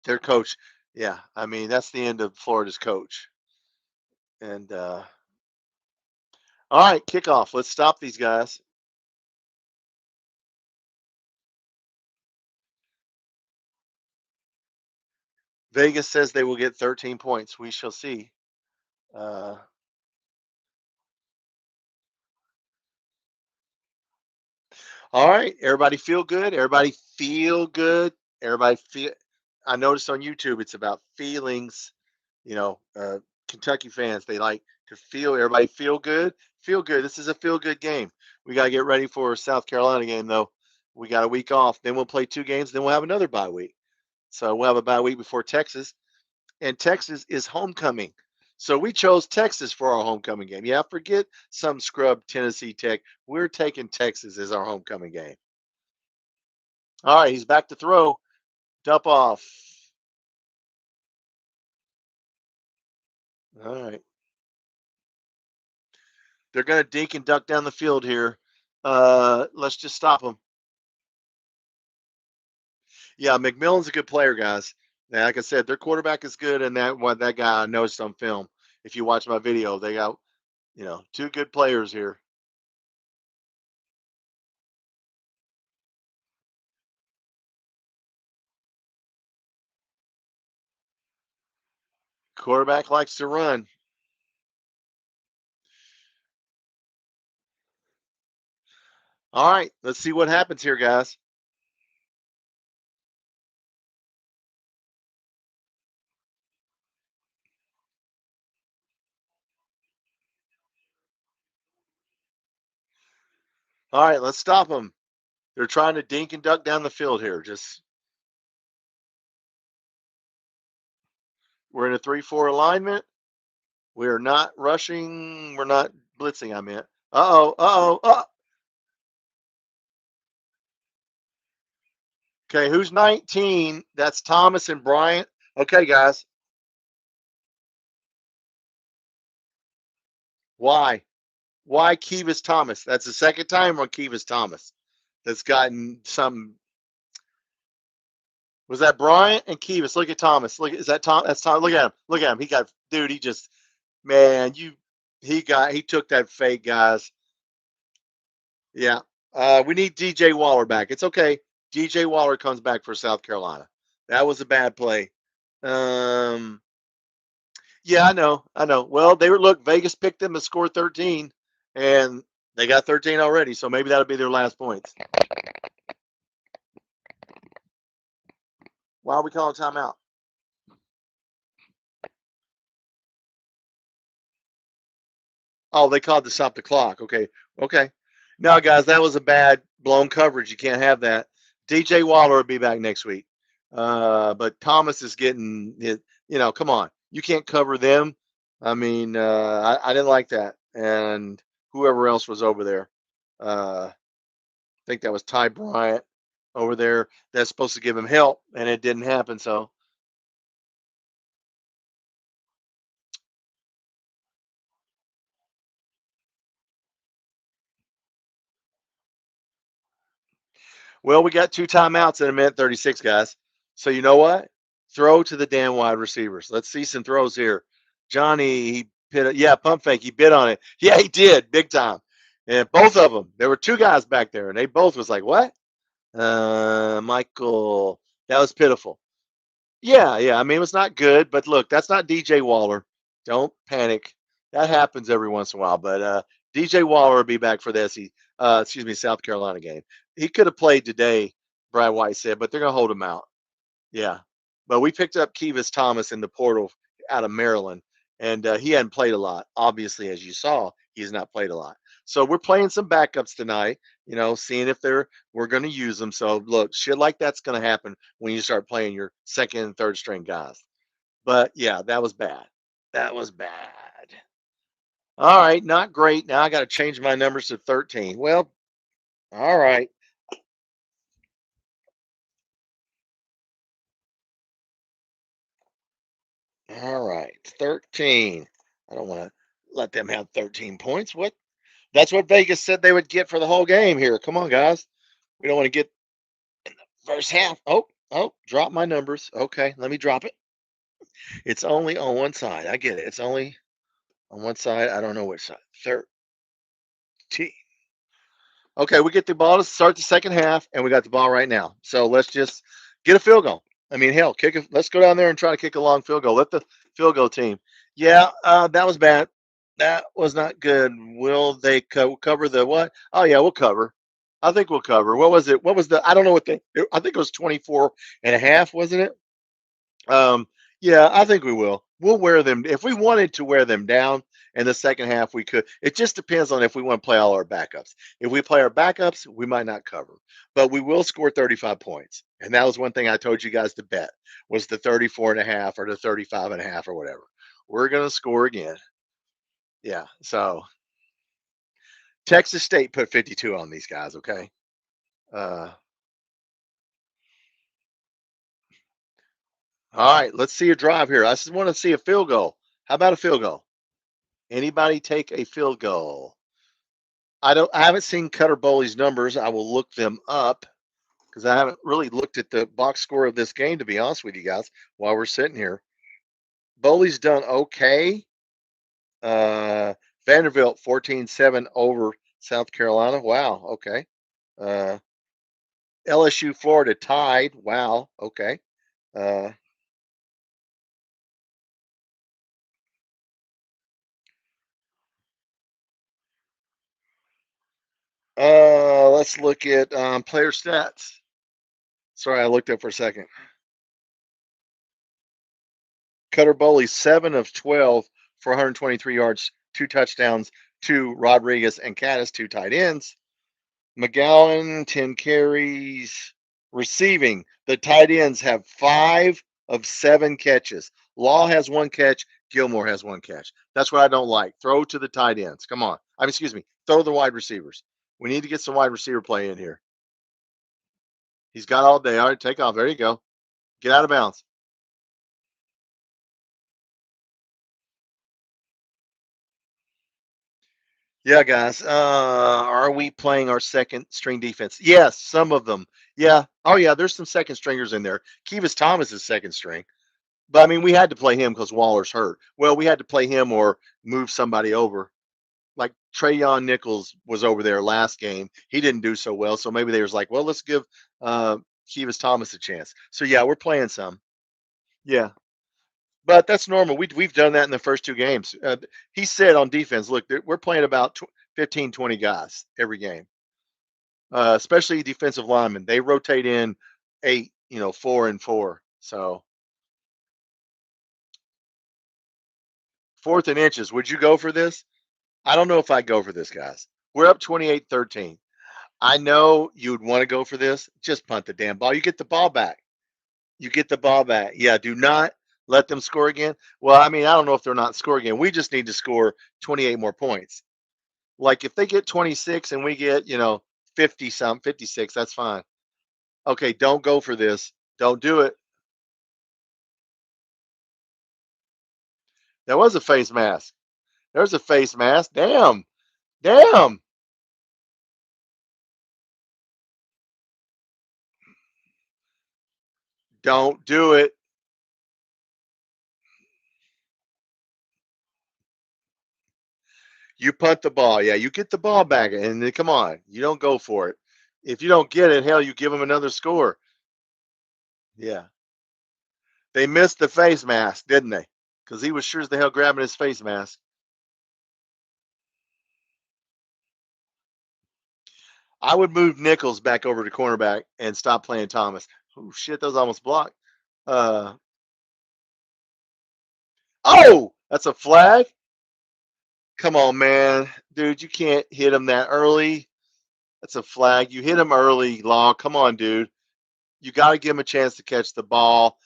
their coach, yeah, I mean, that's the end of Florida's coach. And all right, kickoff. Let's stop these guys. Vegas says they will get 13 points. We shall see. All right, everybody feel good. Everybody feel good. Everybody feel. I noticed on YouTube it's about feelings. Kentucky fans, they like to feel. Everybody feel good. Feel good. This is a feel good game. We got to get ready for South Carolina game though. We got a week off. Then we'll play 2 games. Then we'll have another bye week. So we'll have a bye week before Texas, and Texas is homecoming. So we chose Texas for our homecoming game. Yeah, forget some scrub Tennessee Tech. We're taking Texas as our homecoming game. All right, he's back to throw. Dump off. All right. They're going to dink and duck down the field here. Let's just stop them. Yeah, McMillan's a good player, guys. And like I said, their quarterback is good, and that guy I noticed on film. If you watch my video, they got two good players here. Quarterback likes to run. All right, let's see what happens here, guys. All right, let's stop them. They're trying to dink and duck down the field here. We're in a 3-4 alignment. We're not rushing. We're not blitzing, I meant. Uh-oh. Okay, who's 19? That's Thomas and Bryant. Okay, guys. Why? Why Kivas Thomas? That's the second time on Kivas Thomas that's gotten some. Was that Bryant and Kivas? Look at Thomas. Look, is that Tom? That's Tom. Look at him. Look at him. He got, dude. He just, man, he took that fake, guys. Yeah. We need DJ Waller back. It's okay. DJ Waller comes back for South Carolina. That was a bad play. Yeah, I know. Well, look, Vegas picked them to score 13, and they got 13 already, so maybe that'll be their last points. Why are we calling timeout? Oh, they called to stop the clock. Okay. No, guys, that was a bad blown coverage. You can't have that. DJ Waller will be back next week. But Thomas is getting hit. Come on. You can't cover them. I mean, I didn't like that. And whoever else was over there. I think that was Ty Bryant over there. That's supposed to give him help, and it didn't happen. So, well, we got 2 timeouts in a minute 36, guys. So you know what? Throw to the damn wide receivers. Let's see some throws here. Johnny, he pump fake. He bit on it. Yeah, he did, big time. And both of them. There were two guys back there, and they both was like, "What?" Michael, that was pitiful. Yeah. I mean, it was not good, but look, that's not DJ Waller. Don't panic. That happens every once in a while. But DJ Waller will be back for the South Carolina game. He could have played today, Brad White said, but they're gonna hold him out. Yeah, but we picked up Kivas Thomas in the portal out of Maryland, and he hadn't played a lot. Obviously, as you saw, he's not played a lot. So we're playing some backups tonight. Seeing if we're going to use them. So look, shit like that's going to happen when you start playing your second and third string guys. But yeah, that was bad. That was bad. All right, not great. Now I got to change my numbers to 13. Well, all right. All right, 13. I don't want to let them have 13 points. What? That's what Vegas said they would get for the whole game here. Come on, guys. We don't want to get first half. Oh, drop my numbers. Okay, let me drop it. It's only on one side. I get it. It's only on one side. I don't know which side. 13. Okay, we get the ball to start the second half, and we got the ball right now. So let's just get a field goal. I mean, hell, let's go down there and try to kick a long field goal. Let the field goal team. Yeah, that was bad. That was not good. Will they cover the what? Oh yeah, we'll cover. I think we'll cover. What was it? What was the? I don't know what I think it was 24 and a half, wasn't it? Um, yeah, I think we will. We'll wear them if we wanted to wear them down in the second half. We could. It just depends on if we want to play all our backups. If we play our backups, we might not cover, but we will score 35 points. And that was one thing I told you guys to bet was the 34 and a half or the 35 and a half or whatever. We're gonna score again. Yeah. So Texas State put 52 on these guys. Okay. Uh, all right. Let's see a drive here. I just want to see a field goal. How about a field goal? Anybody take a field goal? I haven't seen Cutter Bowley's numbers. I will look them up because I haven't really looked at the box score of this game, to be honest with you guys, while we're sitting here. Bowley's done okay. Uh, Vanderbilt 14-7 over South Carolina. Wow. Okay. Uh, LSU Florida tied. Wow. Okay. Uh, let's look at player stats. Sorry, I looked up for a second. Cutter Bowley 7 of 12 for 123 yards, 2 touchdowns, 2 Rodriguez and Caddis, 2 tight ends. McGowan 10 carries. Receiving, the tight ends have 5 of 7 catches. Law has 1 catch. Gilmore has 1 catch. That's what I don't like. Throw to the tight ends. Come on. Excuse me. Throw to the wide receivers. We need to get some wide receiver play in here. He's got all day. All right, take off. There you go. Get out of bounds. Yeah, guys. Are we playing our second string defense? Yes, some of them. Yeah. Oh, yeah. There's some second stringers in there. Kevis Thomas is second string, but I mean, we had to play him because Waller's hurt. Well, we had to play him or move somebody over. Like Trayon Nichols was over there last game. He didn't do so well, so maybe they was like, well, let's give Kevis Thomas a chance. So yeah, we're playing some. Yeah. But that's normal. We've done that in the first 2 games. He said on defense, look, we're playing about 15, 20 guys every game, especially defensive linemen. They rotate in 8, 4 and 4. So 4th and inches. Would you go for this? I don't know if I'd go for this, guys. We're up 28-13. I know you'd want to go for this. Just punt the damn ball. You get the ball back. You get the ball back. Yeah, do not let them score again. Well, I mean, I don't know if they're not scoring again. We just need to score 28 more points. Like if they get 26 and we get, 50 some, 56, that's fine. Okay, don't go for this. Don't do it. There was a face mask. There's a face mask. Damn. Damn. Don't do it. You punt the ball. Yeah, you get the ball back and then come on. You don't go for it. If you don't get it, hell, you give them another score. Yeah. They missed the face mask, didn't they? Because he was sure as the hell grabbing his face mask. I would move Nichols back over to cornerback and stop playing Thomas. Oh shit, that was almost blocked. Uh, oh, that's a flag. Come on, man, dude, you can't hit him that early. That's a flag. You hit him early, Law. Come on, dude. You got to give him a chance to catch the ball.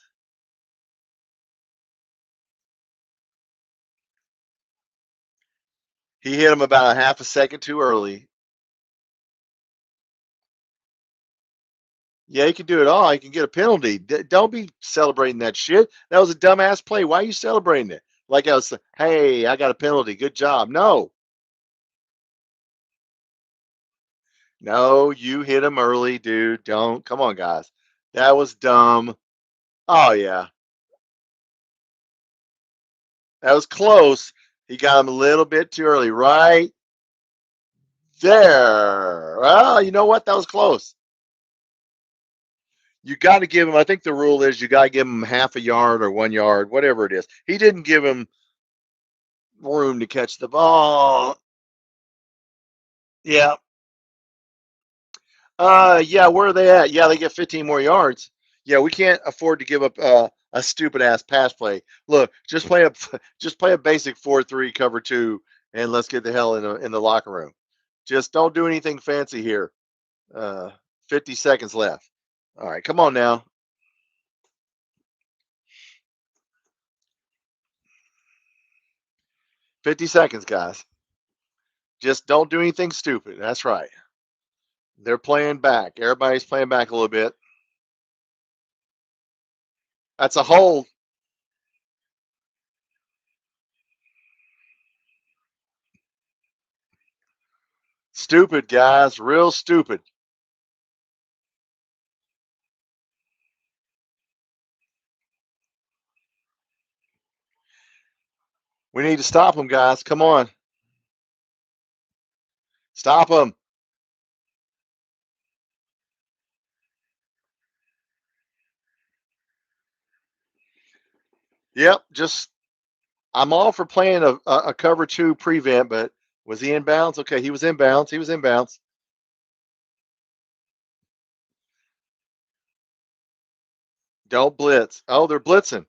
He hit him about a half a second too early. Yeah, he can do it all. He can get a penalty. Don't be celebrating that shit. That was a dumbass play. Why are you celebrating it? Like I was, hey, I got a penalty. Good job. No, no, you hit him early, dude. Don't. Come on, guys. That was dumb. Oh yeah, that was close. He got him a little bit too early, right there. Well, you know what? That was close. You got to give him. I think the rule is you got to give him half a yard or 1 yard, whatever it is. He didn't give him room to catch the ball. Yeah. Yeah, where are they at? Yeah, they get 15 more yards. Yeah, we can't afford to give up a stupid ass pass play. Look, just play a basic 4-3 cover 2 and let's get the hell in the locker room. Just don't do anything fancy here. Uh 50 seconds left. All right, come on now. 50 seconds, guys. Just don't do anything stupid. That's right. They're playing back. Everybody's playing back a little bit. That's a hold. Stupid, guys. Real stupid. We need to stop them, guys. Come on. Stop them. Yep. I'm all for playing a cover two prevent, but was he in bounds? Okay, he was in bounds. He was in bounds. Don't blitz. Oh, they're blitzing.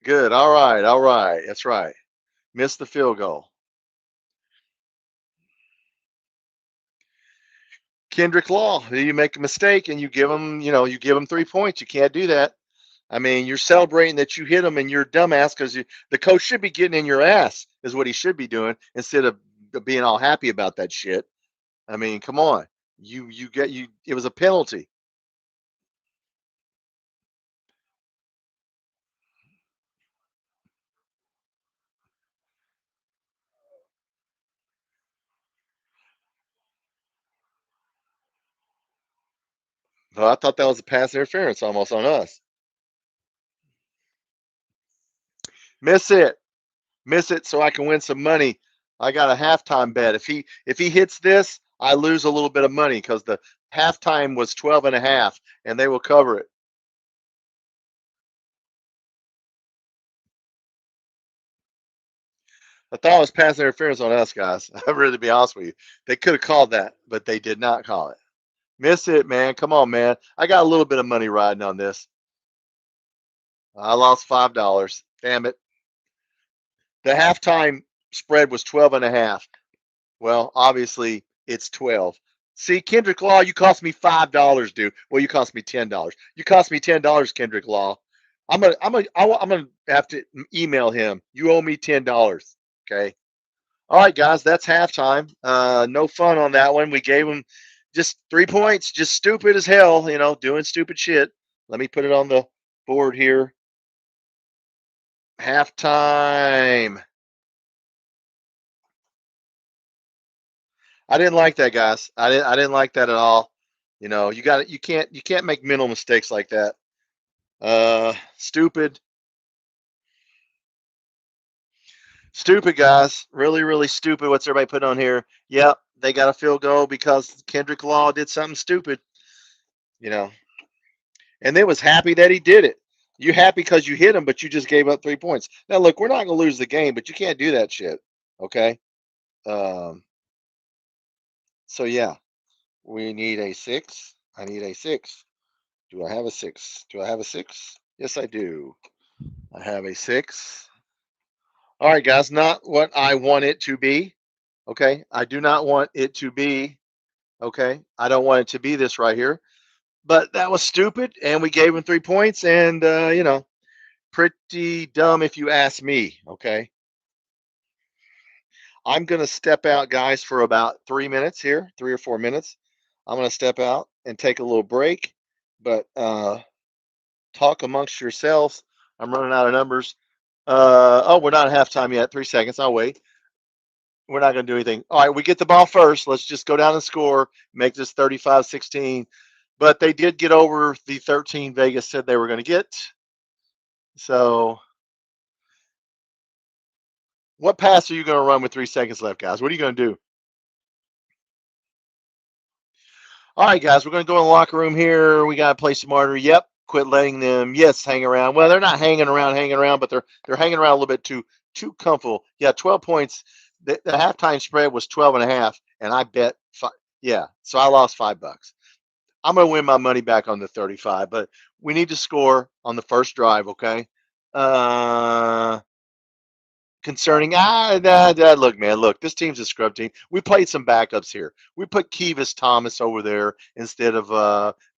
Good. All right. All right. That's right. Missed the field goal. Kendrick Law, you make a mistake and you give him, you give him 3 points. You can't do that. I mean, you're celebrating that you hit him and you're dumbass because the coach should be getting in your ass is what he should be doing instead of being all happy about that shit. I mean, come on. It was a penalty. Well, I thought that was a pass interference almost on us. Miss it. Miss it so I can win some money. I got a halftime bet. If he hits this, I lose a little bit of money because the halftime was 12 and a half and they will cover it. I thought it was pass interference on us, guys. I'm ready to be honest with you. They could have called that, but they did not call it. Miss it, man. Come on, man. I got a little bit of money riding on this. I lost $5. Damn it. The halftime spread was 12 and a half. Well, obviously it's 12. See, Kendrick Law, you cost me $5, dude. Well, you cost me $10. You cost me $10, Kendrick Law. I'm gonna have to email him. You owe me $10. Okay. All right, guys, that's halftime. No fun on that one. We gave them just 3 points, just stupid as hell, doing stupid shit. Let me put it on the board here. Halftime. I didn't like that, guys. I didn't like that at all. You can't make mental mistakes like that. Stupid. Stupid, guys. Really, really stupid. What's everybody put on here? Yep, they got a field goal because Kendrick Law did something stupid. You know, and they was happy that he did it. You happy because you hit him, but you just gave up 3 points. Now, look, we're not going to lose the game, but you can't do that shit. Okay. Um, so yeah, we need a 6. I need a 6. Do I have a 6? Do I have a 6? Yes, I do. I have a 6. All right, guys, not what I want it to be. Okay. I do not want it to be. Okay. I don't want it to be this right here. But that was stupid, and we gave him 3 points, and, pretty dumb if you ask me. Okay. I'm going to step out, guys, for about 3 minutes here, 3 or 4 minutes. I'm going to step out and take a little break, but talk amongst yourselves. I'm running out of numbers. Oh, we're not at halftime yet. 3 seconds. I'll wait. We're not going to do anything. All right, we get the ball first. Let's just go down and score, make this 35-16. But they did get over the 13 Vegas said they were going to get. So, what pass are you going to run with 3 seconds left, guys? What are you going to do? All right, guys, we're going to go in the locker room here. We got to play smarter. Yep, quit letting them, yes, hang around. Well, they're not hanging around, but they're hanging around a little bit too comfortable. Yeah, 12 points. The halftime spread was 12 and a half, and I bet five. Yeah, so I lost $5. I'm going to win my money back on the 35, but we need to score on the first drive, okay? Uh, concerning look, man, look, this team's a scrub team. We played some backups here. We put Kevis Thomas over there instead of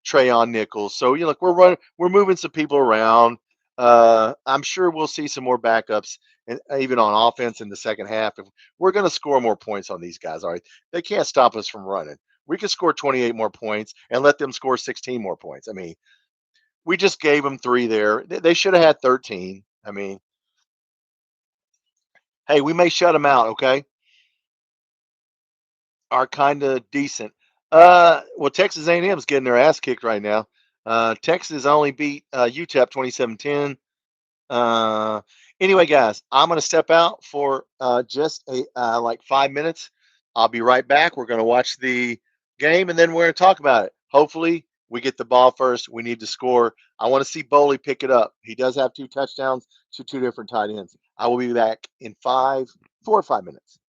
Trayon Nichols. So look, we're moving some people around. I'm sure we'll see some more backups, and even on offense in the second half. If we're going to score more points on these guys, all right, they can't stop us from running. We could score 28 more points and let them score 16 more points. I mean, we just gave them 3 there. They should have had 13. I mean, hey, we may shut them out, okay? are kind of decent. Well, Texas A&M is getting their ass kicked right now. Texas only beat UTEP 27-10. Uh, anyway, guys, I'm going to step out for just like 5 minutes. I'll be right back. We're going to watch the game and then we're going to talk about it. Hopefully, we get the ball first. We need to score. I want to see Boley pick it up. He does have 2 touchdowns to 2 different tight ends. I will be back in 4 or 5 minutes.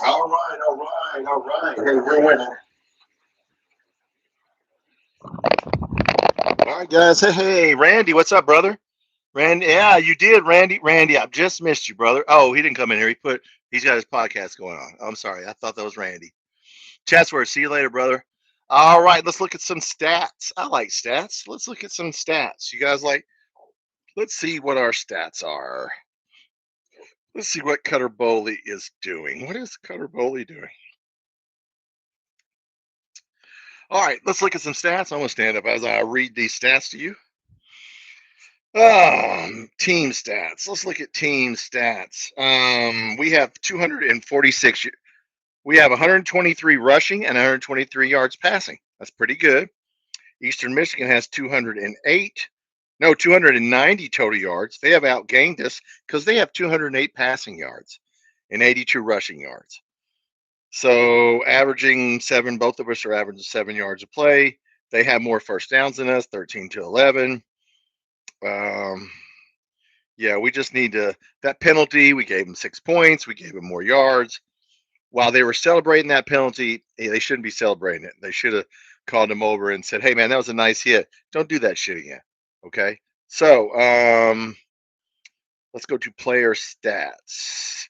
All right. Hey, we're winning. All right, guys. Hey, Randy, what's up, brother? Randy, yeah, you did, Randy. Randy, I've just missed you, brother. Oh, he didn't come in here. He's got his podcast going on. I'm sorry. I thought that was Randy. Chatsworth, see you later, brother. All right, let's look at some stats. I like stats. Let's look at some stats. You guys like? Let's see what our stats are. Let's see what Cutter Bowley is doing. What is Cutter Bowley doing? All right, let's look at some stats. I'm going to stand up as I read these stats to you. Team stats. Let's look at team stats. We have 246. We have 123 rushing and 123 yards passing. That's pretty good. Eastern Michigan has 290 total yards. They have outgained us because they have 208 passing yards and 82 rushing yards. So averaging seven, both of us are averaging 7 yards a play. They have more first downs than us, 13 to 11. Yeah, we just need that penalty. We gave them 6 points. We gave them more yards. While they were celebrating that penalty, they shouldn't be celebrating it. They should have called him over and said, "Hey, man, that was a nice hit. Don't do that shit again." Okay. So let's go to player stats.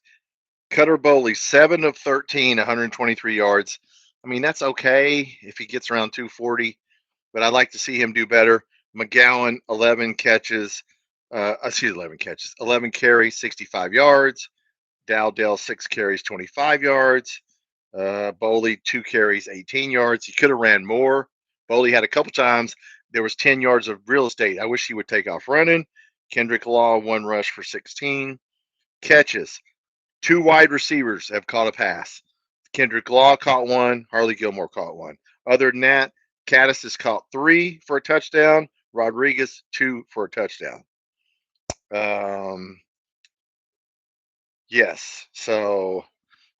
Cutter Bowley, 7 of 13, 123 yards. I mean, that's okay if he gets around 240, but I'd like to see him do better. McGowan, 11 carries, 65 yards. Dowdell, 6 carries, 25 yards. Bowley, 2 carries, 18 yards. He could have ran more. Bowley had a couple times. There was 10 yards of real estate. I wish he would take off running. Kendrick Law, 1 rush for 16. Catches. 2 wide receivers have caught a pass. Kendrick Law caught 1. Harley Gilmore caught 1. Other than that, Caddis has caught 3 for a touchdown. Rodriguez, 2 for a touchdown. Yes. So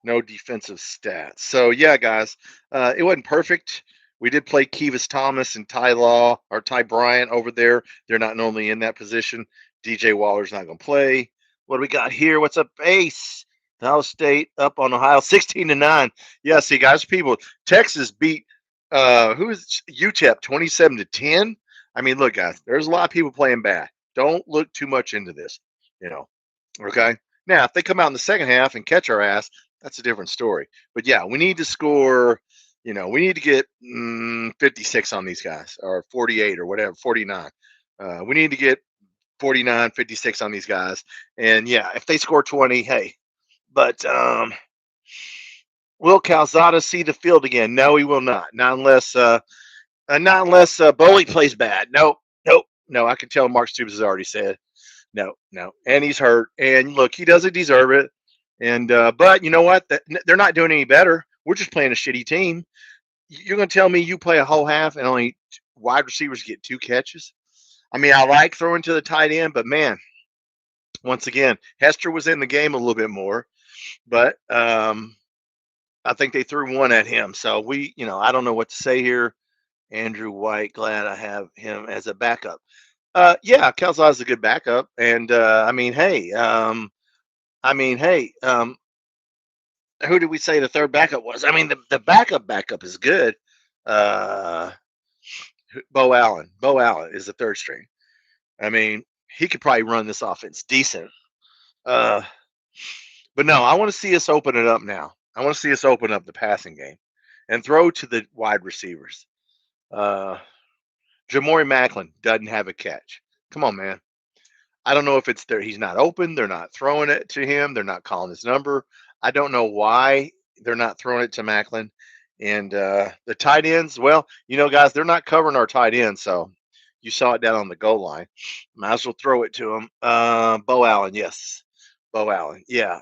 no defensive stats. So yeah, guys, it wasn't perfect. We did play Kevis Thomas and Ty Bryant over there. They're not normally in that position. DJ Waller's not going to play. What do we got here? What's up, Ace? Ohio State up on Ohio 16-9. Yeah, see, guys, people, Texas beat who is UTEP 27-10. I mean, look, guys, there's a lot of people playing bad. Don't look too much into this, you know. Okay. Now, if they come out in the second half and catch our ass, that's a different story. But yeah, we need to score. We need to get 56 on these guys, or 48, or whatever, 49. We need to get 49, 56 on these guys. And yeah, if they score 20, hey. But will Calzada see the field again? No, he will not. Not unless Boley plays bad. Nope. No. I can tell Mark Stoops has already said no. And he's hurt. And look, he doesn't deserve it. And but you know what? They're not doing any better. We're just playing a shitty team. You're going to tell me you play a whole half and only wide receivers get 2 catches? I mean, I like throwing to the tight end, but man, once again, Hester was in the game a little bit more, but I think they threw 1 at him. So I don't know what to say here. Andrew White, glad I have him as a backup. Yeah, Calzada's a good backup, and who did we say the third backup was? I mean, the backup is good. Bo Allen. Bo Allen is the third string. I mean, he could probably run this offense decent. But no, I want to see us open it up now. I want to see us open up the passing game and throw to the wide receivers. Jamori Macklin doesn't have a catch. Come on, man. I don't know if it's there. He's not open. They're not throwing it to him. They're not calling his number. I don't know why they're not throwing it to Macklin. And the tight ends, well, guys, they're not covering our tight ends. So you saw it down on the goal line. Might as well throw it to him. Bo Allen, yes. Bo Allen, yeah.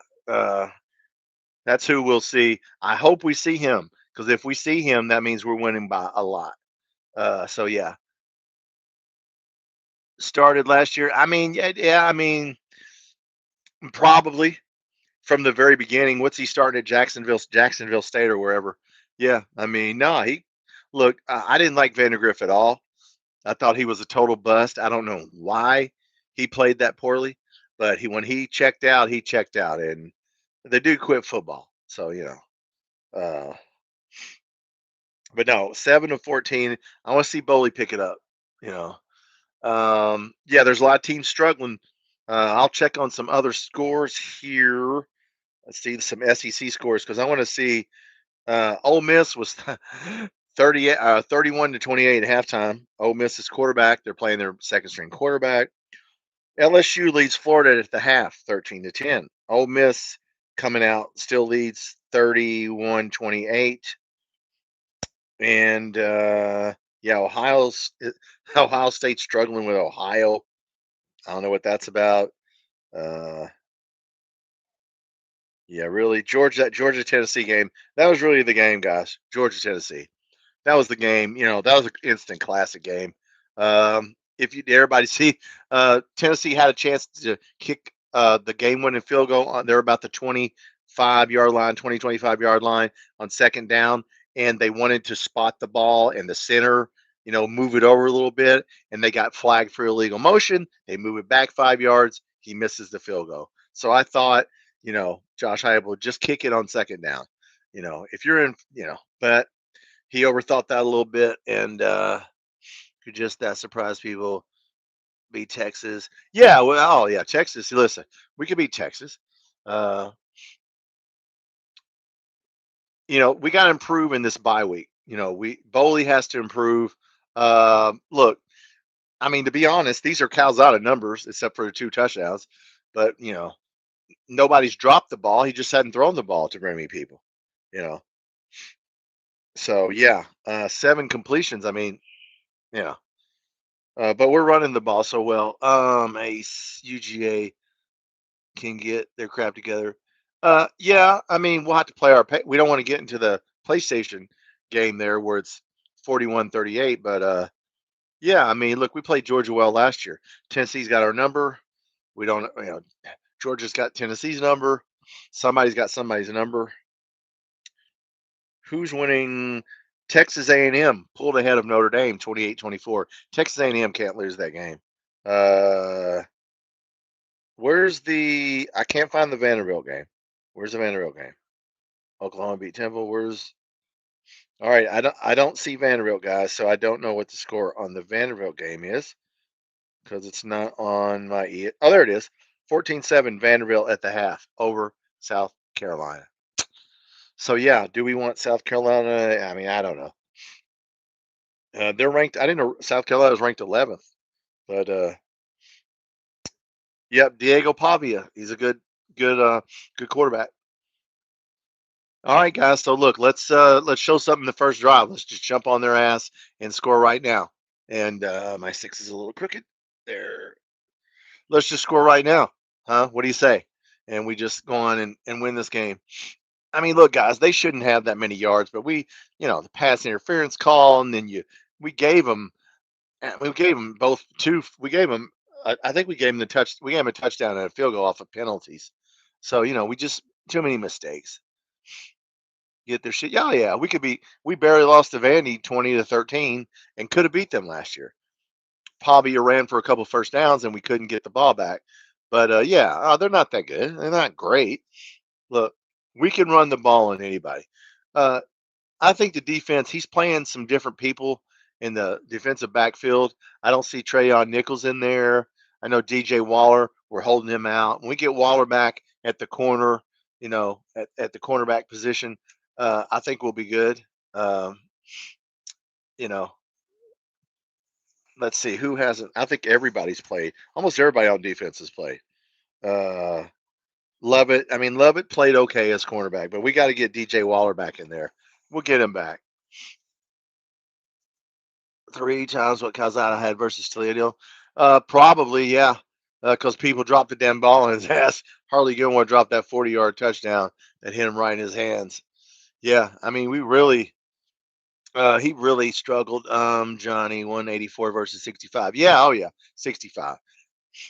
That's who we'll see. I hope we see him, because if we see him, that means we're winning by a lot. So, yeah. Started last year. I mean, yeah, probably from the very beginning. What's he starting at Jacksonville State or wherever? Yeah, I mean, no, look, I didn't like Vandergriff at all. I thought he was a total bust. I don't know why he played that poorly, but when he checked out, and the dude quit football. So, but no, 7-14. I want to see Boley pick it up, Yeah, there's a lot of teams struggling. I'll check on some other scores here. Let's see some SEC scores, because I want to see Ole Miss was 31-28 at halftime. Ole Miss's quarterback, they're playing their second string quarterback. LSU leads Florida at the half, 13-10. Ole Miss coming out still leads 31-28. And yeah, Ohio State's struggling with Ohio. I don't know what that's about. Yeah, really, that Georgia Tennessee game, that was really the game, guys. Georgia Tennessee, that was the game. That was an instant classic game. Everybody see, Tennessee had a chance to kick the game-winning field goal. They're about the 25-yard line, 25-yard line on second down, and they wanted to spot the ball in the center, move it over a little bit, and they got flagged for illegal motion. They move it back 5 yards. He misses the field goal. So I thought, Josh Heupel, just kick it on second down. If you're in, but he overthought that a little bit, and could just that surprise people. Beat Texas. Yeah, well, oh yeah, Texas. Listen, we could beat Texas. We got to improve in this bye week. Boley has to improve. Look, I mean, to be honest, these are Calzada numbers, except for the 2 touchdowns. But nobody's dropped the ball. He just hadn't thrown the ball to very many people. So yeah, 7 completions. I mean, yeah. But we're running the ball so well. Ace UGA can get their crap together. Yeah, I mean, we'll have to play we don't want to get into the PlayStation game there where it's 41-38, but yeah, I mean, look, we played Georgia well last year. Tennessee's got our number. We don't, Georgia's got Tennessee's number. Somebody's got somebody's number. Who's winning? Texas A&M pulled ahead of Notre Dame 28-24. Texas A&M can't lose that game. Where's the? I can't find the Vanderbilt game. Where's the Vanderbilt game? Oklahoma beat Temple. Where's? All right, I don't see Vanderbilt, guys, so I don't know what the score on the Vanderbilt game is because it's not on my Oh, there it is. 14-7 Vanderbilt at the half over South Carolina. So yeah, do we want South Carolina? I mean, I don't know. They're ranked. I didn't know South Carolina was ranked 11th, but yep, Diego Pavia. He's a good quarterback. All right, guys. So look, let's show something the first drive. Let's just jump on their ass and score right now. And my six is a little crooked there. Let's just score right now, huh? What do you say? And we just go on and win this game. I mean, look, guys, they shouldn't have that many yards, but the pass interference call, and then we gave them, we gave them both two. We gave them, I think we gave them we gave them a touchdown and a field goal off of penalties. So we just too many mistakes. Get their shit. Yeah, yeah. We barely lost to Vandy 20-13 and could have beat them last year. Pavia ran for a couple first downs and we couldn't get the ball back. But yeah, they're not that good. They're not great. Look, we can run the ball on anybody. Uh, I think the defense, he's playing some different people in the defensive backfield. I don't see Trayon Nichols in there. I know DJ Waller, we're holding him out. When we get Waller back at the corner, at the cornerback position, I think we'll be good. You know, let's see who hasn't. I think everybody's played. Almost everybody on defense has played. Uh, Lovett. I mean, Lovett played okay as cornerback, but we got to get DJ Waller back in there. We'll get him back. 3 times what Calzada had versus Toledo. Probably, yeah, because people dropped the damn ball on his ass. Harley Gilmore dropped that 40-yard touchdown that hit him right in his hands. Yeah, I mean, he really struggled. Johnny 184 versus 65. Yeah, oh yeah, 65.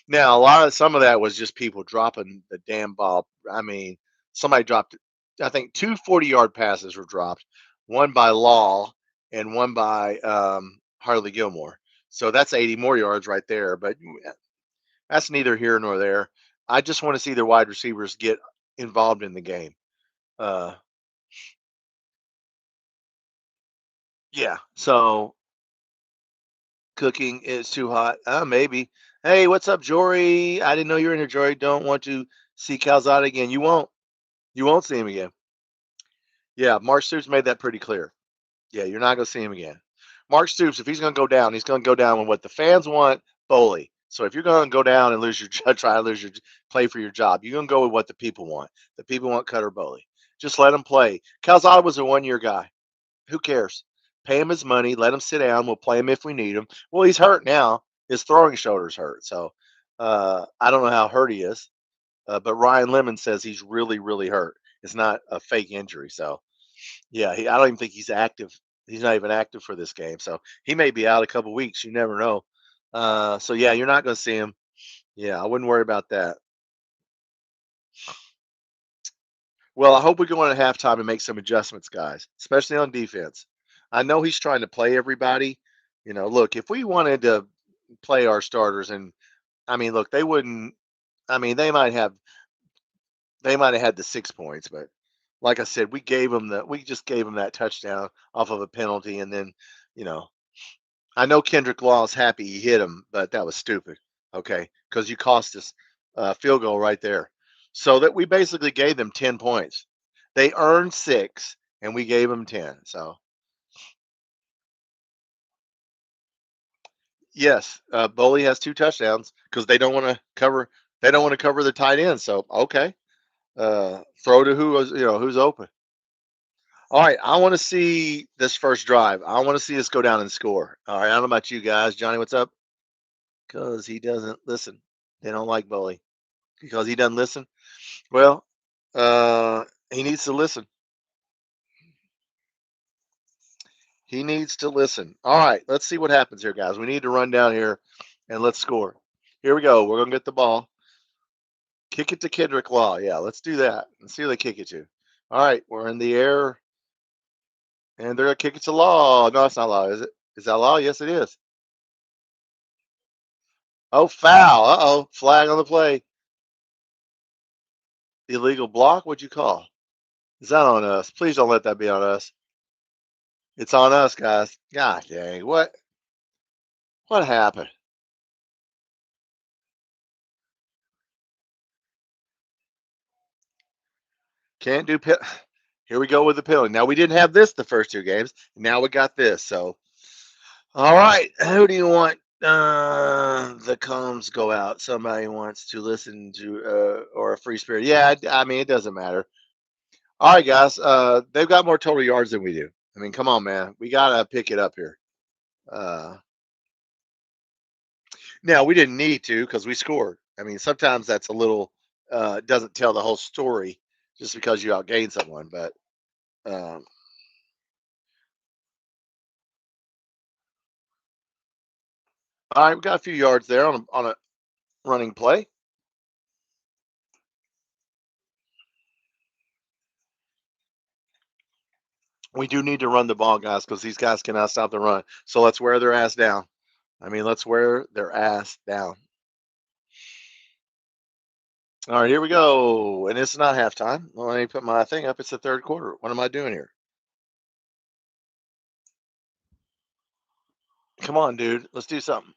Now some of that was just people dropping the damn ball. I mean, somebody dropped. I think 2 40-yard passes were dropped, one by Law and one by Harley Gilmore. So that's 80 more yards right there. But that's neither here nor there. I just want to see their wide receivers get involved in the game. Uh, yeah. So cooking is too hot. Maybe. Hey, what's up, Jory? I didn't know you were in here, Jory. Don't want to see Calzada again. You won't. You won't see him again. Yeah, Mark Stoops made that pretty clear. Yeah, you're not going to see him again. Mark Stoops, if he's going to go down, he's going to go down with what the fans want, Foley. So if you're going to go down and lose your try to lose your play for your job, you're going to go with what the people want. The people want Cutter Bowley. Just let him play. Calzada was a 1-year guy. Who cares? Pay him his money. Let him sit down. We'll play him if we need him. Well, he's hurt now. His throwing shoulder's hurt. So I don't know how hurt he is. But Ryan Lemon says he's really, really hurt. It's not a fake injury. So, yeah, I don't even think he's active. He's not even active for this game. So he may be out a couple weeks. You never know. So, yeah, you're not going to see him. Yeah, I wouldn't worry about that. Well, I hope we go in at halftime and make some adjustments, guys, especially on defense. I know he's trying to play everybody. Look, if we wanted to play our starters, and I mean, look, they wouldn't. I mean, they might have had the 6 points, but like I said, we just gave them that touchdown off of a penalty, and then, you know, I know Kendrick Law is happy he hit him, but that was stupid. Okay, because you cost us a field goal right there, so that we basically gave them 10 points. They earned 6, and we gave them 10. So yes, Boley has 2 touchdowns because they don't want to cover. They don't want to cover the tight end. So okay, throw to who's open. All right, I want to see this first drive. I want to see us go down and score. All right, I don't know about you guys. Johnny, what's up? Because he doesn't listen. They don't like Bully because he doesn't listen. Well, he needs to listen. He needs to listen. All right, let's see what happens here, guys. We need to run down here and let's score. Here we go. We're gonna get the ball. Kick it to Kendrick Law. Yeah, let's do that. Let's see who they kick it to. All right, we're in the air, and they're gonna kick it to Law. No, it's not Law, is it? Is that Law? Yes, it is. Oh, foul. Uh-oh. Flag on the play. Illegal block? What'd you call? Is that on us? Please don't let that be on us. It's on us, guys. God dang. What happened? Can't do pit. Here we go with the penalty. Now, we didn't have this the first two games. Now we got this. So, all right. Who do you want the comms go out? Somebody wants to listen to or a free spirit. Yeah, I mean, it doesn't matter. All right, guys. They've got more total yards than we do. I mean, come on, man. We got to pick it up here. Now, we didn't need to because we scored. I mean, sometimes that's a little doesn't tell the whole story just because you outgained someone. But all right, we got a few yards there on a running play. We do need to run the ball, guys, because these guys cannot stop the run. So let's wear their ass down. I mean, let's wear their ass down. All right, here we go. And it's not halftime. Well, let me put my thing up. It's the third quarter. What am I doing here? Come on, dude. Let's do something.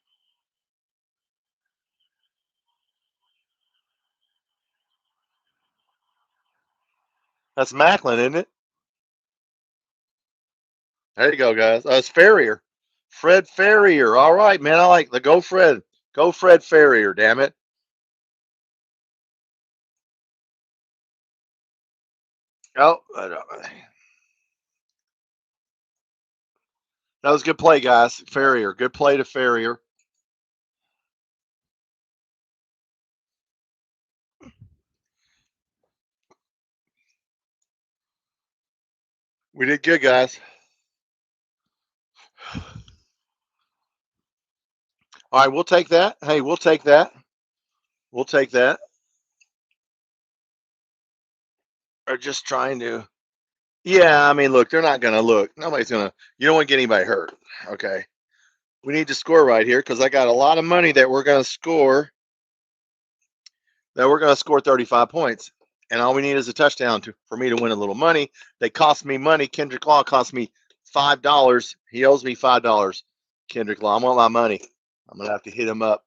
That's Macklin, isn't it? There you go, guys. It's Ferrier. Fred Ferrier. All right, man. I like the go Fred. Go Fred Ferrier, damn it. Oh, that was a good play, guys. Ferrier. Good play to Ferrier. We did good, guys. All right, we'll take that. Hey, we'll take that. We'll take that. Or just trying to. Yeah, I mean, look, they're not going to look. Nobody's going to. You don't want to get anybody hurt. Okay. We need to score right here because I got a lot of money that we're going to score. That we're going to score 35 points. And all we need is a touchdown for me to win a little money. They cost me money. Kendrick Law cost me $5. He owes me $5. Kendrick Law, I want my money. I'm going to have to hit him up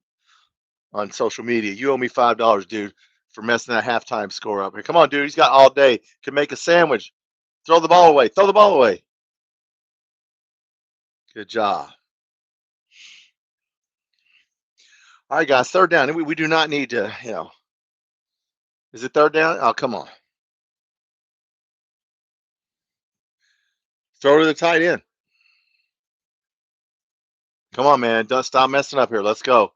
on social media. You owe me $5, dude, for messing that halftime score up here. Come on, dude. He's got all day. Can make a sandwich. Throw the ball away. Throw the ball away. Good job. All right, guys. Third down. We do not need to, Is it third down? Oh, come on. Throw to the tight end. Come on, man. Don't stop messing up here. Let's go.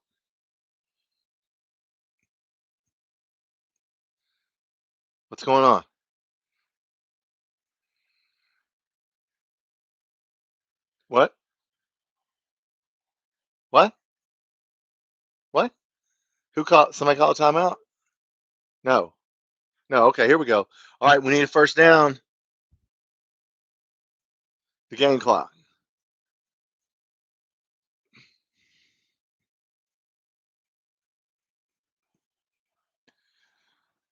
What's going on? What? What? What? Who called? Somebody called a timeout? No. No. Okay, here we go. All right, we need a first down. The game clock.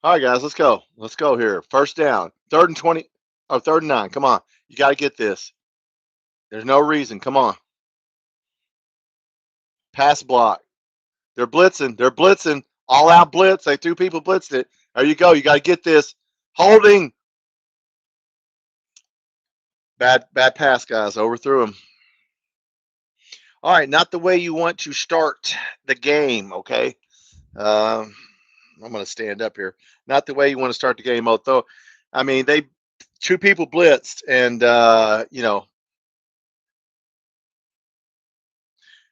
All right, guys, let's go. Let's go here. First down. 3rd and 20. Oh, 3rd and 9. Come on. You got to get this. There's no reason. Come on. Pass block. They're blitzing. They're blitzing. All out blitz. They 2 people blitzed it. There you go. You got to get this. Holding. Bad pass, guys. Overthrew him. All right, not the way you want to start the game, okay? I'm going to stand up here. Not the way you want to start the game, although, I mean, 2 people blitzed, and,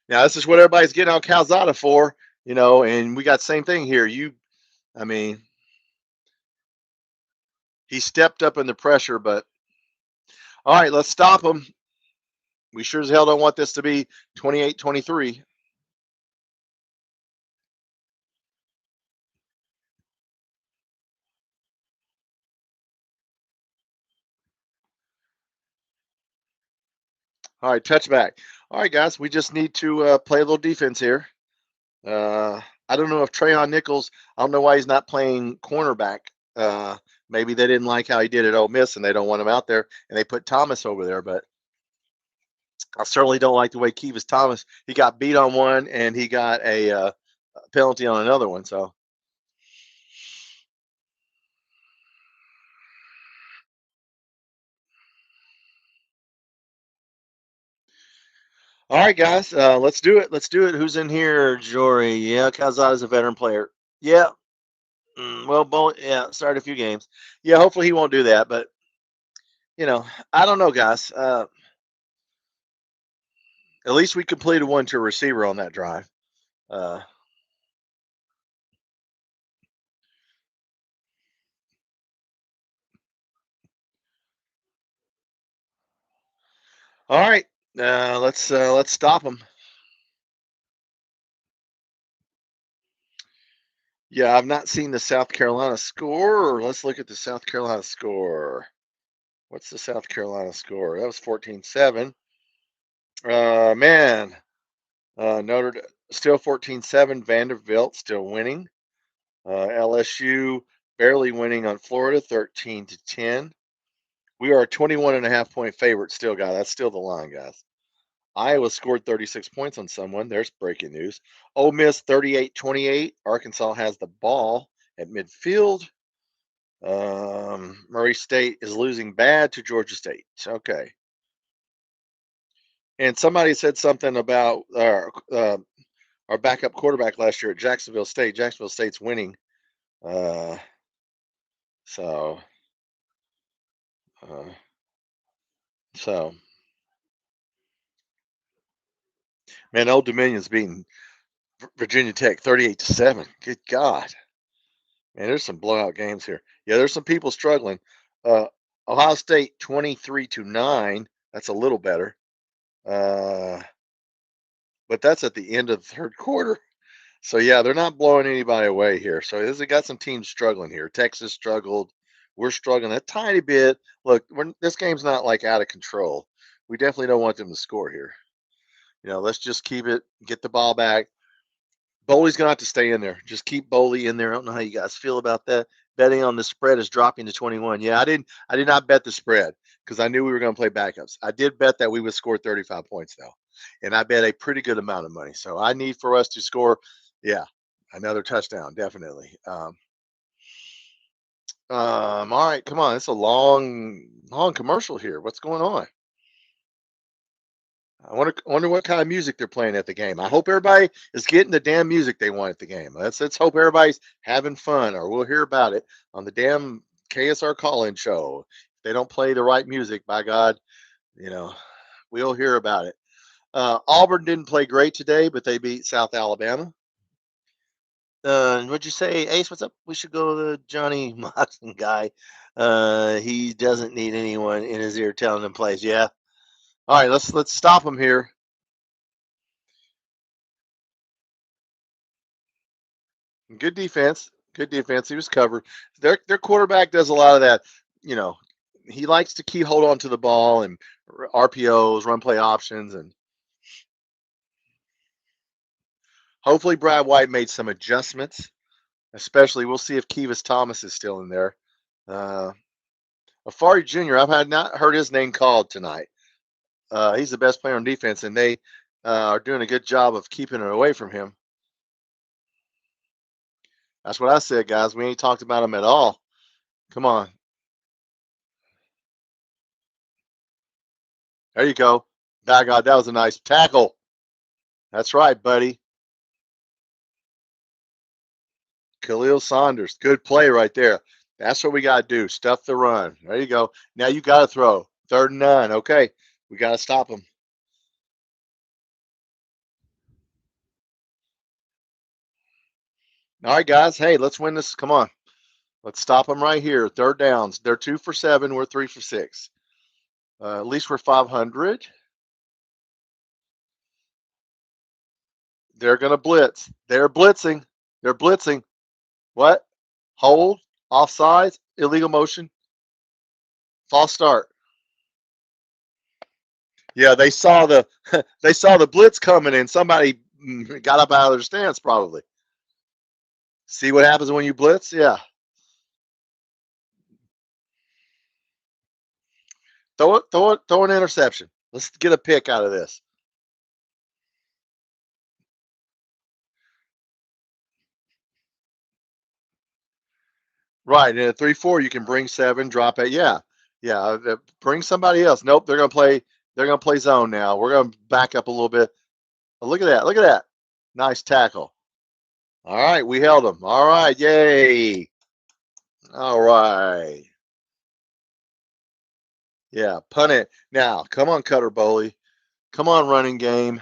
now this is what everybody's getting on Calzada for, and we got the same thing here. He stepped up in the pressure, but all right, let's stop him. We sure as hell don't want this to be 28-23. All right, touchback. All right, guys, we just need to play a little defense here. I don't know if Trayon Nichols, I don't know why he's not playing cornerback. Maybe they didn't like how he did at Ole Miss, and they don't want him out there, and they put Thomas over there. But I certainly don't like the way Kivas Thomas. He got beat on one, and he got a penalty on another one. So. All right, guys, let's do it. Let's do it. Who's in here? Jory. Yeah, Calzada's a veteran player. Yeah. Well, yeah, started a few games. Yeah, hopefully he won't do that. But, I don't know, guys. At least we completed one to a receiver on that drive. All right. Let's stop them. Yeah, I've not seen the South Carolina score. Let's look at the South Carolina score. What's the South Carolina score? That was 14-7. Man, Notre still 14-7. Vanderbilt still winning. LSU barely winning on Florida, 13-10. We are a 21.5-point favorite still, guys. That's still the line, guys. Iowa scored 36 points on someone. There's breaking news. Ole Miss 38-28. Arkansas has the ball at midfield. Murray State is losing bad to Georgia State. Okay. And somebody said something about our backup quarterback last year at Jacksonville State. Jacksonville State's winning. So, man, Old Dominion's beating Virginia Tech 38-7. Good God. Man, there's some blowout games here. Yeah, there's some people struggling. Ohio State 23-9. That's a little better. But that's at the end of the third quarter. So, yeah, they're not blowing anybody away here. So, they got some teams struggling here. Texas struggled. We're struggling a tiny bit. Look, this game's not like out of control. We definitely don't want them to score here. Let's just keep it, get the ball back. Bowley's going to have to stay in there. Just keep Bowley in there. I don't know how you guys feel about that. Betting on the spread is dropping to 21. Yeah, I did not bet the spread because I knew we were going to play backups. I did bet that we would score 35 points, though. And I bet a pretty good amount of money. So I need for us to score, another touchdown, definitely. All right, come on. It's a long commercial here. What's going on? I wonder what kind of music they're playing at the game. I hope everybody is getting the damn music they want at the game. Let's hope everybody's having fun, or we'll hear about it on the damn KSR call-in show. If they don't play the right music, by God, we'll hear about it. Auburn didn't play great today, but they beat South Alabama. What'd you say, Ace? What's up? We should go to the Johnny Moxon guy. He doesn't need anyone in his ear telling him plays. Yeah. All right, let's stop him here. Good defense. Good defense. He was covered. Their quarterback does a lot of that. He likes to hold on to the ball and RPOs, run play options, and hopefully Brad White made some adjustments. Especially, we'll see if Kivas Thomas is still in there. Afari Jr., I've not heard his name called tonight. He's the best player on defense, and they are doing a good job of keeping it away from him. That's what I said, guys. We ain't talked about him at all. Come on. There you go. God, that was a nice tackle. That's right, buddy. Khalil Saunders. Good play right there. That's what we got to do. Stuff the run. There you go. Now you got to throw. 3rd and 9. Okay. We got to stop them. All right, guys. Hey, let's win this. Come on. Let's stop them right here. 3rd downs. They're 2 for 7. We're 3 for 6. At least we're 500. They're going to blitz. They're blitzing. They're blitzing. What? Hold. Offsides. Illegal motion. False start. Yeah, they saw the blitz coming and somebody got up out of their stance probably. See what happens when you blitz? Yeah. Throw an interception. Let's get a pick out of this. Right. In a 3-4, you can bring 7, drop it. Yeah. Yeah. Bring somebody else. Nope. They're going to play. They're going to play zone now. We're going to back up a little bit. Oh, look at that. Look at that. Nice tackle. All right. We held them. All right. Yay. All right. Yeah. Punt it. Now, come on, Cutter Boley. Come on, running game.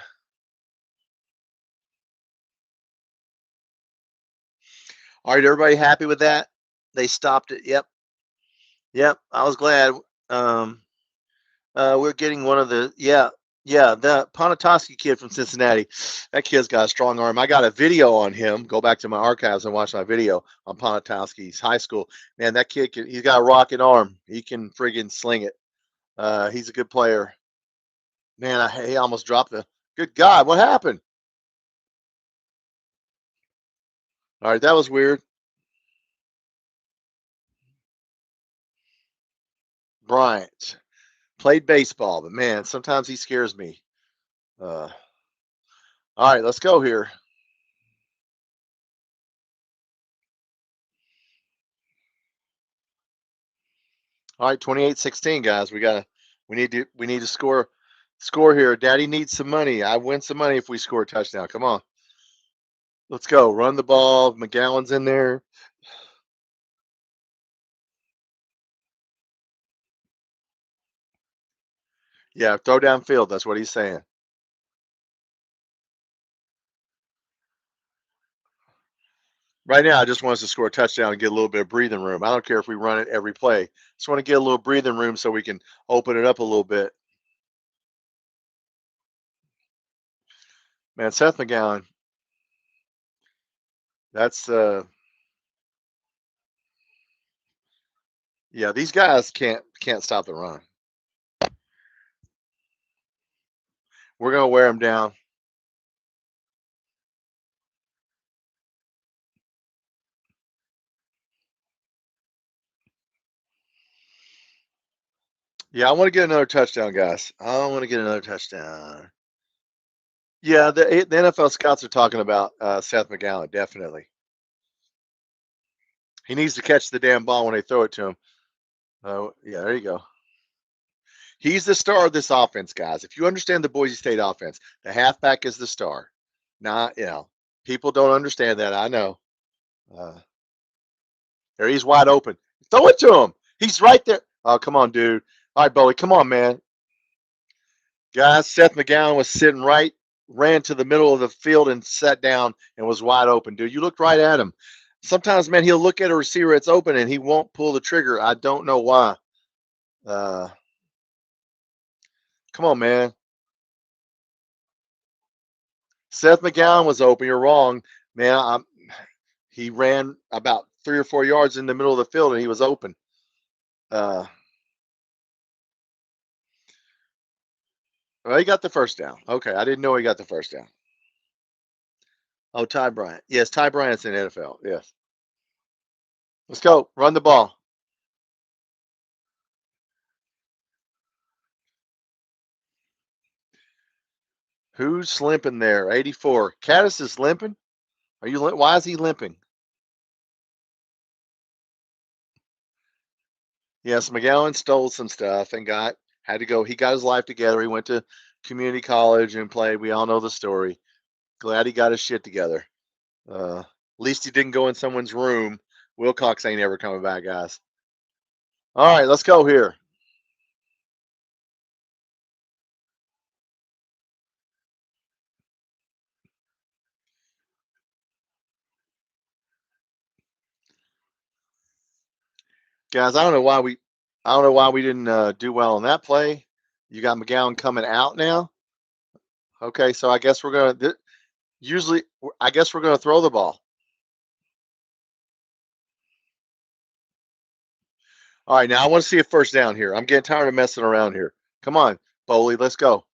All right. Everybody happy with that? They stopped it. Yep. Yep. I was glad. We're getting one of the the Ponatoski kid from Cincinnati. That kid's got a strong arm. I got a video on him. Go back to my archives and watch my video on Ponatoski's high school. Man, that kid he's got a rocket arm. He can friggin' sling it. He's a good player. Man, he almost dropped the. Good God, what happened? All right, that was weird. Bryant played baseball, but man, sometimes he scares me. All right, let's go here. All right, 28-16, guys. We need to score here. Daddy needs some money. I win some money if we score a touchdown. Come on. Let's go. Run the ball. McGowan's in there. Yeah, throw downfield. That's what he's saying. Right now, I just want us to score a touchdown and get a little bit of breathing room. I don't care if we run it every play. Just want to get a little breathing room so we can open it up a little bit. Man, Seth McGowan. That's yeah, these guys can't stop the run. We're gonna wear them down. Yeah, I want to get another touchdown, guys. I want to get another touchdown. Yeah, the NFL scouts are talking about Seth McGowan, definitely. He needs to catch the damn ball when they throw it to him. Yeah, there you go. He's the star of this offense, guys. If you understand the Boise State offense, the halfback is the star. Not, people don't understand that. I know. There he's wide open. Throw it to him. He's right there. Oh, come on, dude. All right, Bowie, come on, man. Guys, Seth McGowan was sitting right, ran to the middle of the field and sat down and was wide open, dude. You looked right at him. Sometimes, man, he'll look at a receiver that's open and he won't pull the trigger. I don't know why. Come on, man. Seth McGowan was open. You're wrong, man. He ran about 3 or 4 yards in the middle of the field and he was open. Well, he got the first down. Okay, I didn't know he got the first down. Oh, Ty Bryant. Yes, Ty Bryant's in the NFL. Yes. Let's go. Run the ball. Who's limping there? 84. Caddis is limping. Why is he limping? Yes, McGowan stole some stuff and had to go. He got his life together. He went to community college and played. We all know the story. Glad he got his shit together. At least he didn't go in someone's room. Wilcox ain't ever coming back, guys. All right, let's go here. Guys, I don't know why we didn't do well on that play. You got McGowan coming out now. Okay, so I guess we're gonna throw the ball. All right, now I want to see a first down here. I'm getting tired of messing around here. Come on, Boley, let's go.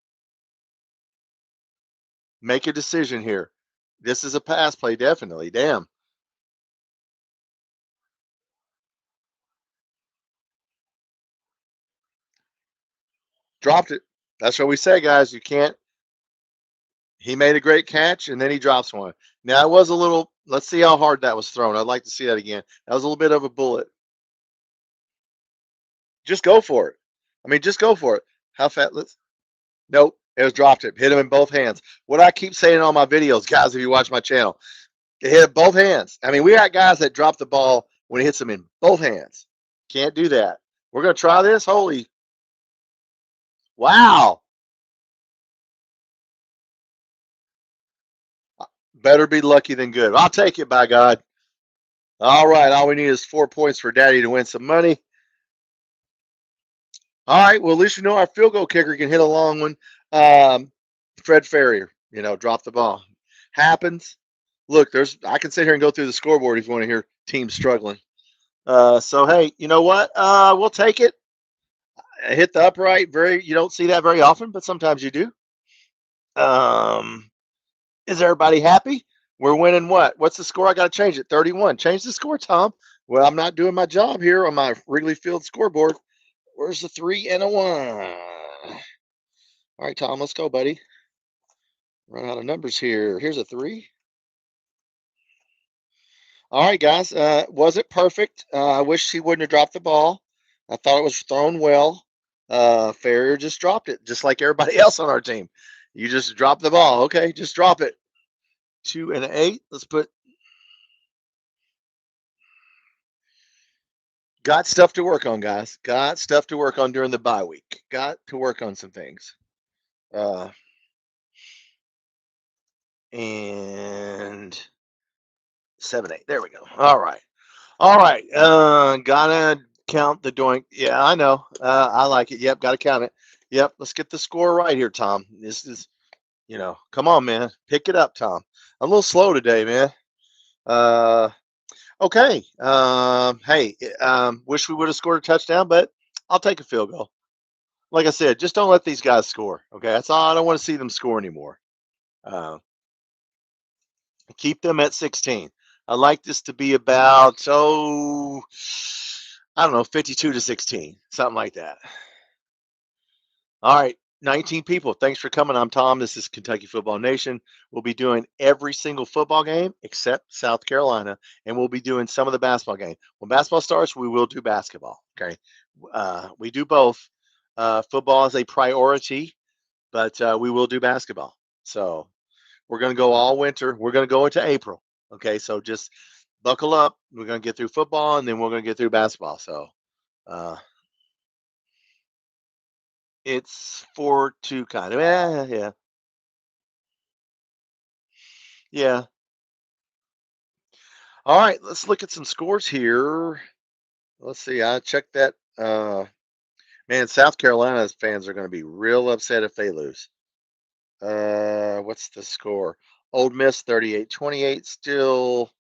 Make a decision here. This is a pass play, definitely. Damn. dropped it. That's what we say, guys. You can't. He made a great catch, and then he drops one. Now, it was a little. Let's see how hard that was thrown. I'd like to see that again. That was a little bit of a bullet. Just go for it. I mean, just go for it. How fast? Nope. It was dropped it. Hit him in both hands. What I keep saying in all my videos, guys, if you watch my channel, it hit both hands. I mean, we got guys that drop the ball when it hits them in both hands. Can't do that. We're going to try this. Holy. Wow. Better be lucky than good. I'll take it, by God. All right. All we need is 4 points for Daddy to win some money. All right. Well, at least you know our field goal kicker can hit a long one. Fred Ferrier, drop the ball. Happens. Look, I can sit here and go through the scoreboard if you want to hear teams struggling. So, hey, you know what? We'll take it. Hit the upright. You don't see that very often, but sometimes you do. Is everybody happy? We're winning what? What's the score? I got to change it. 31. Change the score, Tom. Well, I'm not doing my job here on my Wrigley Field scoreboard. Where's the 3 and a 1? All right, Tom, let's go, buddy. Run out of numbers here. Here's a 3. All right, guys. Was it perfect? I wish he wouldn't have dropped the ball. I thought it was thrown well. Ferrier just dropped it, just like everybody else on our team. You just drop the ball. Okay, just drop it. 2 and 8. Let's put. Got stuff to work on, guys. Got stuff to work on during the bye week. Got to work on some things. And 7, 8. There we go. All right. Gotta count the doink. Yeah, I know. I like it. Yep, gotta count it. Yep. Let's get the score right here, Tom. This is, come on, man. Pick it up, Tom. I'm a little slow today, man. Okay. Hey, wish we would have scored a touchdown, but I'll take a field goal. Like I said, just don't let these guys score. Okay, that's all. I don't want to see them score anymore. Keep them at 16. I like this to be about, I don't know, 52 to 16, something like that. All right, 19 people. Thanks for coming. I'm Tom. This is Kentucky Football Nation. We'll be doing every single football game except South Carolina, and we'll be doing some of the basketball game. When basketball starts, we will do basketball. Okay, we do both. Football is a priority, but we will do basketball. So we're going to go all winter. We're going to go into April. Okay, so just buckle up. We're going to get through football, and then we're going to get through basketball. So it's 4-2 kind of. Yeah. Yeah. All right, let's look at some scores here. Let's see. I checked that. Man, South Carolina's fans are going to be real upset if they lose. What's the score? Ole Miss 38-28 still.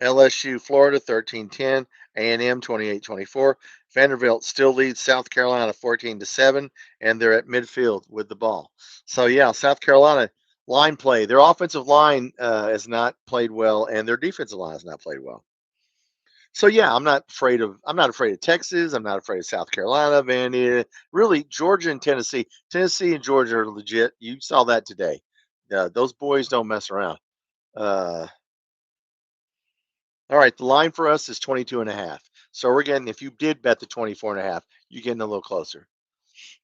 LSU, Florida 13-10. A&M 28-24. Vanderbilt still leads South Carolina 14-7, and they're at midfield with the ball. So yeah, South Carolina line play. Their offensive line has not played well, and their defensive line has not played well. So yeah, I'm not afraid of Texas. I'm not afraid of South Carolina, Vandy. Really, Georgia and Tennessee. Tennessee and Georgia are legit. You saw that today. Those boys don't mess around. All right, the line for us is 22.5. So we're getting, if you did bet the 24.5, you're getting a little closer.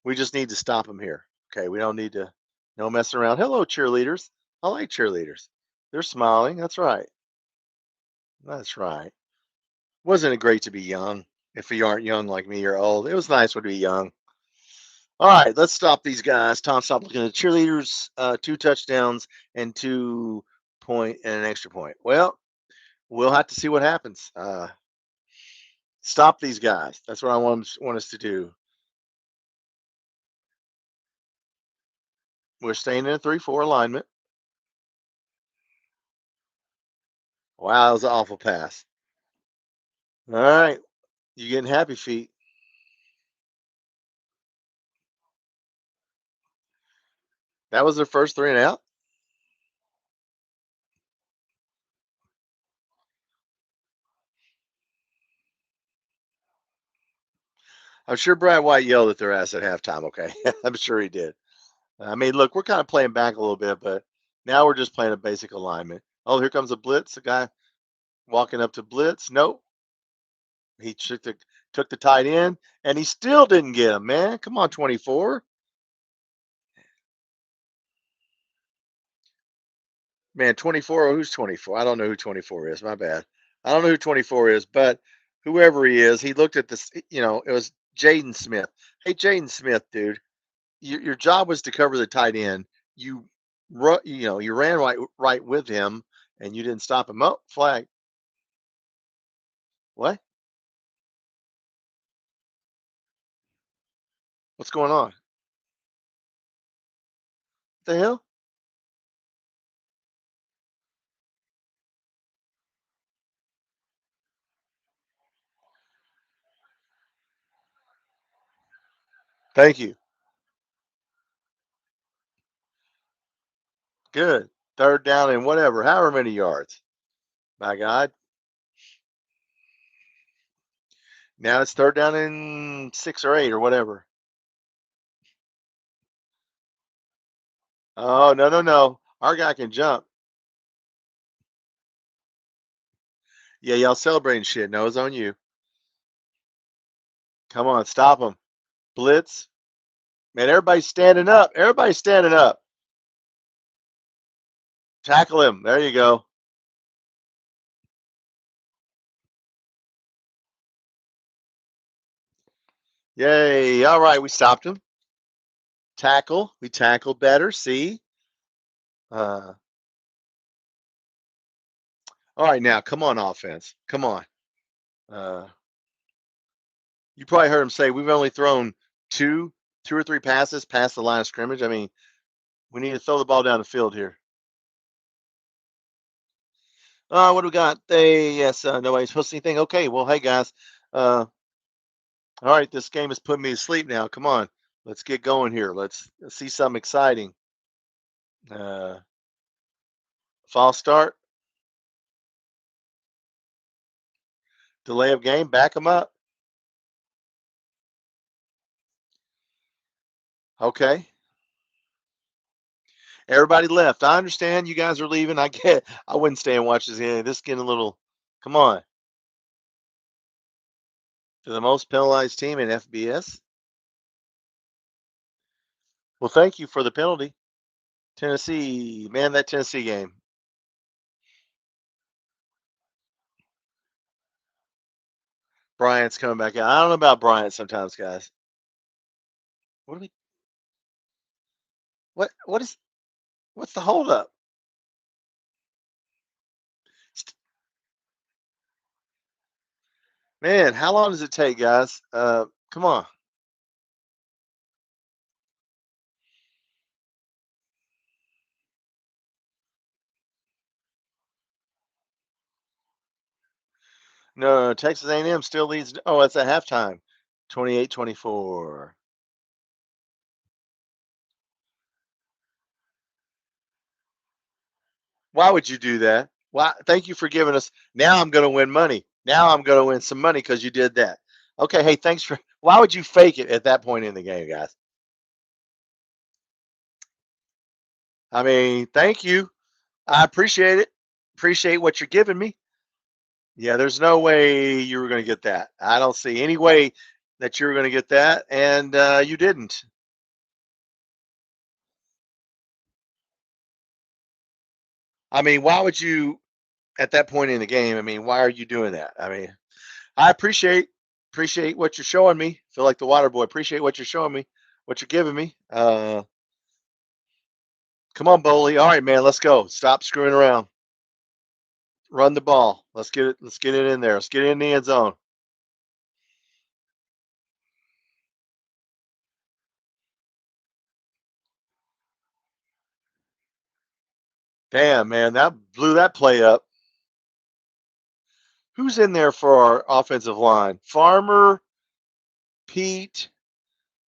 We just need to stop them here. Okay, we don't need to no messing around. Hello, cheerleaders. I like cheerleaders. They're smiling. That's right. That's right. Wasn't it great to be young? If you aren't young like me, you're old. It was nice to be young. All right, let's stop these guys. Tom, stop looking at the cheerleaders. 2 touchdowns and 2 point and an extra point. Well, we'll have to see what happens. Stop these guys. That's what I want us to do. We're staying in a 3-4 alignment. Wow, that was an awful pass. All right. You getting happy feet. That was their first 3 and out. I'm sure Brad White yelled at their ass at halftime. Okay, I'm sure he did. I mean, look, we're kind of playing back a little bit, but now we're just playing a basic alignment. Oh, here comes a blitz. A guy walking up to blitz. Nope. He took the tight end, and he still didn't get him, man. Come on, 24. Man, 24. Who's 24? I don't know who 24 is. My bad. I don't know who 24 is, but whoever he is, he looked at this. It was Jaden Smith. Hey, Jaden Smith, dude, your job was to cover the tight end. You ran right with him, and you didn't stop him. Oh, flag. What? What's going on? What the hell? Thank you. Good. Third down and whatever, however many yards. My God. Now it's third down and 6 or 8 or whatever. Oh, no, no, no. Our guy can jump. Yeah, y'all celebrating shit. No, it's on you. Come on, stop him. Blitz. Man, everybody's standing up. Everybody's standing up. Tackle him. There you go. Yay. All right, we stopped him. Tackle. We tackled better. See? All right, now, come on, offense. Come on. You probably heard him say we've only thrown two or three passes past the line of scrimmage. I mean, we need to throw the ball down the field here. What do we got? Yes, nobody's supposed to anything. Okay, well, hey guys. All right, this game is putting me to sleep now. Come on, let's get going here. Let's see something exciting. False start, delay of game, back them up. Okay, everybody left. I understand you guys are leaving. I wouldn't stay and watch this game. This is getting a little. Come on, to the most penalized team in FBS. Well, thank you for the penalty. Tennessee, man, that Tennessee game. Bryant's coming back out. I don't know about Bryant sometimes, guys. What do we? What's the holdup? Man, how long does it take, guys? Come on. No, Texas A&M still leads. Oh, it's at halftime. 28-24. Why would you do that? Why? Thank you for giving us. Now I'm going to win money. Now I'm going to win some money because you did that. Okay. Hey, thanks for. Why would you fake it at that point in the game, guys? I mean, thank you. I appreciate it. Appreciate what you're giving me. Yeah, there's no way you were going to get that. I don't see any way that you were going to get that, and you didn't. I mean, why would you at that point in the game? I mean, why are you doing that? I mean, I appreciate what you're showing me. Feel like the water boy. Appreciate what you're showing me, what you're giving me. Come on, Bowley. All right, man, let's go. Stop screwing around. Run the ball. Let's get it. Let's get it in there. Let's get it in the end zone. Damn, man, that blew that play up. Who's in there for our offensive line? Farmer, Pete,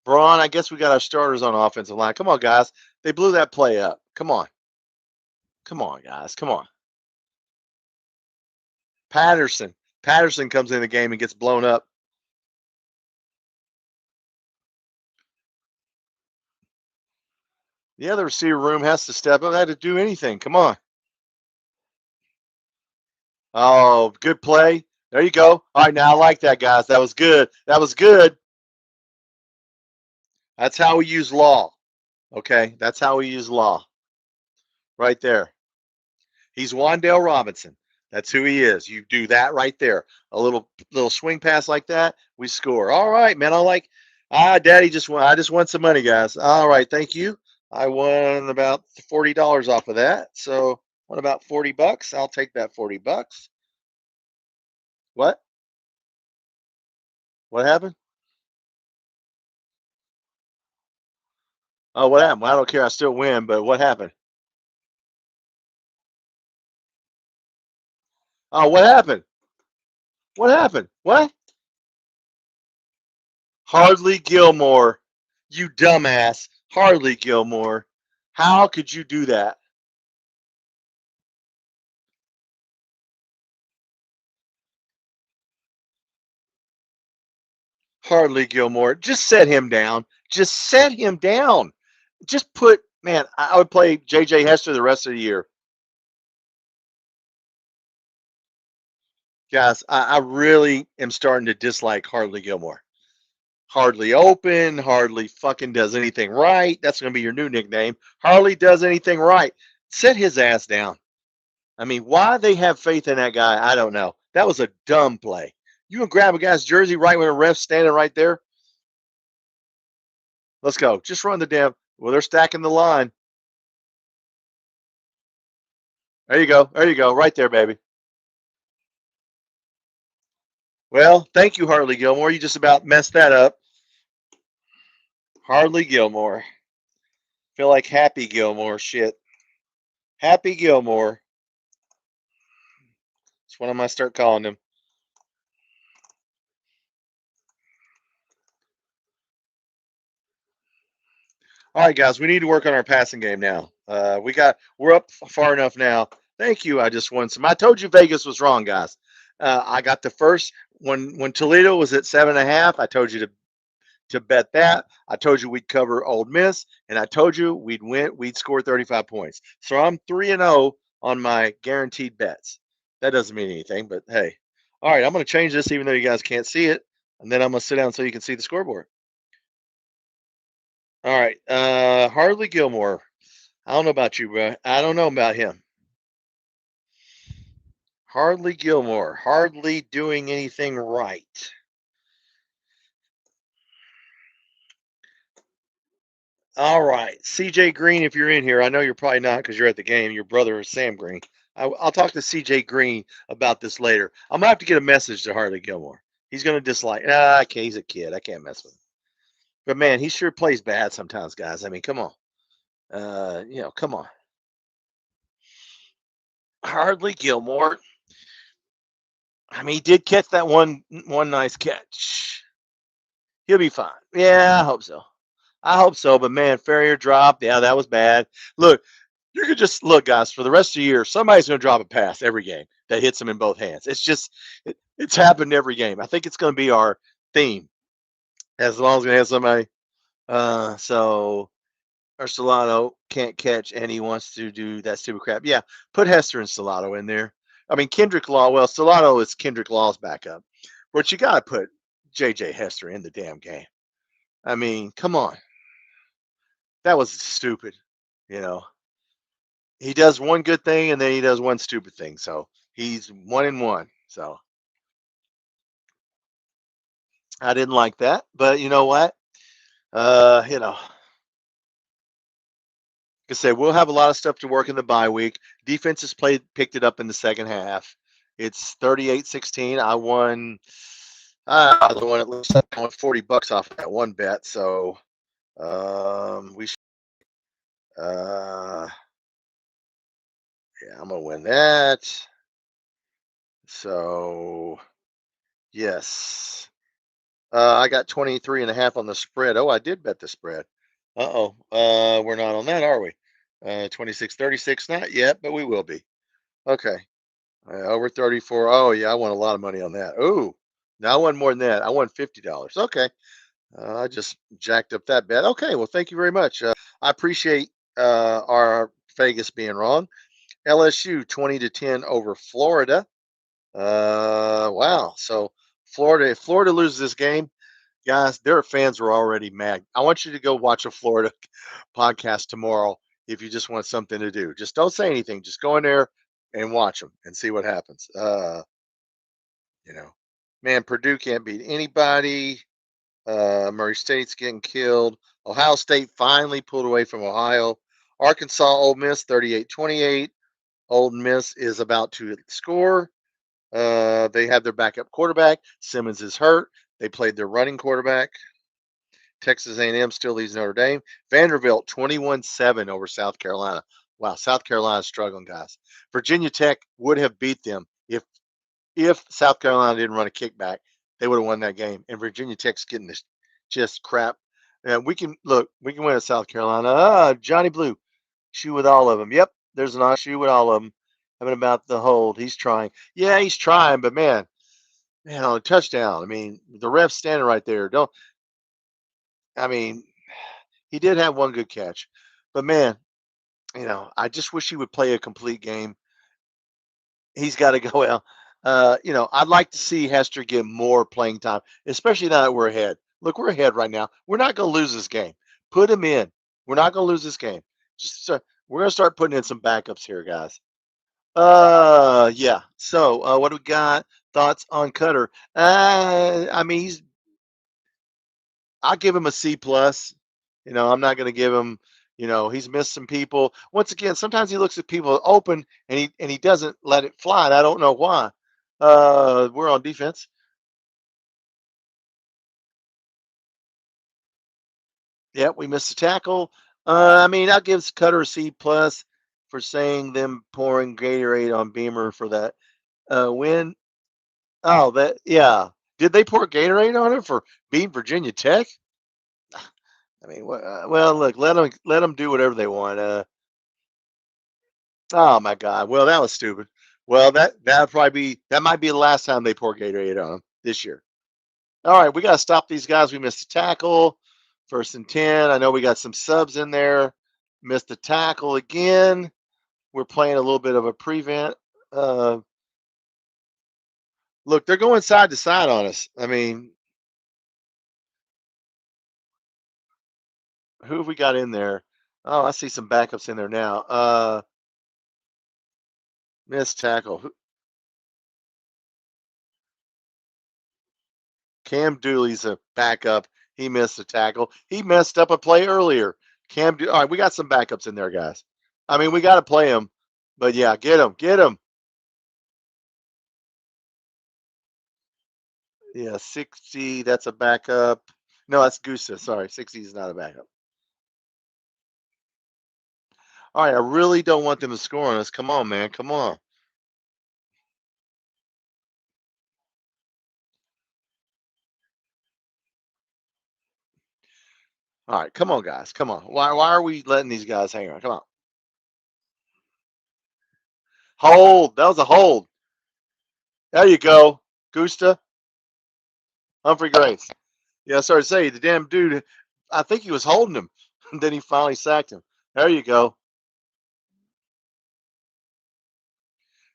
Braun. I guess we got our starters on offensive line. Come on, guys. They blew that play up. Come on. Come on, guys. Come on. Patterson. Patterson comes in the game and gets blown up. The other receiver room has to step up. Had to do anything. Come on. Oh, good play. There you go. All right, now I like that, guys. That was good. That was good. That's how we use law. Okay, that's how we use law. Right there. He's Wandale Robinson. That's who he is. You do that right there. A little swing pass like that, we score. All right, man. Daddy just won. I just won some money, guys. All right, thank you. I won about $40 off of that. So what about $40? I'll take that $40. What? What happened? Oh, what happened? Well, I don't care. I still win, but what happened? Oh, what happened? What happened? What? Hardly Gilmore. You dumbass. Hardly Gilmore. How could you do that? Hardly Gilmore. Just set him down. Just set him down. Just put, man, I would play J.J. Hester the rest of the year. Guys, I really am starting to dislike Hardly Gilmore. Hardly open, hardly fucking does anything right. That's going to be your new nickname. Hardly does anything right. Set his ass down. I mean, why they have faith in that guy, I don't know. That was a dumb play. You can grab a guy's jersey right when a ref's standing right there. Let's go. Just run the damn. Well, they're stacking the line. There you go. There you go. Right there, baby. Well, thank you, Hartley Gilmore. You just about messed that up. Hardly Gilmore. Feel like Happy Gilmore shit. Happy Gilmore. That's what I'm going to start calling him. All right, guys, we need to work on our passing game now. We're up far enough now. Thank you. I just won some. I told you Vegas was wrong, guys. I got the first when Toledo was at 7.5. I told you to bet that. I told you we'd cover Ole Miss, and I told you we'd win. We'd score 35 points. So I'm 3-0 on my guaranteed bets. That doesn't mean anything, but hey. All right, I'm going to change this even though you guys can't see it, and then I'm going to sit down so you can see the scoreboard. All right, Hardly Gilmore. I don't know about you, bro. I don't know about him. Hardly Gilmore. Hardly doing anything right. All right, CJ Green, if you're in here, I know you're probably not because you're at the game. Your brother is Sam Green. I'll talk to CJ Green about this later. I'm gonna have to get a message to Hardly Gilmore. He's gonna dislike. Okay, he's a kid. I can't mess with him. But man, he sure plays bad sometimes, guys. I mean, come on. Come on. Hardly Gilmore. I mean, he did catch that one nice catch. He'll be fine. Yeah, I hope so. I hope so. But man, Ferrier dropped. Yeah, that was bad. Look, you could just look, guys, for the rest of the year, somebody's going to drop a pass every game that hits them in both hands. It's just, it's happened every game. I think it's going to be our theme as long as we have somebody. So Stellato can't catch and he wants to do that stupid crap. Yeah, put Hester and Stellato in there. I mean, Kendrick Law. Well, Stellato is Kendrick Law's backup, but you got to put J.J. Hester in the damn game. I mean, come on. That was stupid. You know, he does one good thing and then he does one stupid thing. So he's 1-1. So I didn't like that, but you know what? Like I said, we'll have a lot of stuff to work in the bye week. Defense has picked it up in the second half. It's 38-16. I won. The one it looks like I won $40 off that one bet. So we should. Yeah, I'm gonna win that. So yes, I got 23.5 on the spread. Oh, I did bet the spread. We're not on that, are we? 26-36, not yet, but we will be. Okay. Over 34. Oh, yeah, I won a lot of money on that. Ooh, no, I won more than that. I won $50. Okay. I just jacked up that bet. Okay, well, thank you very much. I appreciate Our Vegas being wrong. LSU 20-10 over Florida. Wow. So Florida, if Florida loses this game, guys, their fans were already mad. I want you to go watch a Florida podcast tomorrow if you just want something to do. Just don't say anything. Just go in there and watch them and see what happens. You know, man, Purdue can't beat anybody. Murray State's getting killed. Ohio State finally pulled away from Ohio. Arkansas, Ole Miss, 38-28. Ole Miss is about to score. They have their backup quarterback. Simmons is hurt. They played their running quarterback. Texas A&M still leads Notre Dame. Vanderbilt 21-7 over South Carolina. Wow, South Carolina's struggling, guys. Virginia Tech would have beat them if South Carolina didn't run a kickback. They would have won that game. And Virginia Tech's getting this just crap. And we can win at South Carolina. Johnny Blue, shoe with all of them. Yep, there's an shoe with all of them. Having about the hold. He's trying. Yeah, he's trying, but man, on a touchdown. I mean, the ref's standing right there. He did have one good catch, but man, I just wish he would play a complete game. He's got to go out. I'd like to see Hester get more playing time, especially now that we're ahead. Look, we're ahead right now. We're not going to lose this game. Put him in. We're not going to lose this game. We're going to start putting in some backups here, guys. Yeah. So, what do we got? Thoughts on Cutter? I'll give him a C plus. I'm not going to give him. He's missed some people. Once again, sometimes he looks at people open and he doesn't let it fly. And I don't know why. We're on defense. Yeah, we missed a tackle. I'll give Cutter a C plus for saying them pouring Gatorade on Beamer for that win. Oh, yeah. Did they pour Gatorade on him for beating Virginia Tech? Well, look, let them do whatever they want. Oh my God. Well, that was stupid. Well, that might be the last time they pour Gatorade on them this year. All right, we got to stop these guys. We missed a tackle. 1st and 10. I know we got some subs in there. Missed a tackle again. We're playing a little bit of a prevent. Look, they're going side to side on us. Who have we got in there? Oh, I see some backups in there now. Missed tackle. Cam Dooley's a backup. He missed a tackle. He messed up a play earlier. All right, we got some backups in there, guys. We got to play them. But yeah, get them. Yeah, 60, that's a backup. No, that's Gusta. Sorry, 60 is not a backup. All right, I really don't want them to score on us. Come on, man. Come on. All right, come on, guys. Come on. Why are we letting these guys hang on? Come on. Hold. That was a hold. There you go. Gusta. Humphrey Grace. Yeah, sorry to say, the damn dude, I think he was holding him. And then he finally sacked him. There you go.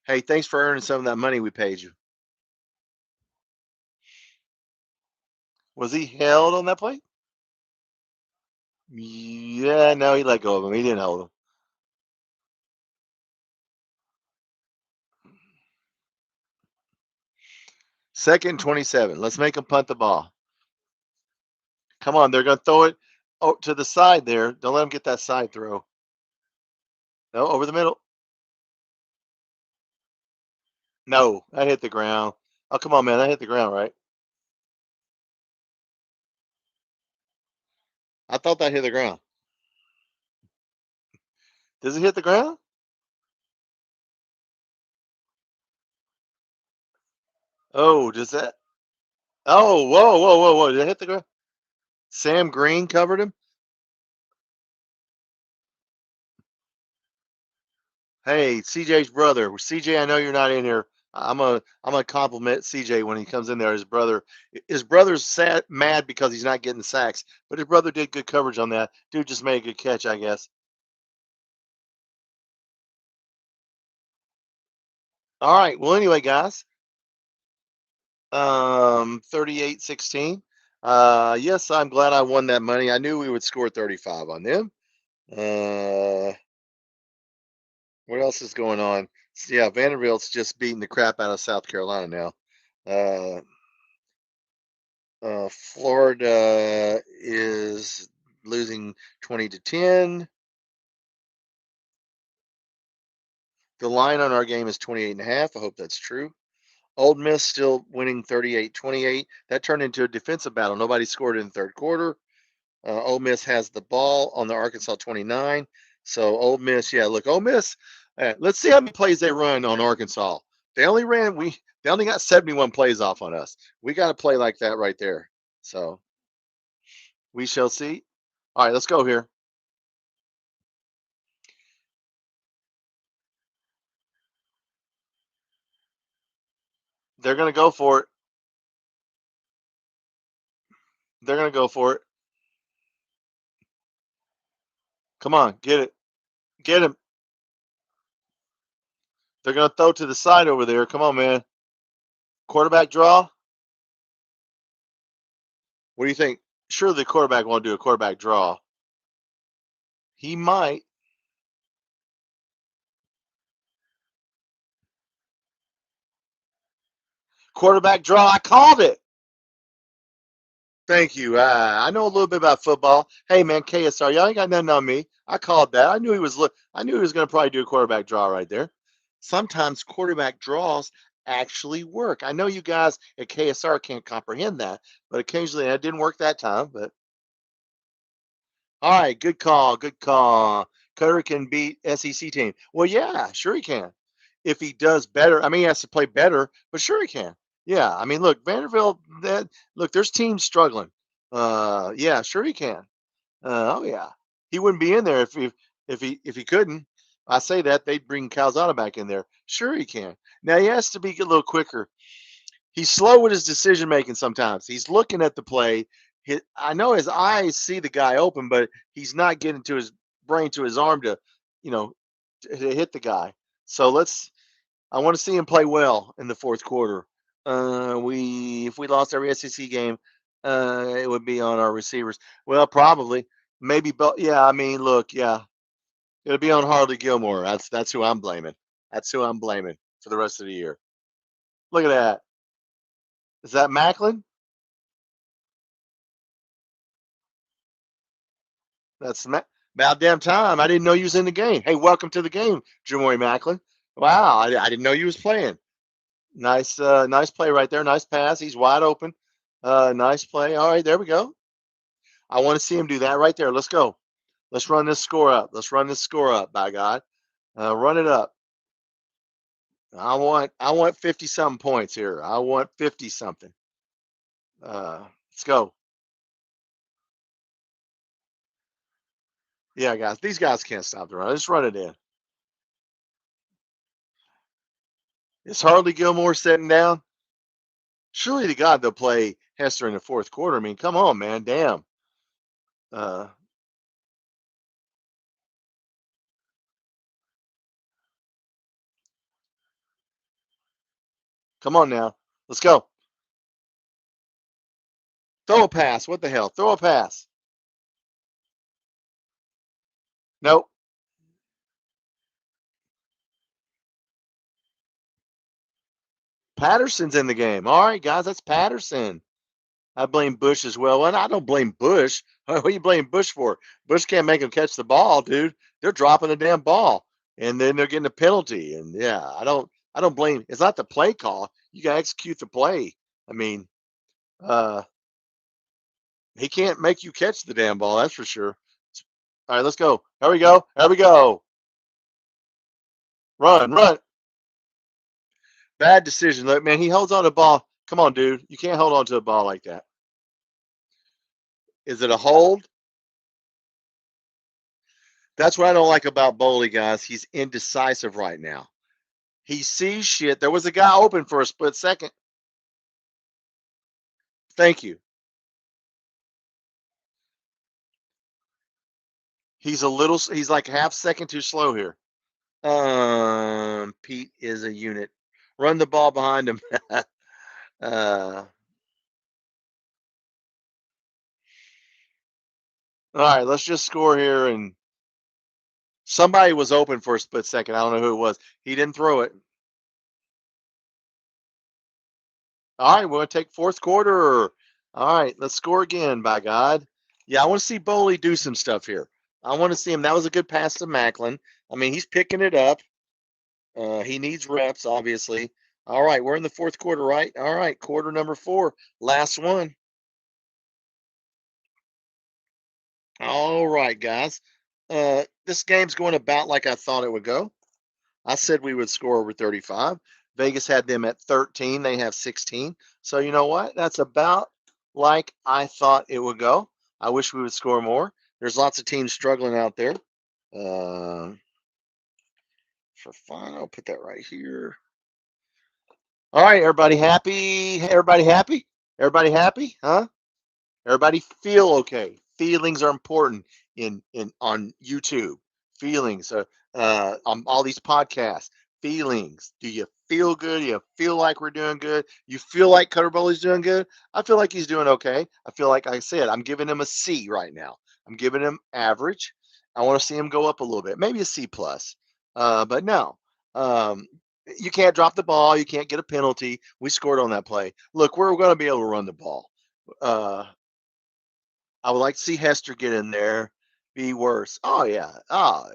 Hey, thanks for earning some of that money we paid you. Was he held on that play? Yeah, no, he let go of him. He didn't hold him. Second and 27. Let's make him punt the ball. Come on, they're going to throw it to the side there. Don't let him get that side throw. No, over the middle. No, that hit the ground. Oh, come on, man. That hit the ground, right? I thought that hit the ground. Does it hit the ground? Oh, does that? Oh, whoa. Did it hit the ground? Sam Green covered him? Hey, CJ's brother. CJ, I know you're not in here. I'm gonna compliment CJ when he comes in there. His brother's mad because he's not getting sacks, but his brother did good coverage on that. Dude just made a good catch, I guess. All right. Well, anyway, guys, 38-16. Yes, I'm glad I won that money. I knew we would score 35 on them. What else is going on? Yeah, Vanderbilt's just beating the crap out of South Carolina now. Florida is losing 20-10. The line on our game is 28.5. I hope that's true. Old Miss still winning 38-28. That turned into a defensive battle. Nobody scored in the third quarter. Ole Miss has the ball on the Arkansas 29. So Ole Miss, yeah, look, Ole Miss. Let's see how many plays they run on Arkansas. They only got 71 plays off on us. We got to play like that right there. So we shall see. All right, let's go here. They're gonna go for it. They're gonna go for it. Come on, get it, get him. They're gonna throw to the side over there. Come on, man. Quarterback draw. What do you think? Sure, the quarterback won't do a quarterback draw. He might. Quarterback draw. I called it. Thank you. I know a little bit about football. Hey, man, KSR, y'all ain't got nothing on me. I called that. I knew he was. I knew he was going to probably do a quarterback draw right there. Sometimes quarterback draws actually work. I know you guys at KSR can't comprehend that, but occasionally it didn't work that time. But all right, good call. Good call. Cutter can beat SEC team. Well, yeah, sure he can. If he does better, I mean, he has to play better, but sure he can. Yeah, I mean, look, Vanderbilt. Look, there's teams struggling. Yeah, sure he can. Oh yeah, he wouldn't be in there if he couldn't. I say that they'd bring Calzada back in there. Sure he can. Now he has to be a little quicker. He's slow with his decision making sometimes. He's looking at the play. I know his eyes see the guy open, but he's not getting to his brain to his arm to, you know, to hit the guy. So I want to see him play well in the fourth quarter. If we lost every SEC game, it would be on our receivers. Well, probably, maybe, but yeah. I mean, look, yeah, it'll be on Harley Gilmore. That's who I'm blaming. That's who I'm blaming for the rest of the year. Look at that. Is that Macklin? That's about damn time. I didn't know you was in the game. Hey, welcome to the game, Jamory Macklin. Wow, I didn't know you was playing. Nice play right there. Nice pass. He's wide open. Nice play. All right, there we go. I want to see him do that right there. Let's go. Let's run this score up. Let's run this score up. By God, run it up. I want 50 something points here. I want 50 something. Let's go. Yeah, guys. These guys can't stop the run. Let's run it in. Is Harley Gilmore sitting down? Surely to God they'll play Hester in the fourth quarter. I mean, come on, man. Damn. Uh, Come on now. Let's go. Throw a pass. What the hell? Throw a pass. Nope. Patterson's in the game. All right, guys. That's Patterson. I blame Bush as well. And I don't blame Bush. What are you blaming Bush for? Bush can't make him catch the ball, dude. They're dropping the damn ball. And then they're getting a penalty. And yeah, I don't blame. It's not the play call. You gotta execute the play. I mean, uh, he can't make you catch the damn ball, that's for sure. All right, let's go. There we go. There we go. Run, run. Bad decision. Look, man, he holds on to the ball. Come on, dude. You can't hold on to a ball like that. Is it a hold? That's what I don't like about Boley, guys. He's indecisive right now. He sees shit. There was a guy open for a split second. Thank you. He's like half second too slow here. Pete is a unit. Run the ball behind him. uh, all right, let's just score here. And somebody was open for a split second. I don't know who it was. He didn't throw it. All right, we're going to take fourth quarter. All right, let's score again, by God. Yeah, I want to see Boley do some stuff here. I want to see him. That was a good pass to Macklin. I mean, he's picking it up. He needs reps, obviously. All right, we're in the fourth quarter, right? All right, quarter number 4, last one. All right, guys. This game's going about like I thought it would go. I said we would score over 35. Vegas had them at 13. They have 16. So you know what? That's about like I thought it would go. I wish we would score more. There's lots of teams struggling out there. For fun, I'll put that right here. All right, everybody happy? Everybody happy? Everybody happy? Huh? Everybody feel okay. Feelings are important in on YouTube. Feelings on all these podcasts. Feelings. Do you feel good? Do you feel like we're doing good? You feel like Cutter Bowley's doing good? I feel like he's doing okay. I feel like I said, I'm giving him a C right now. I'm giving him average. I want to see him go up a little bit, maybe a C plus. But no, you can't drop the ball. You can't get a penalty. We scored on that play. Look, we're going to be able to run the ball. I would like to see Hester get in there, be worse. Oh yeah,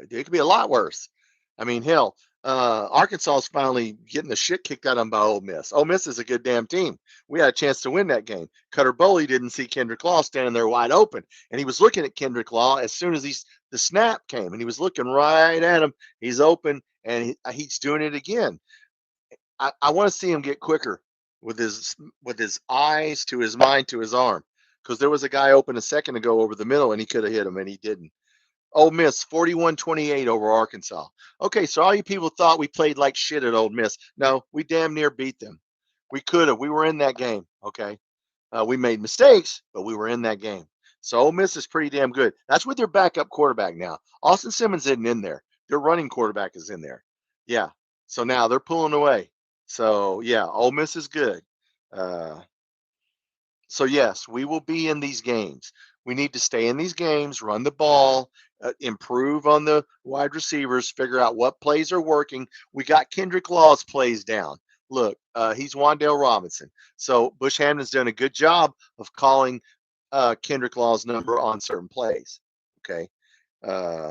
it could be a lot worse. I mean, hell, Arkansas is finally getting the shit kicked out of them by Ole Miss. Ole Miss is a good damn team. We had a chance to win that game. Cutter Bowley didn't see Kendrick Law standing there wide open, and he was looking at Kendrick Law as soon as the snap came, and he was looking right at him. He's open, and he's doing it again. I want to see him get quicker with his eyes to his mind to his arm, because there was a guy open a second ago over the middle and he could have hit him and he didn't. Ole Miss 41-28 over Arkansas. Okay, so all you people thought we played like shit at Ole Miss. No, we damn near beat them. We could have. We were in that game. Okay, we made mistakes, but we were in that game. So Ole Miss is pretty damn good. That's with their backup quarterback now. Austin Simmons isn't in there. Their running quarterback is in there. Yeah. So now they're pulling away. So yeah, Ole Miss is good. Uh, so yes, we will be in these games. We need to stay in these games, run the ball, improve on the wide receivers, figure out what plays are working. We got Kendrick Law's plays down. Look, he's Wandale Robinson. So Bush Hamden's done a good job of calling Kendrick Law's number on certain plays. Okay.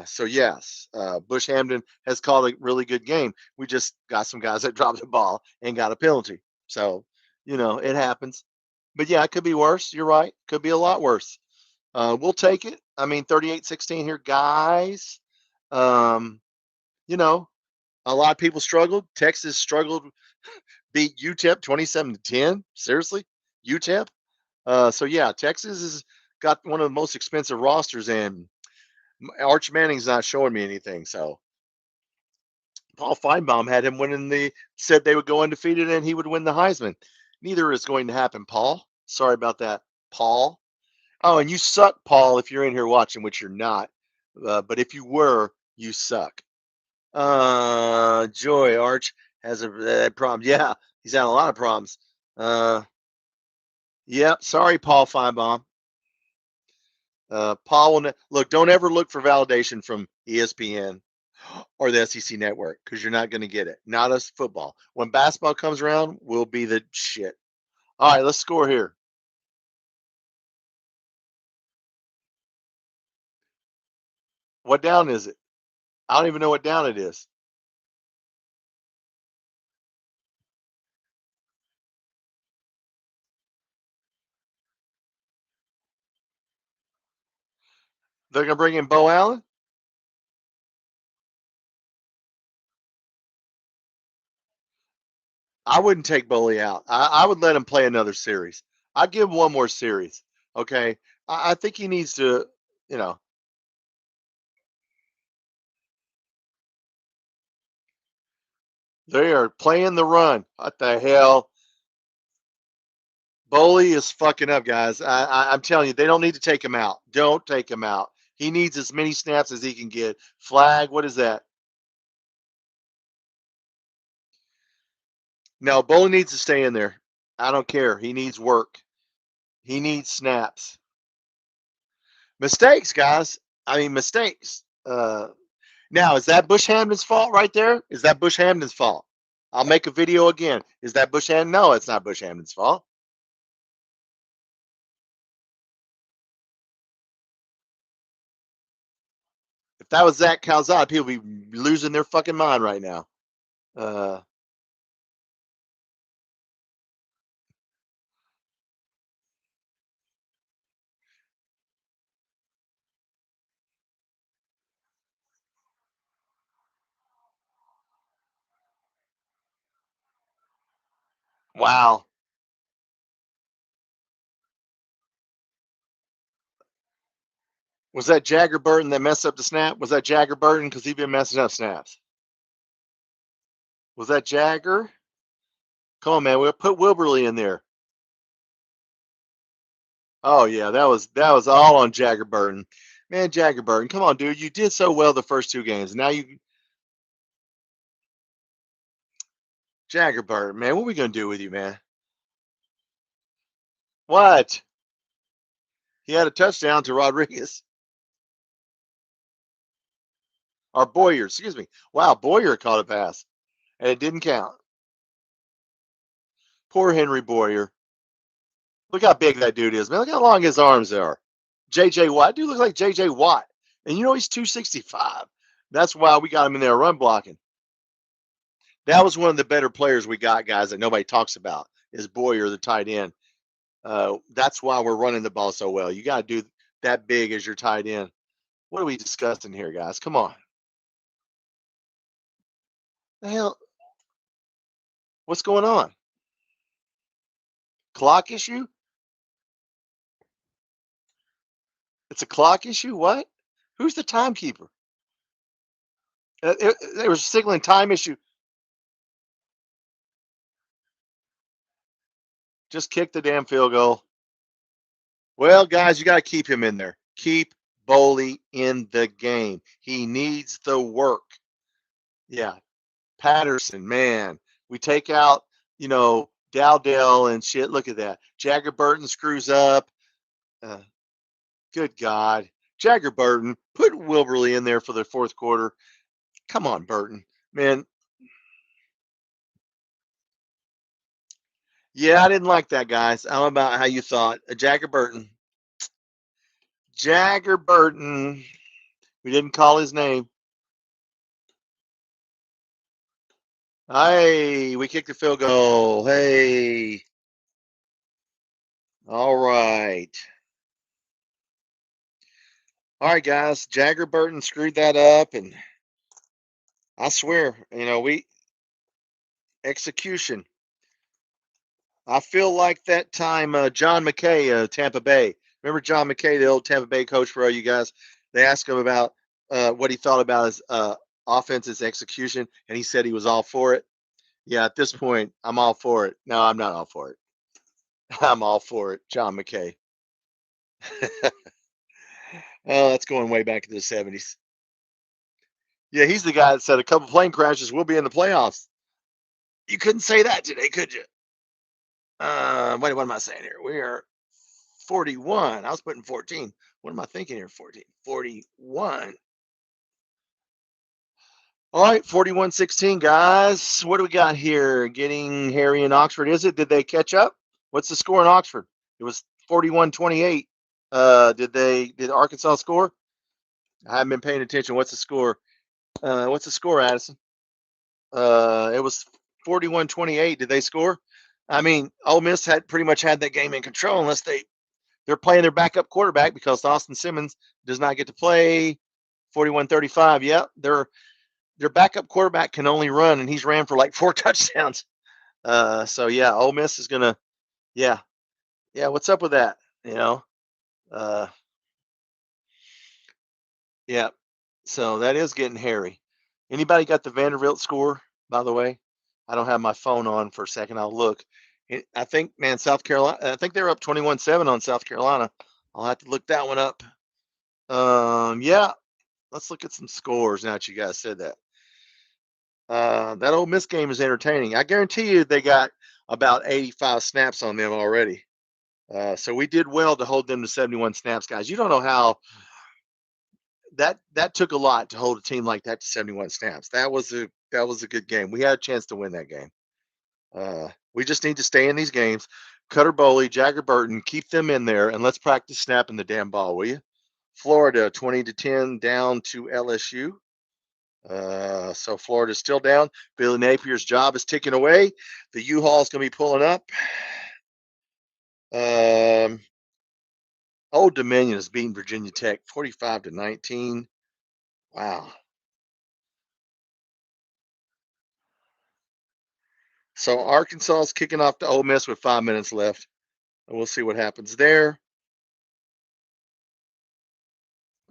So yes, Bush Hamden has called a really good game. We just got some guys that dropped the ball and got a penalty. So, it happens. But yeah, it could be worse. You're right. Could be a lot worse. We'll take it. I mean, 38-16 here, guys. Um, a lot of people struggled. Texas struggled, beat UTEP 27-10. Seriously, UTEP. So yeah, Texas has got one of the most expensive rosters, and Arch Manning's not showing me anything. So Paul Finebaum had him said they would go undefeated and he would win the Heisman. Neither is going to happen, Paul. Sorry about that, Paul. Oh, and you suck, Paul, if you're in here watching, which you're not. But if you were, you suck. Joy Arch has a problem. Yeah, he's had a lot of problems. Yeah, sorry, Paul Finebaum. Paul will look. Don't ever look for validation from ESPN or the SEC network, because you're not going to get it. Not us football. When basketball comes around, we'll be the shit. All right, let's score here. What down is it? I don't even know what down it is. They're going to bring in Bo Allen? I wouldn't take Boley out. I would let him play another series. I'd give him one more series. Okay. I think he needs to, you know, they are playing the run. What the hell? Boley is fucking up, guys. I'm telling you, they don't need to take him out. Don't take him out. He needs as many snaps as he can get. Flag, what is that? No, Bowling needs to stay in there. I don't care. He needs work. He needs snaps. Mistakes, guys. I mean, mistakes. Now, is that Bush Hamden's fault right there? Is that Bush Hamden's fault? I'll make a video again. Is that Bush Hamden? No, it's not Bush Hamden's fault. If that was Zach Calzada, people would be losing their fucking mind right now. Wow. Was that Jagger Burton that messed up the snap? Was that Jagger Burton? Because he's been messing up snaps. Was that Jagger? Come on, man. We'll put Wilberly in there. Oh yeah, that was all on Jagger Burton. Man, Jagger Burton, come on, dude. You did so well the first two games. Now you Jagger Burton, man, what are we gonna do with you, man? What? He had a touchdown to Rodriguez. Or Boyer, excuse me. Wow, Boyer caught a pass. And it didn't count. Poor Henry Boyer. Look how big that dude is, man. Look how long his arms are. JJ Watt. Dude looks like JJ Watt. And you know he's 265. That's why we got him in there run blocking. That was one of the better players we got, guys, that nobody talks about, is Boyer, the tight end. That's why we're running the ball so well. You got to do that big as your tight end. What are we discussing here, guys? Come on. The hell? What's going on? Clock issue? It's a clock issue? What? Who's the timekeeper? They were signaling time issue. Just kick the damn field goal. Well, guys, you got to keep him in there. Keep Boley in the game. He needs the work. Yeah. Patterson, man. We take out, Dowdell and shit. Look at that. Jagger Burton screws up. Good God. Jagger Burton, put Wilberly in there for the fourth quarter. Come on, Burton. Man. Yeah, I didn't like that, guys. I don't know about how you thought. Jagger Burton. Jagger Burton. We didn't call his name. Hey, we kicked the field goal. Hey. All right. All right, guys. Jagger Burton screwed that up, and I swear, execution. I feel like that time John McKay, Tampa Bay. Remember John McKay, the old Tampa Bay coach for all you guys? They asked him about what he thought about his offense's execution, and he said he was all for it. Yeah, at this point, I'm all for it. No, I'm not all for it. I'm all for it. John McKay. Oh, that's going way back to the 70s. Yeah, he's the guy that said a couple plane crashes, we'll be in the playoffs. You couldn't say that today, could you? Wait, what am I saying here? We are 41. I was putting 14. What am I thinking here? 14. 41. All right, 41-16, guys. What do we got here? Getting Harry in Oxford, is it? Did they catch up? What's the score in Oxford? It was 41-28. Did Arkansas score? I haven't been paying attention. What's the score? What's the score, Addison? It was 41-28. Did they score? I mean, Ole Miss had pretty much had that game in control unless they're playing their backup quarterback because Austin Simmons does not get to play. 41-35. Yeah, their backup quarterback can only run, and he's ran for like 4 touchdowns. So yeah, Ole Miss is gonna. Yeah. What's up with that? Yeah. So that is getting hairy. Anybody got the Vanderbilt score? By the way, I don't have my phone on for a second. I'll look. I think, man, South Carolina. I think they're up 21-7 on South Carolina. I'll have to look that one up. Yeah. Let's look at some scores now that you guys said that. That Ole Miss game is entertaining. I guarantee you they got about 85 snaps on them already. So we did well to hold them to 71 snaps, guys. You don't know how that took a lot to hold a team like that to 71 snaps. That was a good game. We had a chance to win that game. We just need to stay in these games. Cutter Boley, Jagger Burton, keep them in there, and let's practice snapping the damn ball, will you? Florida 20-10 down to LSU. So Florida's still down. Billy Napier's job is ticking away. The U-Haul's going to be pulling up. Old Dominion is beating Virginia Tech 45-19. Wow. So Arkansas is kicking off to Ole Miss with 5 minutes left. And we'll see what happens there.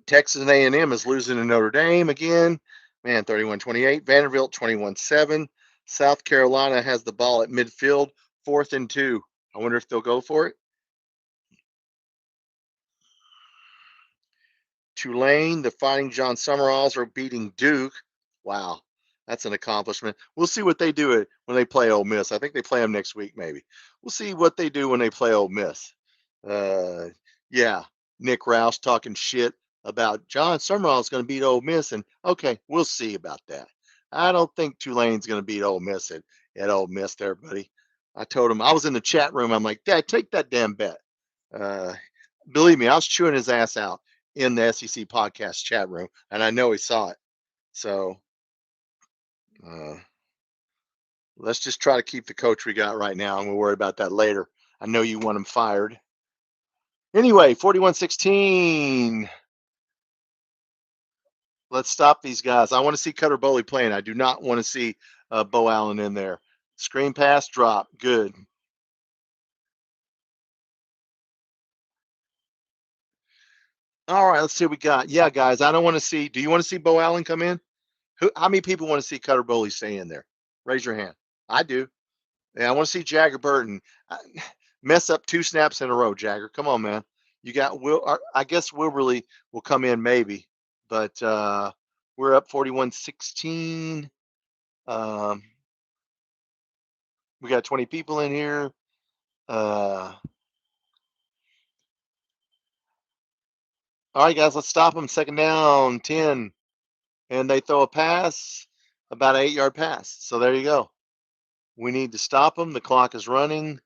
Texas A&M is losing to Notre Dame again. Man, 31-28. Vanderbilt 21-7. South Carolina has the ball at midfield, 4th and 2. I wonder if they'll go for it. Tulane, the Fighting John Summeralls are beating Duke. Wow, that's an accomplishment. We'll see what they do when they play Ole Miss. I think they play them next week, maybe. We'll see what they do when they play Ole Miss. Yeah, Nick Roush talking shit about John Summerall is going to beat Ole Miss, and okay, we'll see about that. I don't think Tulane's going to beat Ole Miss at Ole Miss there, buddy. I told him, I was in the chat room. I'm like, Dad, take that damn bet. Believe me, I was chewing his ass out in the SEC podcast chat room, and I know he saw it. So let's just try to keep the coach we got right now, and we'll worry about that later. I know you want him fired. Anyway, 41-16. Let's stop these guys. I want to see Cutter Boley playing. I do not want to see Bo Allen in there. Screen pass, drop. Good. All right, let's see what we got. Yeah, guys, I don't want to see. Do you want to see Bo Allen come in? How many people want to see Cutter Boley stay in there? Raise your hand. I do. Yeah, I want to see Jagger Burton mess up 2 snaps in a row. Jagger, come on, man. You got Will. I guess Wilberly will come in maybe, but we're up 41-16. We got 20 people in here. All right, guys, let's stop them. 2nd down, 10, and they throw a pass, about an 8-yard pass. So there you go. We need to stop them. The clock is running.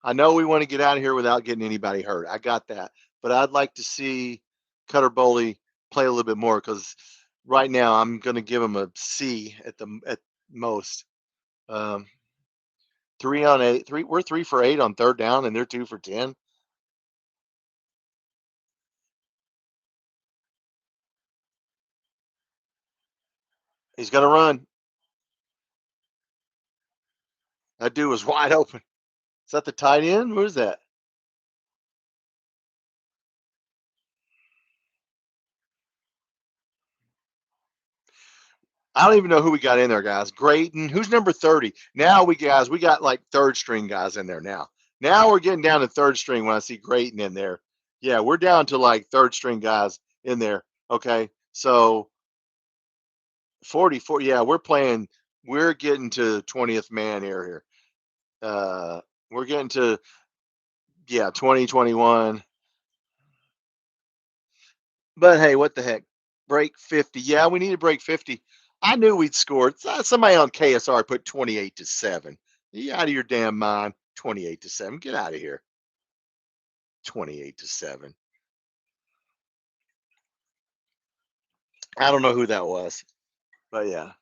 I know we want to get out of here without getting anybody hurt. I got that. But I'd like to see Cutter Boley play a little bit more, because right now I'm going to give him a C at most. 3 on 8. We're 3 for 8 on 3rd down, and they're 2 for 10. He's going to run. That dude was wide open. Is that the tight end? Who is that? I don't even know who we got in there, guys. Grayton, who's number 30? Now we got like 3rd string guys in there now. Now we're getting down to 3rd string when I see Grayton in there. Yeah, we're down to like 3rd string guys in there. Okay, so 44. Yeah, we're getting to 20th man here. We're getting to 2021. But hey, what the heck? Break 50. Yeah, we need to break 50. I knew we'd score. Somebody on KSR put 28-7. You out of your damn mind? 28-7. Get out of here. 28-7. I don't know who that was, but yeah.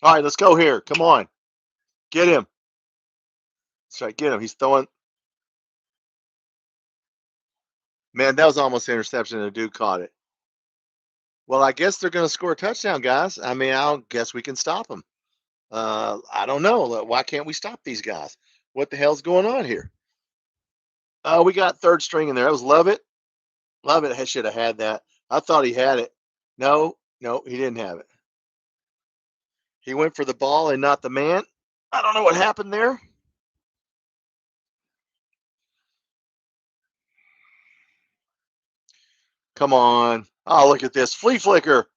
All right, let's go here. Come on, get him. That's right, get him. He's throwing. Man, that was almost an interception, and the dude caught it. Well, I guess they're going to score a touchdown, guys. I mean, I don't guess we can stop them. I don't know. Why can't we stop these guys? What the hell's going on here? We got 3rd string in there. That was Lovett. Lovett should have had that. I thought he had it. No, he didn't have it. He went for the ball and not the man. I don't know what happened there. Come on. Oh, look at this. Flea flicker.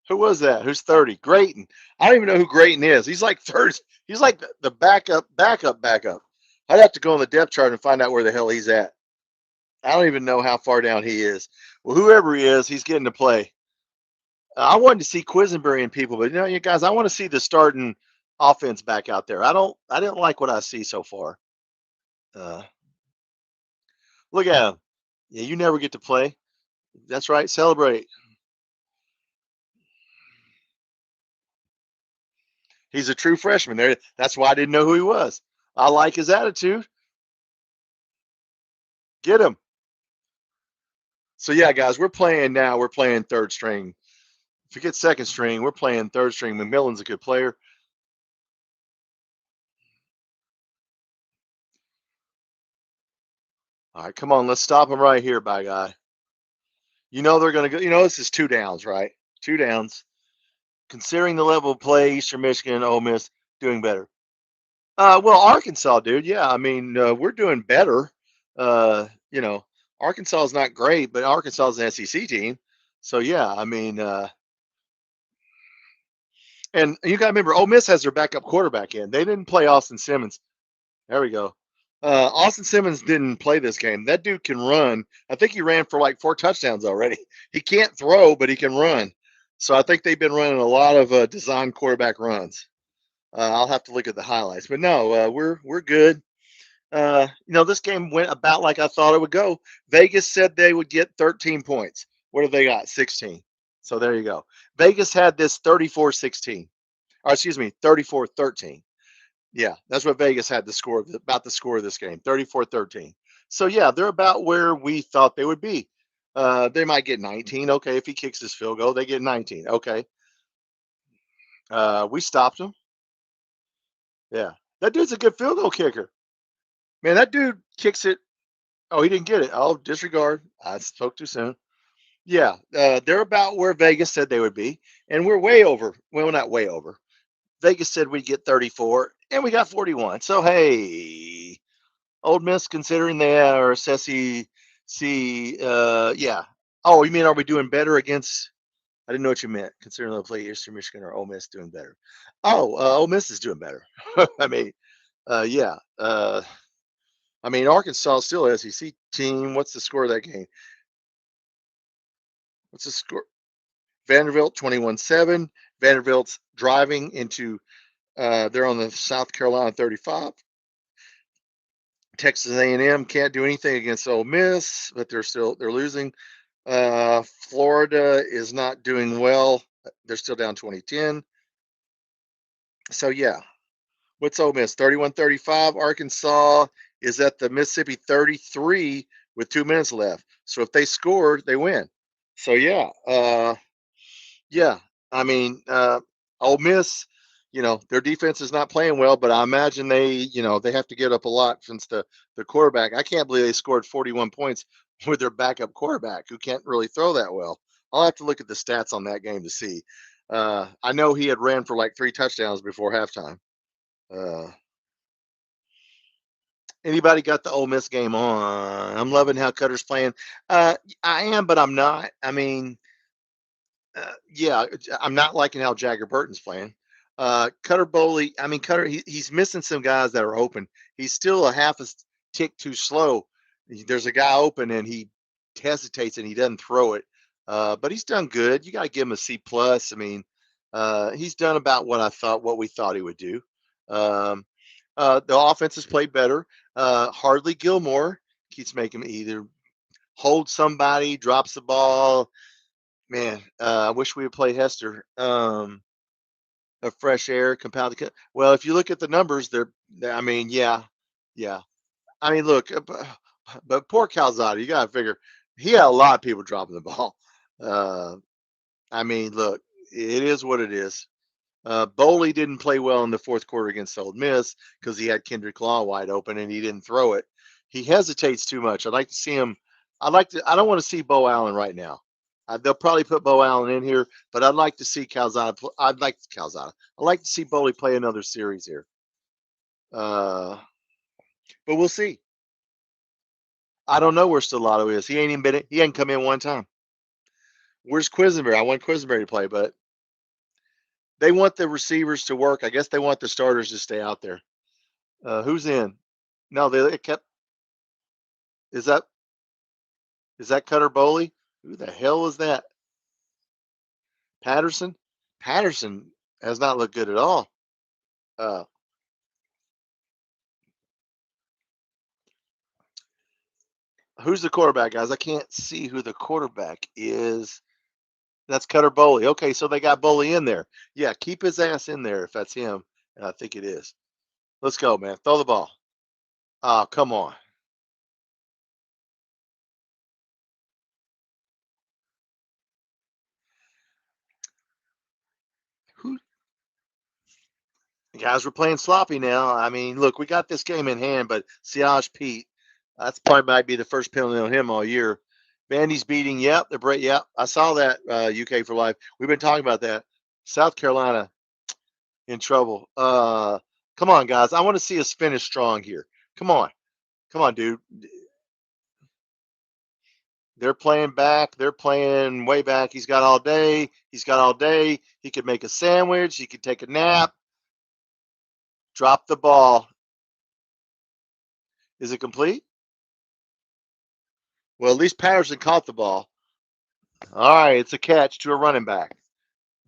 Who was that? Who's 30? Grayton. I don't even know who Grayton is. He's like third. He's like the backup. I'd have to go on the depth chart and find out where the hell he's at. I don't even know how far down he is. Well, whoever he is, he's getting to play. I wanted to see Quisenberry and people, but you guys, I want to see the starting offense back out there. I didn't like what I see so far. Look at him. Yeah, you never get to play. That's right. Celebrate. He's a true freshman. There. That's why I didn't know who he was. I like his attitude. Get him. So yeah, guys, we're playing now. We're playing third string. Forget second string. We're playing third string. McMillan's a good player. All right, come on. Let's stop him right here, by guy. You know they're going to go. This is 2 downs, right? 2 downs. Considering the level of play, Eastern Michigan, Ole Miss doing better. Well, Arkansas, dude. Yeah, I mean, we're doing better. Arkansas is not great, but Arkansas is an SEC team. So yeah, I mean, and you got to remember, Ole Miss has their backup quarterback in. They didn't play Austin Simmons. There we go. Austin Simmons didn't play this game. That dude can run. I think he ran for like 4 touchdowns already. He can't throw, but he can run. So I think they've been running a lot of design quarterback runs. I'll have to look at the highlights, but no, we're good. This game went about like I thought it would go. Vegas said they would get 13 points. What have they got? 16. So there you go. Vegas had this 34-16. Or excuse me, 34-13. Yeah, that's what Vegas had about the score of this game, 34-13. So yeah, they're about where we thought they would be. They might get 19. Okay, if he kicks his field goal, they get 19. Okay. We stopped him. Yeah. That dude's a good field goal kicker. Man, that dude kicks it. Oh, he didn't get it. Oh, disregard. I spoke too soon. Yeah, they're about where Vegas said they would be, and we're way over. Well, not way over. Vegas said we'd get 34, and we got 41. So hey, Old Miss, considering they are SEC, yeah. Oh, you mean are we doing better against? I didn't know what you meant. Considering they'll play Eastern Michigan or Ole Miss doing better. Oh, Ole Miss is doing better. I mean, yeah. I mean, Arkansas is still an SEC team. What's the score of that game? What's the score? Vanderbilt 21-7. Vanderbilt's driving into they're on the South Carolina 35. Texas A&M can't do anything against Ole Miss, but they're losing. Florida is not doing well. They're still down 20-10. So yeah. What's Ole Miss? 31-35. Arkansas is at the Mississippi 33 with 2 minutes left. So if they score, they win. So yeah. Yeah. I mean, Ole Miss, their defense is not playing well, but I imagine they have to get up a lot since the quarterback. I can't believe they scored 41 points with their backup quarterback who can't really throw that well. I'll have to look at the stats on that game to see. I know he had ran for like 3 touchdowns before halftime. Anybody got the Ole Miss game on? I'm loving how Cutter's playing. I am, but I'm not. I mean, yeah, I'm not liking how Jagger Burton's playing. Cutter Bowley, I mean, he's missing some guys that are open. He's still a half a tick too slow. There's a guy open and he hesitates and he doesn't throw it. But he's done good. You got to give him a C plus. I mean, he's done about what we thought he would do. The offense has played better. Hardly Gilmore keeps making either hold somebody, drops the ball. Man, I wish we would play Hester. A fresh air, compounded. Well, if you look at the numbers, I mean, yeah. I mean, look, but poor Calzada, you got to figure he had a lot of people dropping the ball. I mean, look, it is what it is. Bowley didn't play well in the 4th quarter against Ole Miss because he had Kendrick Law wide open and he didn't throw it. He hesitates too much. I'd like to see him. I don't want to see Bo Allen right now. They'll probably put Bo Allen in here, but I'd like to see Calzada. I'd like to see Bowley play another series here. But we'll see. I don't know where Stellato is. He ain't come in one time. Where's Quisenberry? I want Quisenberry to play, but They want the receivers to work. I guess they want the starters to stay out there. Who's in? No, they kept. Is that Cutter Boley? Who the hell is that? Patterson? Patterson has not looked good at all. Uh, who's the quarterback, guys? I can't see who the quarterback is. That's Cutter Boley. Okay, so they got Boley in there. Yeah, keep his ass in there if that's him. And I think it is. Let's go, man. Throw the ball. Oh, come on. Who guys, we're playing sloppy now. I mean, look, we got this game in hand, but Siaj Pete, that's probably might be the first penalty on him all year. Vandy's beating. Yep, the break. Yep, I saw that. UK for life. We've been talking about that. South Carolina in trouble. Come on, guys. I want to see us finish strong here. Come on, dude. They're playing back. They're playing way back. He's got all day. He could make a sandwich. He could take a nap. Drop the ball. Is it complete? Well, at least Patterson caught the ball. All right, it's a catch to a running back.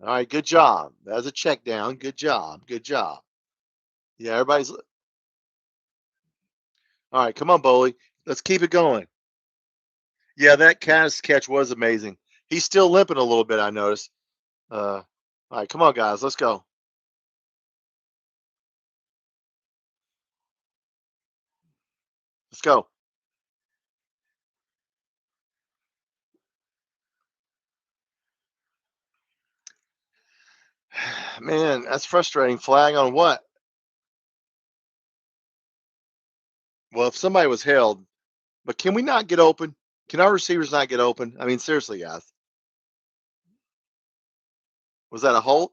All right, good job. That was a check down. Good job. Good job. Yeah, everybody's. All right, come on, Boley. Let's keep it going. Yeah, that catch was amazing. He's still limping a little bit, I noticed. All right, come on, guys. Let's go. Let's go. Man, that's frustrating. Flag on what? Well, if somebody was held, but can we not get open? Can our receivers not get open? I mean, seriously, guys. Was that a hold?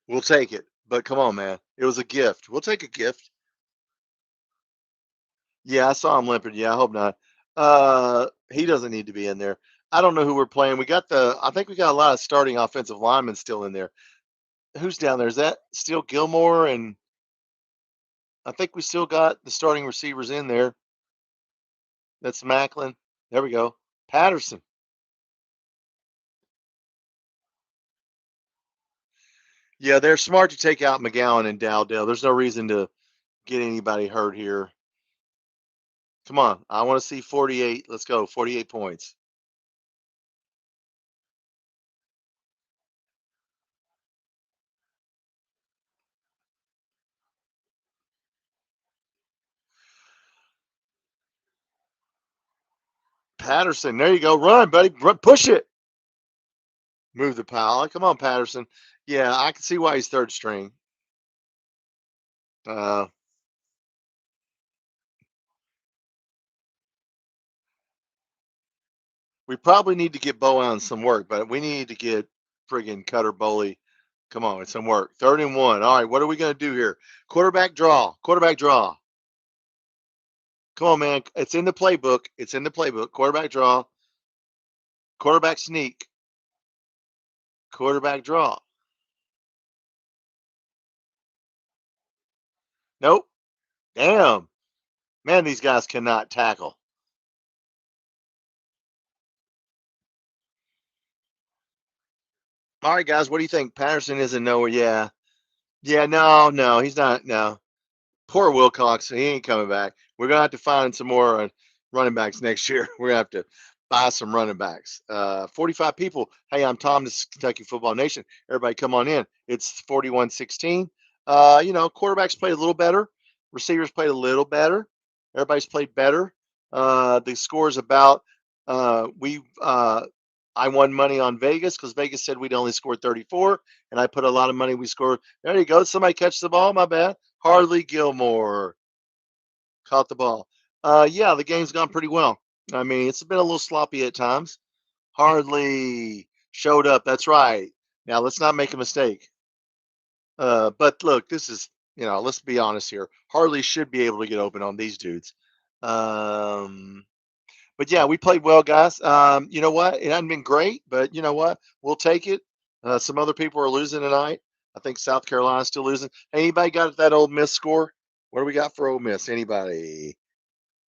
We'll take it. But come on, man. It was a gift. We'll take a gift. Yeah, I saw him limping. Yeah, I hope not. He doesn't need to be in there. I don't know who we're playing. I think we got a lot of starting offensive linemen still in there. Who's down there? Is that still Gilmore? And I think we still got the starting receivers in there. That's Macklin. There we go. Patterson. Yeah, they're smart to take out McGowan and Dowdell. There's no reason to get anybody hurt here. Come on. I want to see 48. Let's go. 48 points. Patterson. There you go. Run, buddy. Run, push it. Move the pile. Come on, Patterson. Yeah, I can see why he's third string. Uh, we probably need to get Bowen some work, but we need to get friggin' Cutter Boley. Come on, it's some work. 3rd and 1. All right, what are we going to do here? Quarterback draw. Quarterback draw. Come on, man. It's in the playbook. It's in the playbook. Quarterback draw. Quarterback sneak. Quarterback draw. Nope. Damn. Man, these guys cannot tackle. All right, guys, what do you think? Patterson isn't nowhere. Yeah. Yeah, no, he's not. No. Poor Wilcox. He ain't coming back. We're going to have to find some more running backs next year. We're going to have to buy some running backs. 45 people. Hey, I'm Tom. This is Kentucky Football Nation. Everybody come on in. It's 41-16. Quarterbacks played a little better. Receivers played a little better. Everybody's played better. The score is about I won money on Vegas because Vegas said we'd only scored 34, and I put a lot of money. We scored. There you go. Somebody catch the ball. My bad. Harley Gilmore caught the ball. Yeah, the game's gone pretty well. I mean, it's been a little sloppy at times. Hardly showed up. That's right. Now let's not make a mistake. But look, this is let's be honest here. Harley should be able to get open on these dudes. But yeah, we played well, guys. You know what? It hasn't been great, but you know what? We'll take it. Some other people are losing tonight. I think South Carolina's still losing. Hey, anybody got that Ole Miss score? What do we got for Ole Miss? Anybody?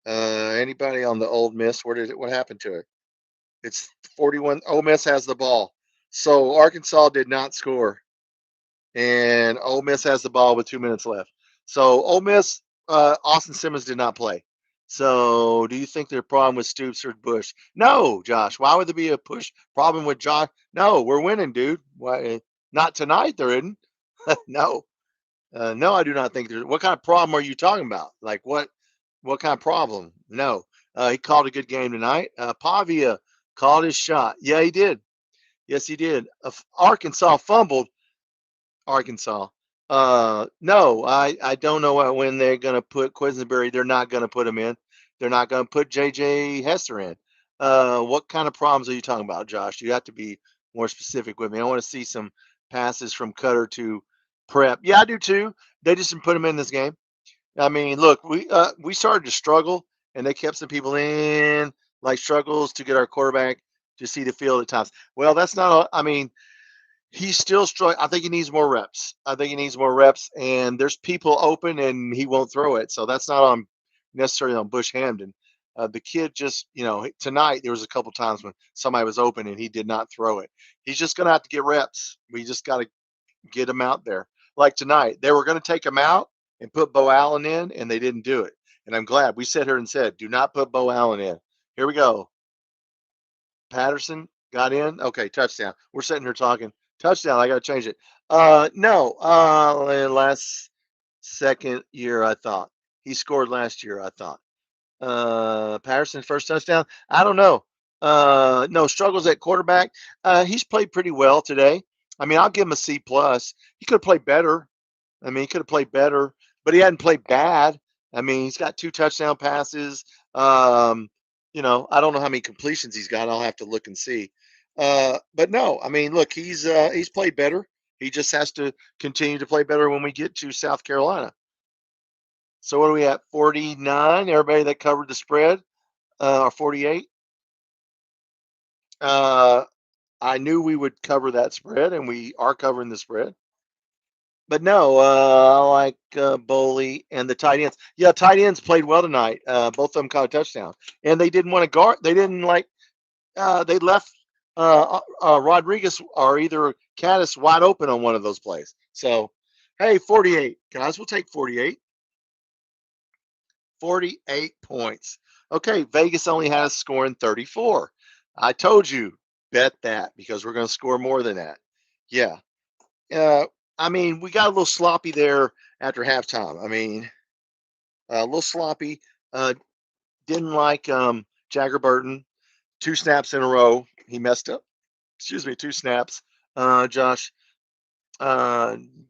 Anybody on the Ole Miss? What happened to it? It's 41. Ole Miss has the ball. So Arkansas did not score, and Ole Miss has the ball with 2 minutes left. So Ole Miss, Austin Simmons did not play. So do you think there's a problem with Stoops or Bush? No, Josh. Why would there be a push problem with Josh? No, we're winning, dude. Why? Not tonight, there isn't. No, no, I do not think there's. What kind of problem are you talking about? Like what? What kind of problem? No, he called a good game tonight. Pavia called his shot. Yeah, he did. Yes, he did. Arkansas fumbled. Arkansas. No, I don't know when they're going to put Quisenberry. They're not going to put him in. They're not going to put J.J. Hester in. What kind of problems are you talking about, Josh? You have to be more specific with me. I want to see some passes from Cutter to Prep. Yeah, I do too. They just didn't put him in this game. I mean, look, we started to struggle, and they kept some people in, like struggles to get our quarterback to see the field at times. Well, that's not. I mean, he's still struggling. I think he needs more reps. And there's people open, and he won't throw it. So that's not on necessarily on Bush Hamden. The kid just, tonight there was a couple times when somebody was open and he did not throw it. He's just going to have to get reps. We just got to get him out there. Like tonight, they were going to take him out and put Bo Allen in, and they didn't do it. And I'm glad we sat here and said, do not put Bo Allen in. Here we go. Patterson got in. Okay, touchdown. We're sitting here talking. Touchdown. I got to change it. No. Last second year, I thought. He scored last year, I thought. Patterson's first touchdown. I don't know. No, struggles at quarterback. He's played pretty well today. I mean, I'll give him a C plus. He could have played better. But he hadn't played bad. I mean, he's got 2 touchdown passes. I don't know how many completions he's got. I'll have to look and see. But no, I mean, look, he's played better. He just has to continue to play better when we get to South Carolina. So what are we at? 49. Everybody that covered the spread, or 48. I knew we would cover that spread, and we are covering the spread. But no, I like Boley and the tight ends. Yeah, tight ends played well tonight. Both of them caught a touchdown, and they didn't want to guard. They didn't like. They left Rodriguez or either Caddis wide open on one of those plays. So, hey, 48 guys, we'll take 48. 48 points. Okay, Vegas only has scoring 34. I told you, bet that because we're going to score more than that. Yeah. I mean, we got a little sloppy there after halftime. I mean, a little sloppy. Didn't like Jagger Burton. 2 snaps in a row. He messed up. 2 snaps. Josh.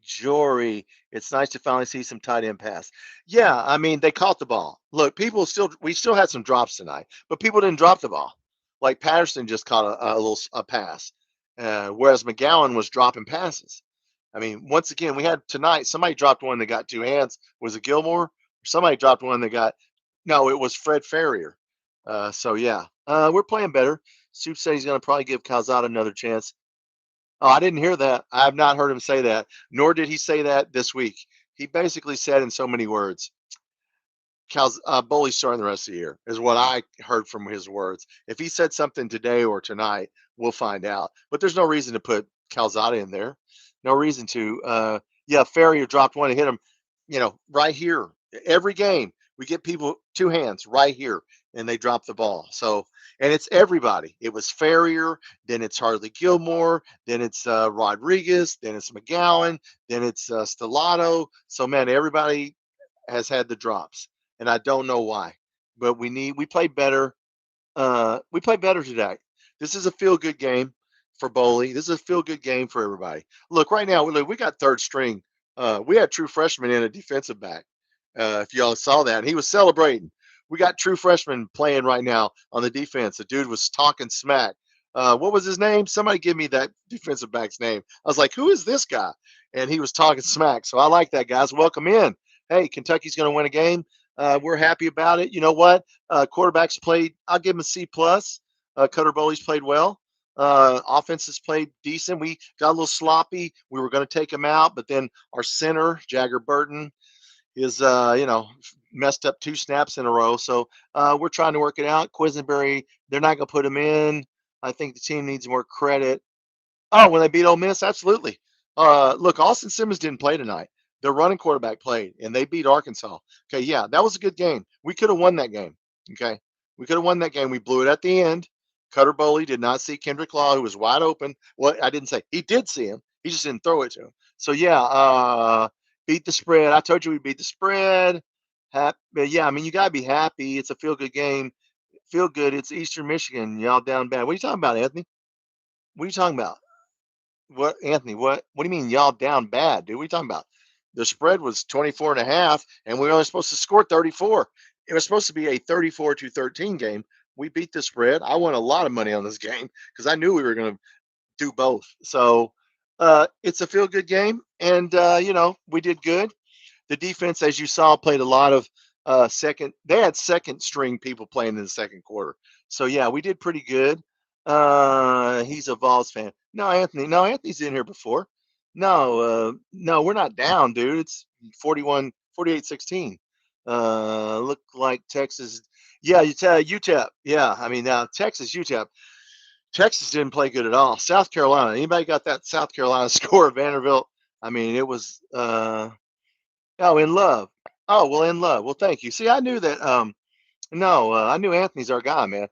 Jory. It's nice to finally see some tight end pass. Yeah, I mean, they caught the ball. Look, we still had some drops tonight, but people didn't drop the ball. Like Patterson just caught a pass, whereas McGowan was dropping passes. I mean, once again, we had tonight, somebody dropped one that got 2 hands. Was it Gilmore? Somebody dropped one that got, no, it was Fred Ferrier. So, yeah, we're playing better. Soup said he's going to probably give Calzada another chance. Oh, I didn't hear that. I have not heard him say that, nor did he say that this week. He basically said in so many words, Bully's starting the rest of the year, is what I heard from his words. If he said something today or tonight, we'll find out. But there's no reason to put Calzada in there. No reason to. Yeah, Ferrier dropped one and hit him, right here. Every game, we get people 2 hands right here, and they drop the ball. So, and it's everybody. It was Ferrier, then it's Harley Gilmore, then it's Rodriguez, then it's McGowan, then it's Stellato. So, man, everybody has had the drops, and I don't know why. But we play better. We play better today. This is a feel-good game for Boley. This is a feel-good game for everybody. Look, right now, we got third string. We had true freshman in a defensive back. If y'all saw that, he was celebrating. We got true freshman playing right now on the defense. The dude was talking smack. What was his name? Somebody give me that defensive back's name. I was like, who is this guy? and he was talking smack. So I like that, guys. Welcome in. Hey, Kentucky's going to win a game. We're happy about it. You know what? Quarterbacks played. I'll give him a C plus. Cutter Bowley's played well. Offenses played decent. We got a little sloppy. We were going to take him out, but then our center, Jagger Burton, is messed up 2 snaps in a row. So we're trying to work it out. Quisenberry, they're not going to put him in. I think the team needs more credit. Oh, when they beat Ole Miss, absolutely. Look, Austin Simmons didn't play tonight. Their running quarterback played, and they beat Arkansas. Okay, yeah, that was a good game. We could have won that game. Okay, we could have won that game. We blew it at the end. Cutter Bowley did not see Kendrick Law, who was wide open. Well, I didn't say he did see him. He just didn't throw it to him. So yeah, beat the spread. I told you we beat the spread. Yeah, I mean you gotta be happy. It's a feel good game. Feel good. It's Eastern Michigan. Y'all down bad. What are you talking about, Anthony? What are you talking about? What, Anthony? What do you mean y'all down bad, dude? What are you talking about? The spread was 24 and a half, and we were only supposed to score 34. It was supposed to be a 34-13 game. We beat the spread. I won a lot of money on this game because I knew we were going to do both. So it's a feel good game, and we did good. The defense, as you saw, played a lot of second. They had second string people playing in the second quarter. So yeah, we did pretty good. He's a Vols fan. No, Anthony. No, Anthony's in here before. No, we're not down, dude. It's 41, 48-16. Look like Texas. Yeah, UTEP. Yeah, I mean now Texas, UTEP. Texas didn't play good at all. South Carolina. Anybody got that South Carolina score? Vanderbilt. I mean, it was. In love. Oh well, in love. Well, thank you. See, I knew that. No, I knew Anthony's our guy, man.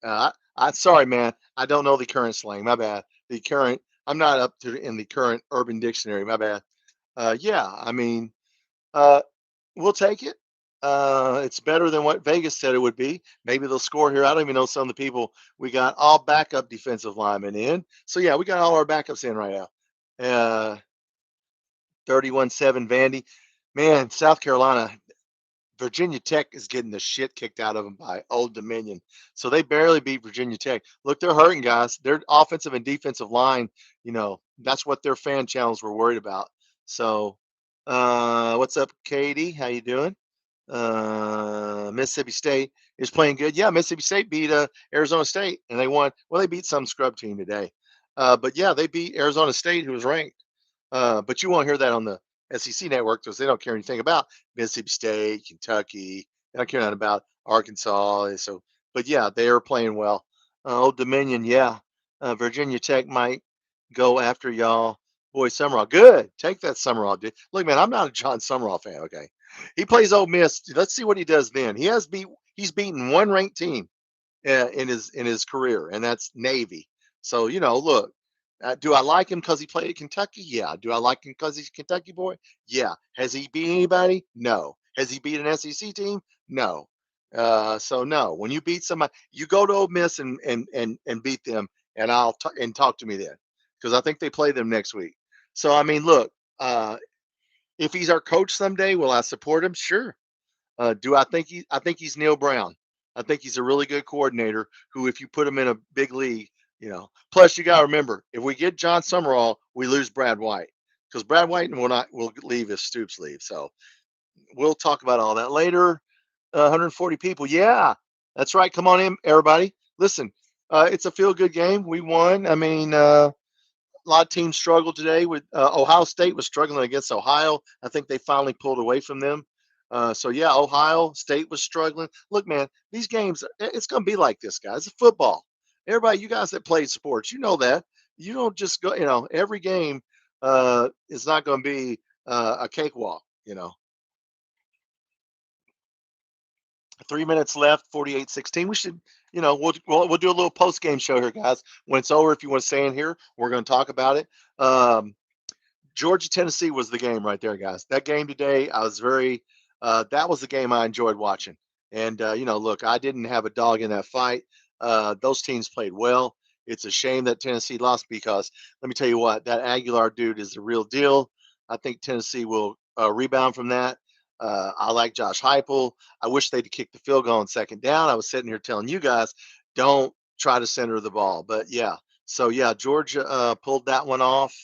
I sorry, man. I don't know the current slang. My bad. The current. I'm not up to in the current Urban Dictionary. My bad. Yeah. I mean, uh, we'll take it. It's better than what Vegas said it would be. Maybe they'll score here. I don't even know some of the people. We got all backup defensive linemen in. So yeah, we got all our backups in right now. 31-7 Vandy. Man, South Carolina, Virginia Tech is getting the shit kicked out of them by Old Dominion. So they barely beat Virginia Tech. Look, they're hurting, guys. Their offensive and defensive line, that's what their fan channels were worried about. So what's up, Katie? How you doing? Mississippi State is playing good. Yeah, Mississippi State beat Arizona State, and they won. Well, they beat some scrub team today. But yeah, they beat Arizona State, who was ranked. But you won't hear that on the SEC network because they don't care anything about Mississippi State, Kentucky. They don't care nothing about Arkansas. So, but yeah, they are playing well. Old Dominion, yeah. Virginia Tech might go after y'all. Boy, Summerall, good. Take that, Summerall, dude. Look, man, I'm not a John Summerall fan. Okay, he plays Ole Miss. Let's see what he does then. He's beaten one ranked team in his career, and that's Navy. So look. Do I like him because he played at Kentucky? Yeah. Do I like him because he's a Kentucky boy? Yeah. Has he beat anybody? No. Has he beat an SEC team? No. So no. When you beat somebody, you go to Ole Miss and beat them, and and talk to me then, because I think they play them next week. So I mean, look, if he's our coach someday, will I support him? Sure. Do I think I think he's Neil Brown. I think he's a really good coordinator who, if you put him in a big league, Plus, you got to remember, if we get John Summerall, we lose Brad White because Brad White will leave if Stoops leaves. So we'll talk about all that later. 140 people. Yeah, that's right. Come on in, everybody. Listen, it's a feel-good game. We won. I mean, a lot of teams struggled today. With Ohio State was struggling against Ohio. I think they finally pulled away from them. So yeah, Ohio State was struggling. Look, man, these games, it's going to be like this, guys. It's football. Everybody, you guys that played sports, you know that. You don't just go, every game is not going to be a cakewalk, 3 minutes left, 48-16. We should, we'll do a little post game show here, guys. When it's over, if you want to stay in here, we're going to talk about it. Georgia Tennessee was the game right there, guys. That game today, I was that was the game I enjoyed watching. And look, I didn't have a dog in that fight. Those teams played well. It's a shame that Tennessee lost because let me tell you what, that Aguilar dude is the real deal. I think Tennessee will rebound from that. I like Josh Heupel. I wish they'd kick the field goal on second down. I was sitting here telling you guys, don't try to center the ball. But yeah, so yeah, Georgia pulled that one off.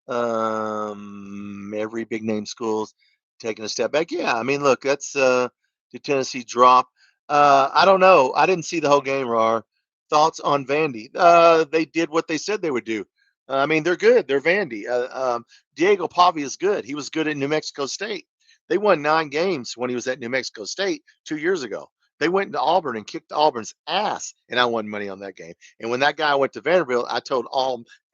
Every big name school's taking a step back. Yeah, I mean, look, that's the Tennessee drop. I don't know. I didn't see the whole game, Rar. Thoughts on Vandy? They did what they said they would do. I mean, they're good. They're Vandy. Diego Pavia is good. He was good at New Mexico State. They won 9 games when he was at New Mexico State 2 years ago. They went into Auburn and kicked Auburn's ass, and I won money on that game. And when that guy went to Vanderbilt, I told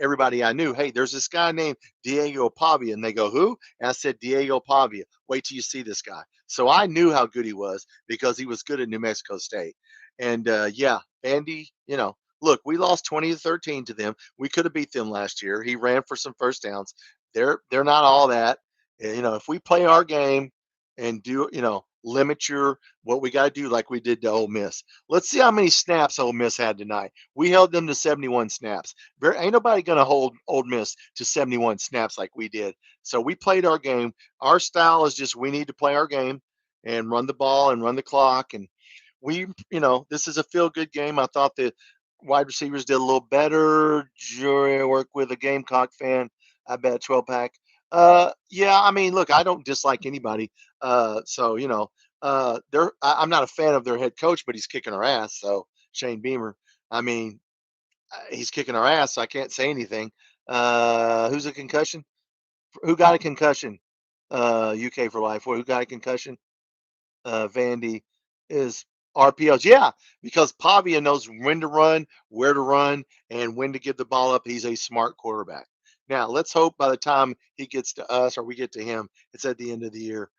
everybody I knew, hey, there's this guy named Diego Pavia. And they go, who? And I said, Diego Pavia. Wait till you see this guy. So I knew how good he was because he was good at New Mexico State. And yeah, Andy, look, we lost 20-13 to them. We could have beat them last year. He ran for some first downs. They're not all that. If we play our game and do, limit what we got to do like we did to Ole Miss. Let's see how many snaps Ole Miss had tonight. We held them to 71 snaps. Ain't nobody going to hold Ole Miss to 71 snaps like we did. So we played our game. Our style is just we need to play our game and run the ball and run the clock. And this is a feel-good game. I thought the wide receivers did a little better. Jury work with a Gamecock fan. I bet 12-pack. Yeah, I mean, look, I don't dislike anybody. So I'm not a fan of their head coach, but he's kicking our ass. So Shane Beamer, I mean, he's kicking our ass. So I can't say anything. Who's a concussion? Who got a concussion? UK for life. Who got a concussion? Vandy is RPOs. Yeah, because Pavia knows when to run, where to run, and when to give the ball up. He's a smart quarterback. Now, let's hope by the time he gets to us or we get to him, it's at the end of the year.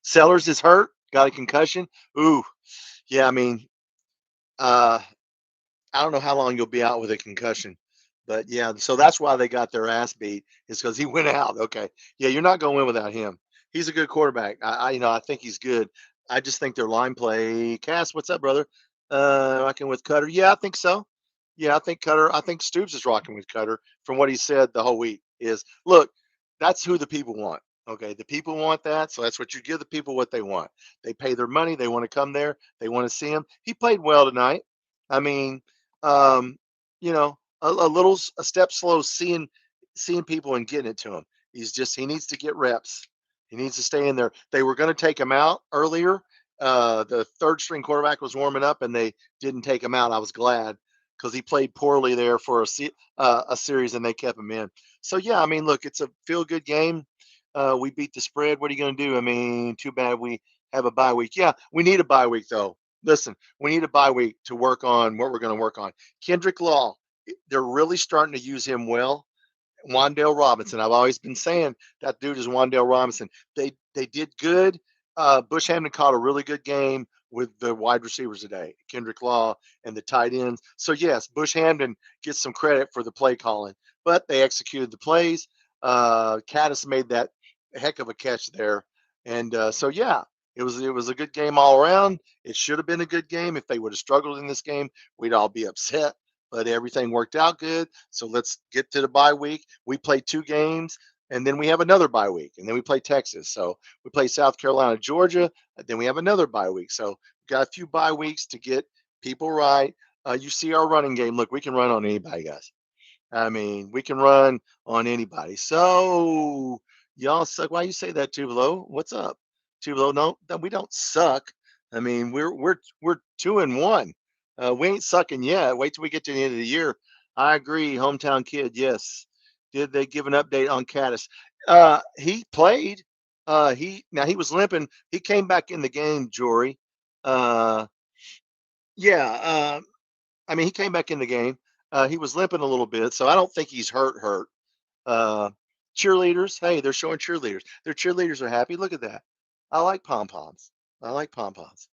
Sellers is hurt, got a concussion. Ooh, yeah, I mean, I don't know how long you'll be out with a concussion. But yeah, so that's why they got their ass beat is because he went out. Okay, yeah, you're not going to win without him. He's a good quarterback. I think he's good. I just think their line play. Cass, what's up, brother? Rocking with Cutter. Yeah, I think so. Yeah, I think Cutter. I think Stoops is rocking with Cutter from what he said the whole week. Is look, that's who the people want. Okay, the people want that, so that's what you give the people what they want. They pay their money. They want to come there. They want to see him. He played well tonight. I mean, um, a step slow seeing people and getting it to him. He needs to get reps. He needs to stay in there. They were going to take him out earlier. The third string quarterback was warming up and they didn't take him out. I was glad because he played poorly there for a series and they kept him in. So yeah, I mean, look, it's a feel good game. We beat the spread. What are you going to do? I mean, too bad we have a bye week. Yeah, we need a bye week though. Listen, we need a bye week to work on what we're going to work on. Kendrick Law, they're really starting to use him well. Wandale Robinson, I've always been saying that dude is Wandale Robinson. They did good. Bush Hamden caught a really good game with the wide receivers today, Kendrick Law and the tight ends. So yes, Bush Hamden gets some credit for the play calling, but they executed the plays. Caddis made that heck of a catch there, and so yeah, it was a good game all around. It should have been a good game. If they would have struggled in this game, we'd all be upset. But everything worked out good. So let's get to the bye week. We play 2 games, and then we have another bye week, and then we play Texas. So we play South Carolina, Georgia, and then we have another bye week. So we've got a few bye weeks to get people right. You see our running game. Look, we can run on anybody, guys. I mean, we can run on anybody. So y'all suck. Why you say that, Tuvalo? What's up, Tuvalo? No, we don't suck. I mean, we're 2-1. We ain't sucking yet. Wait till we get to the end of the year. I agree, hometown kid. Yes. Did they give an update on Caddis? He played. He was limping. He came back in the game, Jory. Uh, yeah. I mean, he came back in the game. He was limping a little bit, so I don't think he's hurt. Uh, Cheerleaders, hey, they're showing cheerleaders. Their cheerleaders are happy. Look at that. I like pom poms. I like pom poms.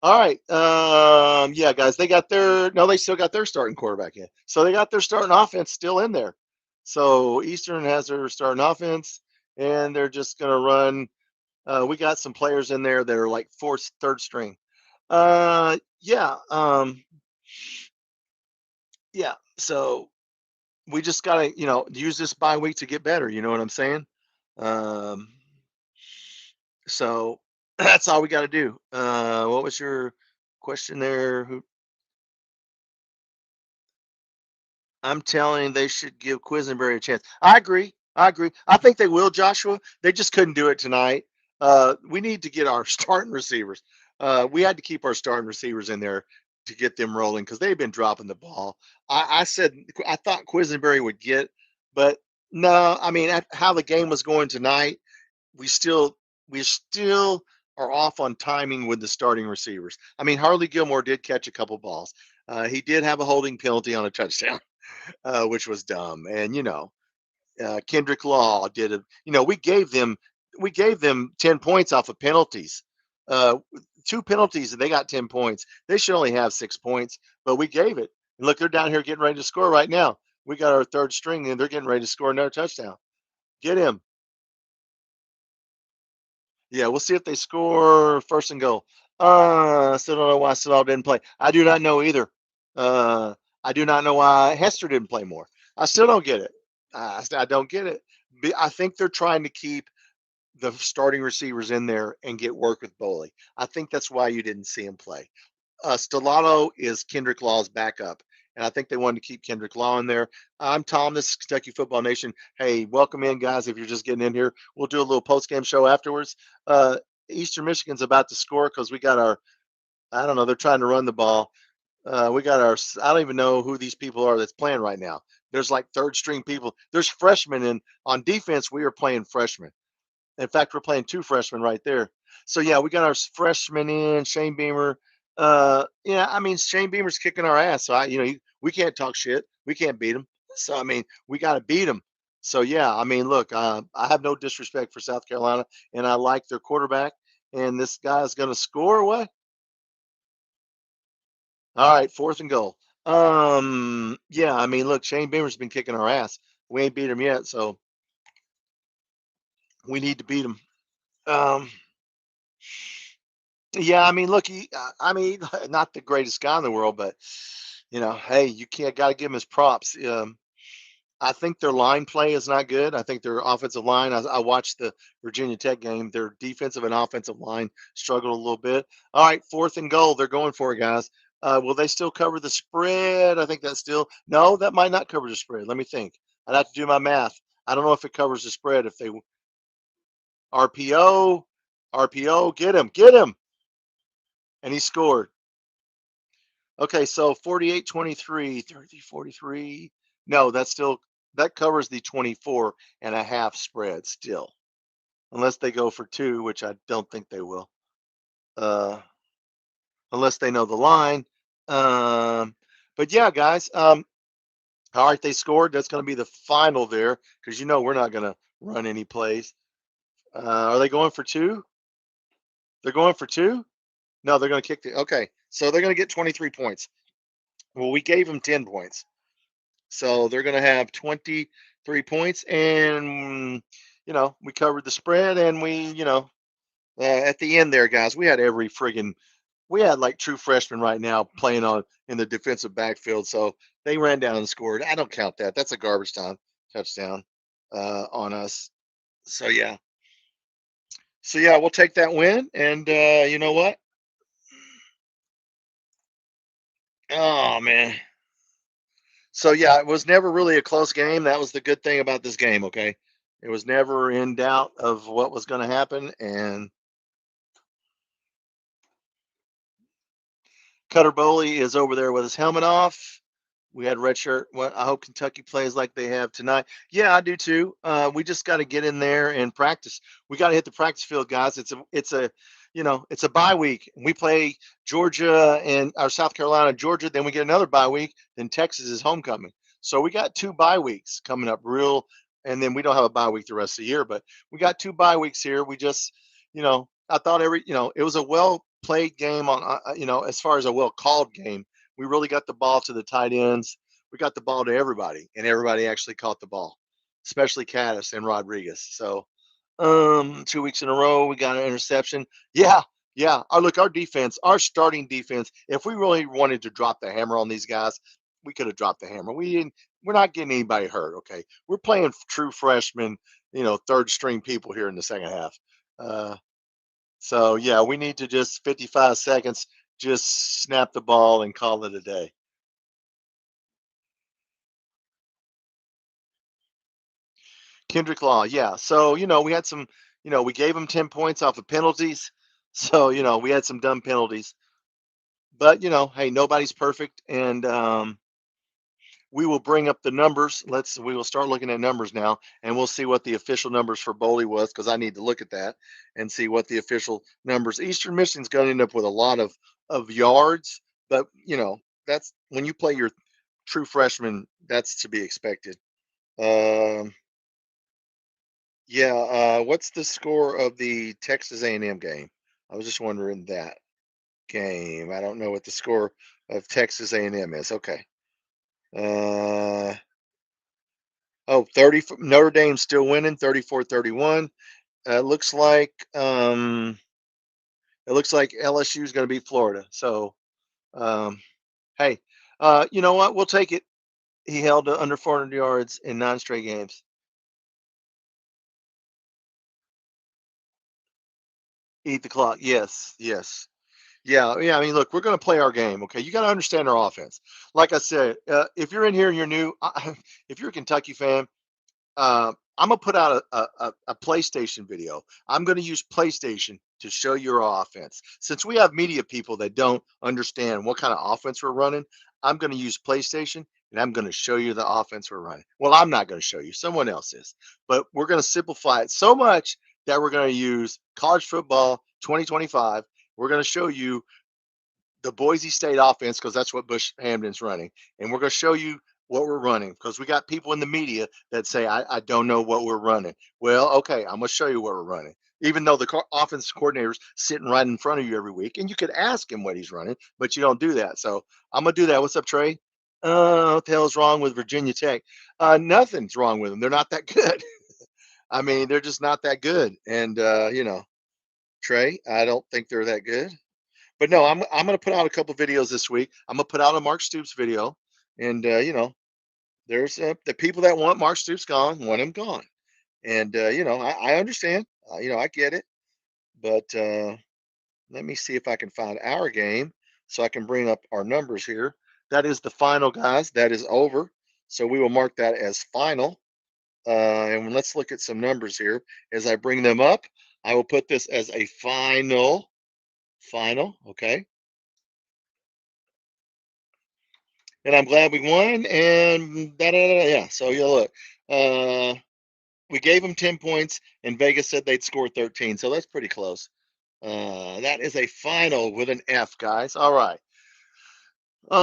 All right. Yeah, guys, they still got their starting quarterback in. So they got their starting offense still in there. So Eastern has their starting offense, and they're just going to run. We got some players in there that are like third string. Yeah. Yeah. So we just got to, use this bye week to get better. You know what I'm saying? Um, so that's all we got to do. What was your question there? I'm telling you, they should give Quisenberry a chance. I agree. I agree. I think they will, Joshua. They just couldn't do it tonight. We need to get our starting receivers. We had to keep our starting receivers in there to get them rolling because they've been dropping the ball. I said I thought Quisenberry would get, but no. I mean, how the game was going tonight, we still we still are off on timing with the starting receivers. I mean, Harley Gilmore did catch a couple balls. He did have a holding penalty on a touchdown, which was dumb. And Kendrick Law did it. We gave them 10 points off of penalties. Uh, Two penalties and they got 10 points. They should only have 6 points, but we gave it. And look, they're down here getting ready to score right now. We got our third string and they're getting ready to score another touchdown. Get him. Yeah, we'll see if they score first and goal. I still don't know why Siddall didn't play. I do not know either. Uh, I do not know why Hester didn't play more. I still don't get it. I don't get it. I think they're trying to keep the starting receivers in there and get work with Boley. I think that's why you didn't see him play. Stellato is Kendrick Law's backup. And I think they wanted to keep Kendrick Law in there. I'm Tom. This is Kentucky Football Nation. Hey, welcome in, guys. If you're just getting in here, we'll do a little post-game show afterwards. Uh, Eastern Michigan's about to score because we got our, I don't know, they're trying to run the ball. We got our, I don't even know who these people are that's playing right now. There's like third string people. There's freshmen, and on defense, we are playing freshmen. In fact, we're playing two freshmen right there. So yeah, we got our freshman in Shane Beamer. Yeah, I mean Shane Beamer's kicking our ass. So we can't talk shit. We can't beat him. So I mean, we got to beat him. So yeah, I mean, look, I have no disrespect for South Carolina, and I like their quarterback. And this guy's going to score what? All right, fourth and goal. Yeah, I mean, look, Shane Beamer's been kicking our ass. We ain't beat him yet, so we need to beat him. Um, Yeah, I mean, look, I mean, not the greatest guy in the world, but hey, you can't got to give him his props. I think their line play is not good. I think their offensive line. I watched the Virginia Tech game. Their defensive and offensive line struggled a little bit. All right, fourth and goal. They're going for it, guys. Will they still cover the spread? I think that's still no. That might not cover the spread. Let me think. I'd have to do my math. I don't know if it covers the spread. If they RPO, RPO, get him, and he scored. Okay, so 48-23, 30-43. No, that covers the 24 and a half spread still. Unless they go for two, which I don't think they will. Uh Unless they know the line. Um but yeah, guys, all right, they scored. That's going to be the final there because we're not going to run any plays. Are they going for two? They're going for two? No, they're going to kick the Okay. So they're going to get 23 points. Well, we gave them 10 points. So they're going to have 23 points. And, we covered the spread. And at the end there, guys, we had like true freshmen right now playing in the defensive backfield. So they ran down and scored. I don't count that. That's a garbage time touchdown on us. So, yeah. So, yeah, we'll take that win. And you know what? Oh, man. So yeah, it was never really a close game. That was the good thing about this game. Okay, it was never in doubt of what was going to happen. And Cutter Boley is over there with his helmet off. We had red shirt. Well, I hope Kentucky plays like they have tonight. Yeah, I do too. We just got to get in there and practice. We got to hit the practice field, guys. It's a bye week. We play Georgia and our South Carolina, Georgia. Then we get another bye week. Then Texas is homecoming. So we got two bye weeks coming up and then we don't have a bye week the rest of the year, but we got two bye weeks here. We just, I thought it was a well played game as far as a well called game. We really got the ball to the tight ends. We got the ball to everybody, and everybody actually caught the ball, especially Caddis and Rodriguez. So, 2 weeks in a row, we got an interception. Yeah, yeah. Our defense, our starting defense. If we really wanted to drop the hammer on these guys, we could have dropped the hammer. We didn't. We're not getting anybody hurt. Okay, we're playing true freshmen, third string people here in the second half. Uh, so yeah, we need to just 55 seconds, just snap the ball and call it a day. Kendrick Law, yeah. So, we had some, we gave him 10 points off of penalties. So, we had some dumb penalties. But, hey, nobody's perfect. And we will bring up the numbers. We will start looking at numbers now, and we'll see what the official numbers for Boley was, because I need to look at that and see what the official numbers. Eastern Michigan's going to end up with a lot of yards, but, that's when you play your true freshman, that's to be expected. Um, yeah, what's the score of the Texas A&M game? I was just wondering that game. I don't know what the score of Texas A&M is. Okay. Uh, 30 Notre Dame's still winning 34-31. It looks like LSU is going to beat Florida. So, um, hey, you know what? We'll take it. He held under 400 yards in 9 straight games. Eat the clock. Yes, yes. Yeah, yeah. I mean, look, we're going to play our game. Okay, you got to understand our offense. Like I said, if you're in here and you're new, if you're a Kentucky fan, I'm gonna put out a PlayStation video. I'm gonna use PlayStation to show your offense. Since we have media people that don't understand what kind of offense we're running, I'm gonna use PlayStation and I'm gonna show you the offense we're running. Well, I'm not gonna show you, someone else is, but we're gonna simplify it so much that we're gonna use college football 2025. We're gonna show you the Boise State offense, because that's what Bush Hamden's running. And we're going to show you what we're running, because we got people in the media that say, I don't know what we're running. Well, okay, I'm going to show you what we're running. Even though the offensive coordinator's sitting right in front of you every week, and you could ask him what he's running, but you don't do that. So I'm going to do that. What's up, Trey? What the hell's wrong with Virginia Tech? Nothing's wrong with them. They're not that good. I mean, they're just not that good. And, Trey, I don't think they're that good. But no, I'm gonna put out a couple videos this week. I'm gonna put out a Mark Stoops video, and there's the people that want Mark Stoops gone, want him gone, and I understand. I get it, but let me see if I can find our game so I can bring up our numbers here. That is the final, guys. That is over, so we will mark that as final. And let's look at some numbers here as I bring them up. I will put this as a final. Final, okay. And I'm glad we won. And yeah. So look, uh, we gave them 10 points, and Vegas said they'd score 13. So that's pretty close. That is a final with an F, guys. All right.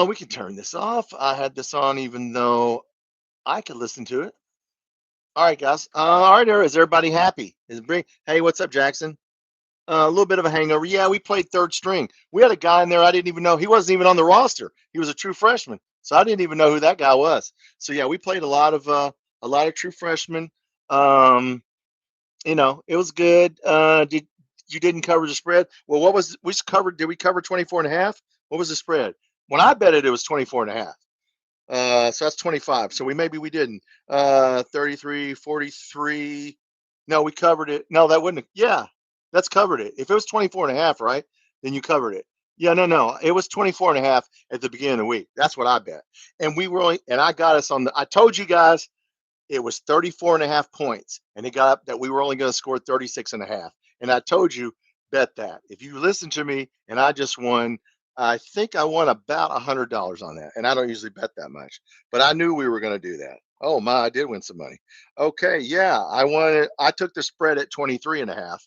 We can turn this off. I had this on even though I could listen to it. All right, guys. All right, is everybody happy? Hey, what's up, Jackson? A little bit of a hangover. Yeah, we played third string. We had a guy in there I didn't even know. He wasn't even on the roster. He was a true freshman, so I didn't even know who that guy was. So yeah, we played a lot of true freshmen. Um, it was good. You didn't cover the spread? Well, what was we covered? Did we cover 24.5? What was the spread? When I bet it, it was 24.5. So that's 25. So maybe we didn't. 33, 43. No, we covered it. No, that wouldn't. Yeah, that's covered it. If it was 24.5, right? Then you covered it. Yeah, no. It was 24.5 at the beginning of the week. That's what I bet. And I got us I told you guys it was 34.5 points. And it got up that we were only going to score 36.5. And I told you, bet that. If you listen to me, and I just won, I think I won about $100 on that, and I don't usually bet that much, but I knew we were going to do that. Oh my, I did win some money. Okay, yeah, I won it. I took the spread at 23.5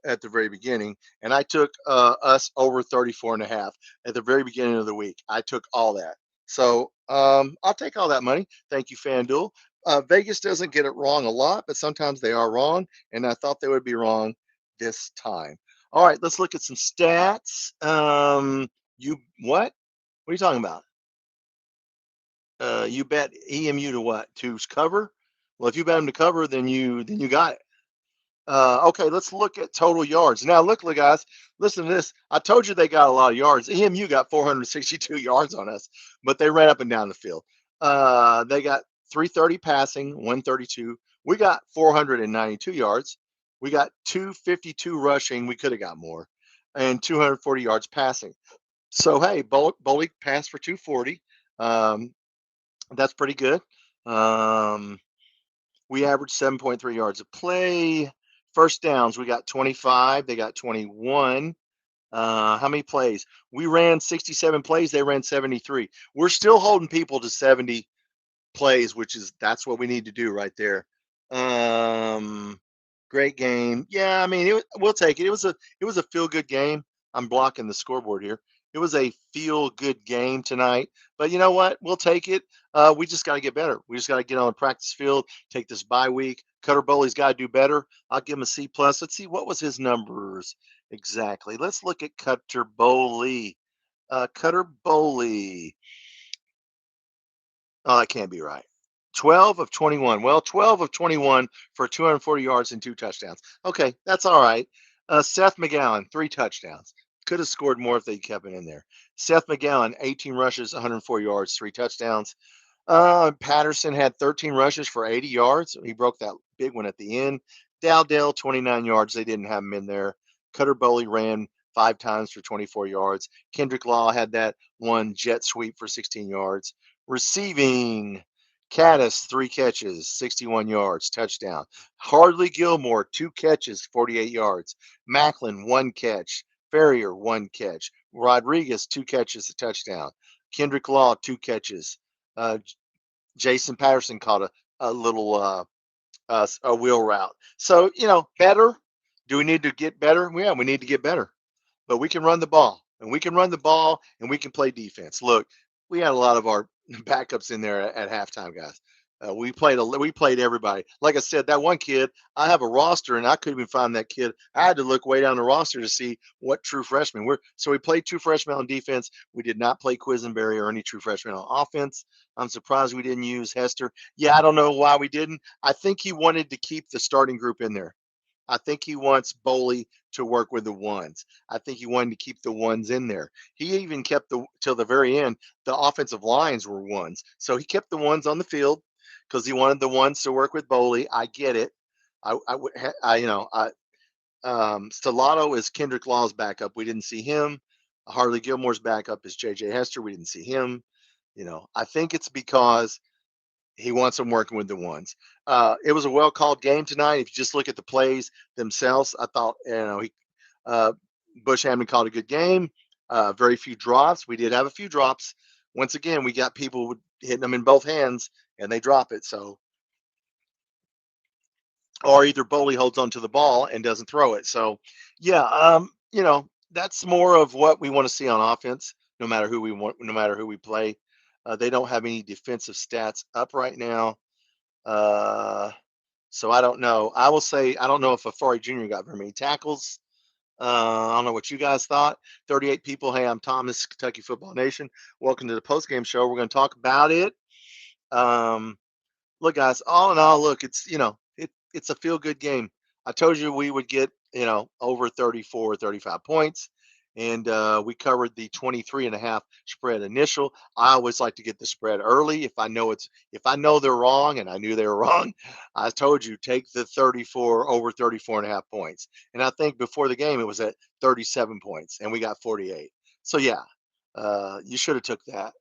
at the very beginning, and I took us over 34.5 at the very beginning of the week. I took all that, so I'll take all that money. Thank you, FanDuel. Vegas doesn't get it wrong a lot, but sometimes they are wrong, and I thought they would be wrong this time. All right, let's look at some stats. You what? What are you talking about? You bet EMU to what? To cover? Well, if you bet them to cover, then you got it. Okay, let's look at total yards. Now, look, guys, listen to this. I told you they got a lot of yards. EMU got 462 yards on us, but they ran up and down the field. They got 330 passing, 132. We got 492 yards. We got 252 rushing. We could have got more, and 240 yards passing. So hey, Boley passed for 240. That's pretty good. Um, We averaged 7.3 yards a play. First downs, we got 25. They got 21. How many plays? We ran 67 plays. They ran 73. We're still holding people to 70 plays, that's what we need to do right there. Great game. Yeah, I mean, we'll take it. It was a feel good game. I'm blocking the scoreboard here. It was a feel good game tonight. But you know what? We'll take it. We just got to get better. We just got to get on the practice field, take this bye week. Cutter Bowley's got to do better. I'll give him a C plus. Let's see, what was his numbers exactly. Let's look at Cutter Bowley. Cutter Bowley. Oh, that can't be right. 12 of 21. Well, 12 of 21 for 240 yards and 2 touchdowns. Okay, that's all right. Seth McGowan, 3 touchdowns. Could have scored more if they kept it in there. Seth McGowan, 18 rushes, 104 yards, 3 touchdowns. Patterson had 13 rushes for 80 yards. He broke that big one at the end. Dowdell, 29 yards. They didn't have him in there. Cutter Bowley ran 5 times for 24 yards. Kendrick Law had that one jet sweep for 16 yards. Receiving, Caddis, 3 catches, 61 yards, touchdown. Hardly Gilmore, 2 catches, 48 yards. Macklin, 1 catch. Ferrier, 1 catch. Rodriguez, 2 catches, a touchdown. Kendrick Law, 2 catches. Jason Patterson caught a little a wheel route. So, better. Do we need to get better? Yeah, we need to get better. But we can run the ball, and we can run the ball, and we can play defense. Look, we had a lot of our backups in there at halftime, guys. We played everybody. Like I said, that one kid, I have a roster, and I couldn't even find that kid. I had to look way down the roster to see what true freshmen were. So we played 2 freshmen on defense. We did not play Quisenberry or any true freshmen on offense. I'm surprised we didn't use Hester. Yeah, I don't know why we didn't. I think he wanted to keep the starting group in there. I think he wants Bowley to work with the ones. I think he wanted to keep the ones in there. He even kept till the very end. The offensive lines were ones, so he kept the ones on the field because he wanted the ones to work with Bowley. I get it. Stellato is Kendrick Law's backup. We didn't see him. Harley Gilmore's backup is J.J. Hester. We didn't see him. I think it's because he wants them working with the ones. It was a well called game tonight. If you just look at the plays themselves, I thought Bush Hammond called a good game. Very few drops. We did have a few drops. Once again, we got people hitting them in both hands and they drop it. So, or either Bowley holds onto the ball and doesn't throw it. So, yeah, that's more of what we want to see on offense. No matter who we play, they don't have any defensive stats up right now. So I don't know. I will say I don't know if Afari Jr. got very many tackles. I don't know what you guys thought. 38 people. Hey, I'm Thomas, Kentucky Football Nation. Welcome to the postgame show. We're going to talk about it. Look, guys, all in all, look, it's a feel good game. I told you we would get, over 34, 35 points. And we covered the 23.5 spread initial. I always like to get the spread early. If I know they're wrong, and I knew they were wrong, I told you take the 34 over 34.5 points. And I think before the game it was at 37 points, and we got 48. So yeah, you should have took that.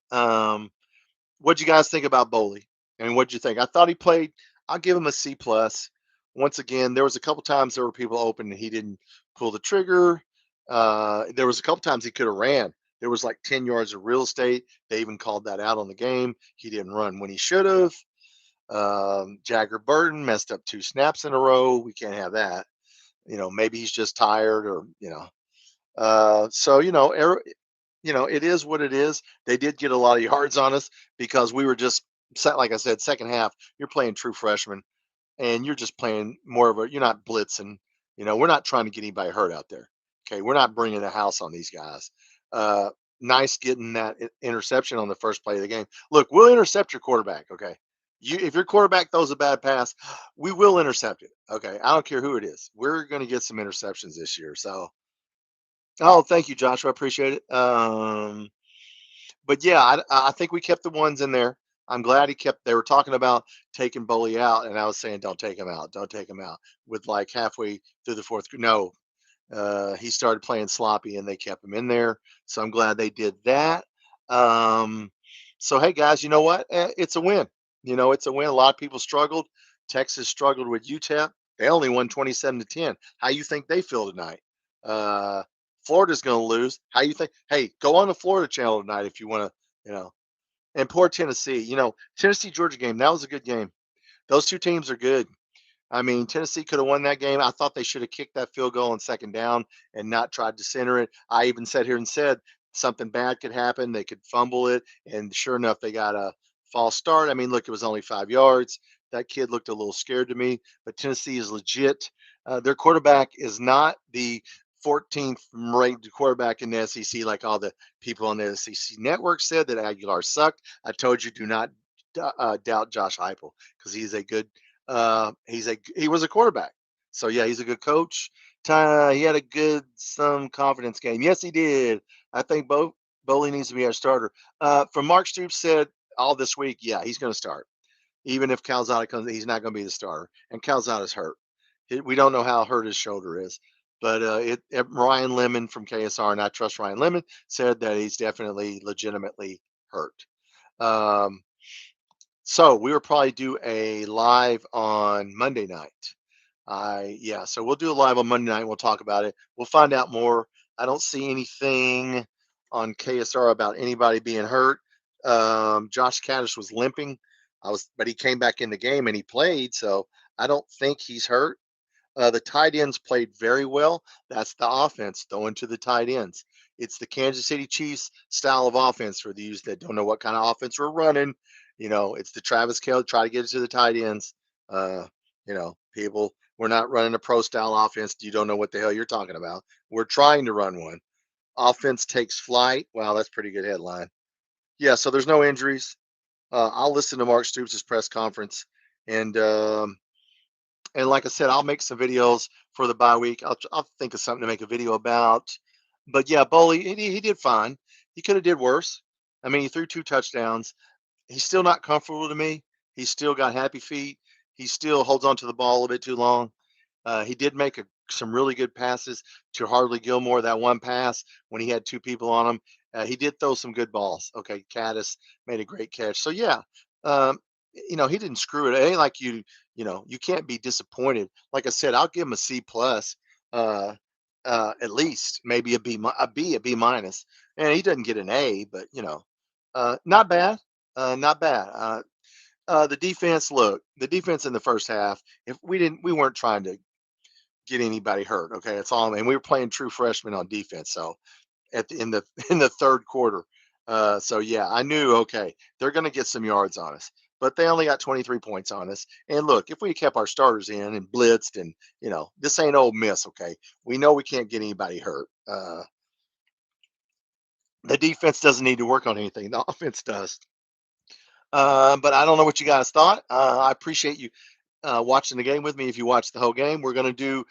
What'd you guys think about Bowley? I mean, what'd you think? I thought he played. I'll give him a C plus. Once again, there was a couple times there were people open and he didn't pull the trigger. There was a couple times he could have ran. There was like 10 yards of real estate. They even called that out on the game. He didn't run when he should have. Jagger Burton messed up 2 snaps in a row. We can't have that. Maybe he's just tired or. So it is what it is. They did get a lot of yards on us because we were just set. Like I said, second half, you're playing true freshmen and you're just playing more of you're not blitzing. We're not trying to get anybody hurt out there. Okay. We're not bringing the house on these guys. Nice getting that interception on the first play of the game. Look, we'll intercept your quarterback. Okay. If your quarterback throws a bad pass, we will intercept it. Okay. I don't care who it is. We're going to get some interceptions this year. So, oh, thank you, Joshua. I appreciate it. But yeah, I think we kept the ones in there. I'm glad they were talking about taking Bowley out, and I was saying, don't take him out. Don't take him out. With like halfway through the fourth. No, he started playing sloppy, and they kept him in there. So I'm glad they did that. So, hey, guys, you know what? It's a win. It's a win. A lot of people struggled. Texas struggled with UTEP. They only won 27-10. How you think they feel tonight? Florida's going to lose. How you think? Hey, go on the Florida channel tonight if you want to, you know. And poor Tennessee. Tennessee Georgia game. That was a good game. Those two teams are good. I mean, Tennessee could have won that game. I thought they should have kicked that field goal on second down and not tried to center it. I even sat here and said something bad could happen. They could fumble it. And sure enough, they got a false start. I mean, look, it was only 5 yards. That kid looked a little scared to me, but Tennessee is legit. Their quarterback is not the 14th ranked quarterback in the SEC like all the people on the SEC network said that Aguilar sucked. I told you, do not doubt Josh Heupel because he's a good he was a quarterback. So yeah, he's a good coach. He had a good some confidence game. Yes, he did. I think Boley needs to be our starter. From Mark Stoops said all this week, yeah, he's going to start. Even if Calzada comes, he's not going to be the starter. And Calzada's hurt. We don't know how hurt his shoulder is. But Ryan Lemon from KSR, and I trust Ryan Lemon, said that he's definitely legitimately hurt. So we will probably do a live on Monday night. So we'll do a live on Monday night. We'll talk about it. We'll find out more. I don't see anything on KSR about anybody being hurt. Josh Caddish was limping. But he came back in the game and he played. So I don't think he's hurt. The tight ends played very well. That's the offense, throwing to the tight ends. It's the Kansas City Chiefs style of offense for these that don't know what kind of offense we're running. It's the Travis Kelce, try to get it to the tight ends. People, we're not running a pro style offense. You don't know what the hell you're talking about. We're trying to run one. Offense takes flight. Wow, that's a pretty good headline. Yeah, so there's no injuries. I'll listen to Mark Stoops' press conference. And like I said, I'll make some videos for the bye week. I'll think of something to make a video about. But yeah, Boley, he did fine. He could have did worse. I mean, he threw 2 touchdowns. He's still not comfortable to me. He's still got happy feet. He still holds on to the ball a little bit too long. He did make some really good passes to Hardly Gilmore. That one pass when he had 2 people on him. He did throw some good balls. Okay, Caddis made a great catch. So yeah, he didn't screw it. It ain't like you can't be disappointed. Like I said, I'll give him a C plus, at least maybe a B minus. And he doesn't get an A, but not bad, not bad. The defense in the first half. If we weren't trying to get anybody hurt. Okay, that's all. And we were playing true freshmen on defense. So in the third quarter. So yeah, I knew, okay, they're going to get some yards on us, but they only got 23 points on us. And look, if we kept our starters in and blitzed and, this ain't Ole Miss. Okay. We know we can't get anybody hurt. The defense doesn't need to work on anything. The offense does. But I don't know what you guys thought. I appreciate you watching the game with me. If you watched the whole game, we're going to do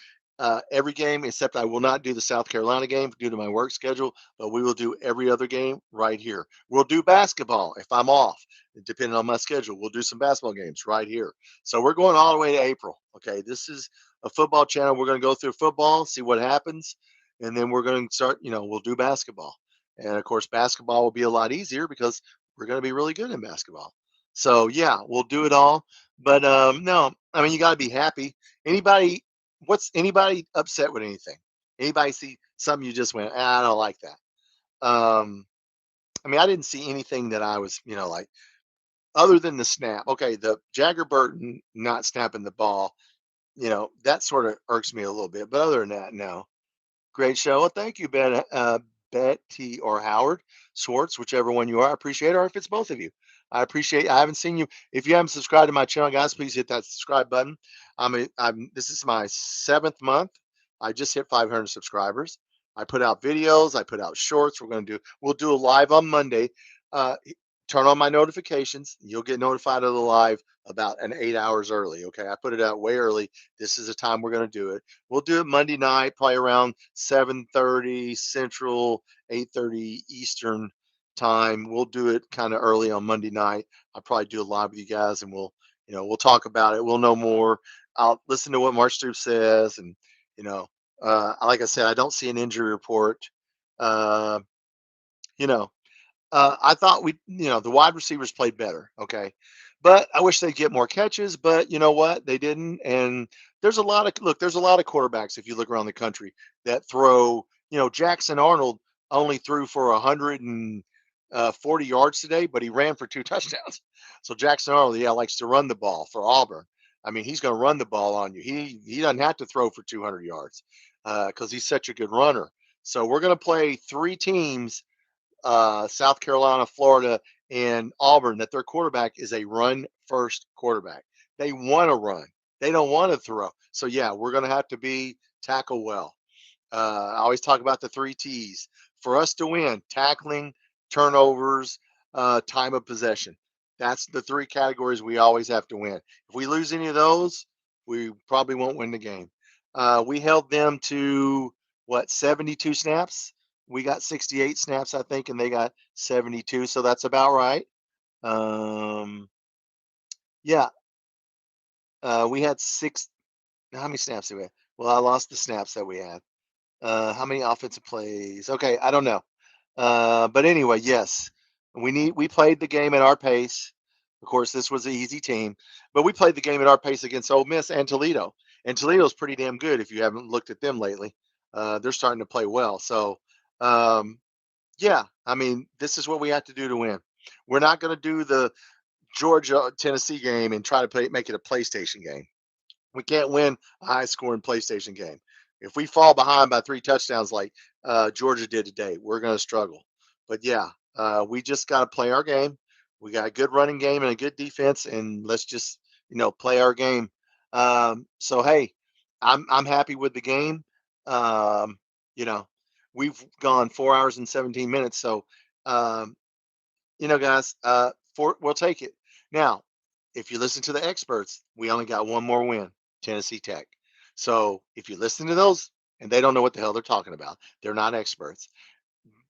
every game, except I will not do the South Carolina game due to my work schedule, but we will do every other game right here. We'll do basketball if I'm off, depending on my schedule. We'll do some basketball games right here. So we're going all the way to April. Okay, this is a football channel. We're going to go through football, see what happens, and then we're going to start, we'll do basketball. And of course, basketball will be a lot easier because we're going to be really good in basketball. So yeah, we'll do it all. But no, I mean, you got to be happy. Anybody upset with anything? Anybody see something you just went, I don't like that? I mean, I didn't see anything that I was, like, other than the snap. Okay, the Jagger Burton not snapping the ball, that sort of irks me a little bit. But other than that, no. Great show. Well, thank you, Betty or Howard Swartz, whichever one you are. I appreciate it. Or if it's both of you, I appreciate. I haven't seen you. If you haven't subscribed to my channel, guys, please hit that subscribe button. This is my 7th month. I just hit 500 subscribers. I put out videos. I put out shorts. We'll do a live on Monday. Turn on my notifications. You'll get notified of the live about 8 hours early. Okay, I put it out way early. This is the time we're going to do it. We'll do it Monday night, probably around 7:30 Central, 8:30 Eastern time. We'll do it kind of early on Monday night. I'll probably do a live with you guys, and we'll talk about it. We'll know more. I'll listen to what Mark Stoops says, and like I said, I don't see an injury report. I thought the wide receivers played better. Okay. But I wish they'd get more catches, but you know what? They didn't. And there's a lot of quarterbacks, if you look around the country, that throw, Jackson Arnold only threw for 140 yards today, but he ran for 2 touchdowns. So Jackson Arnold, yeah, likes to run the ball for Auburn. I mean, he's going to run the ball on you. He doesn't have to throw for 200 yards because he's such a good runner. So we're going to play 3 teams, South Carolina, Florida, and Auburn, that their quarterback is a run first quarterback. They want to run. They don't want to throw. So yeah, we're going to have to be tackle well. I always talk about the 3 T's for us to win: tackling, turnovers, time of possession. That's the 3 categories we always have to win. If we lose any of those, we probably won't win the game. We held them to what, 72 snaps? We got 68 snaps, I think, and they got 72. So that's about right. Um, yeah, we had 6. How many snaps did we have? Well, I lost the snaps that we had. How many offensive plays? Okay, I don't know. But anyway, yes, we played the game at our pace. Of course, this was an easy team, but we played the game at our pace against Ole Miss and Toledo. And Toledo's pretty damn good if you haven't looked at them lately. They're starting to play well. So, um, yeah, I mean, this is what we have to do to win. We're not going to do the Georgia Tennessee game and try to make it a PlayStation game. We can't win a high scoring PlayStation game. If we fall behind by 3 touchdowns like Georgia did today, we're going to struggle. But yeah, we just got to play our game. We got a good running game and a good defense, and let's just play our game. So hey, I'm happy with the game. Um, you know, we've gone 4 hours and 17 minutes, so um, guys, we'll take it. Now, if you listen to the experts, we only got one more win, Tennessee Tech. So if you listen to those and they don't know what the hell they're talking about, they're not experts.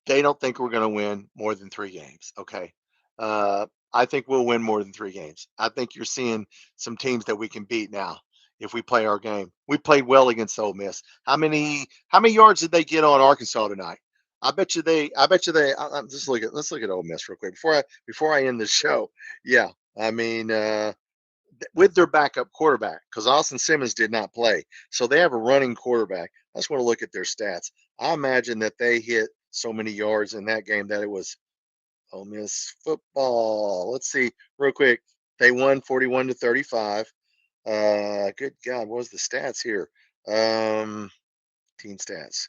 They don't think we're going to win more than 3 games. Okay. I think we'll win more than 3 games. I think you're seeing some teams that we can beat now if we play our game. We played well against Ole Miss. How many yards did they get on Arkansas tonight? Let's look at Ole Miss real quick before I end the show. Yeah. I mean, with their backup quarterback, because Austin Simmons did not play. So they have a running quarterback. I just want to look at their stats. I imagine that they hit so many yards in that game that it was Ole Miss football. Let's see real quick. They won 41-35. Good God, what was the stats here? Team stats.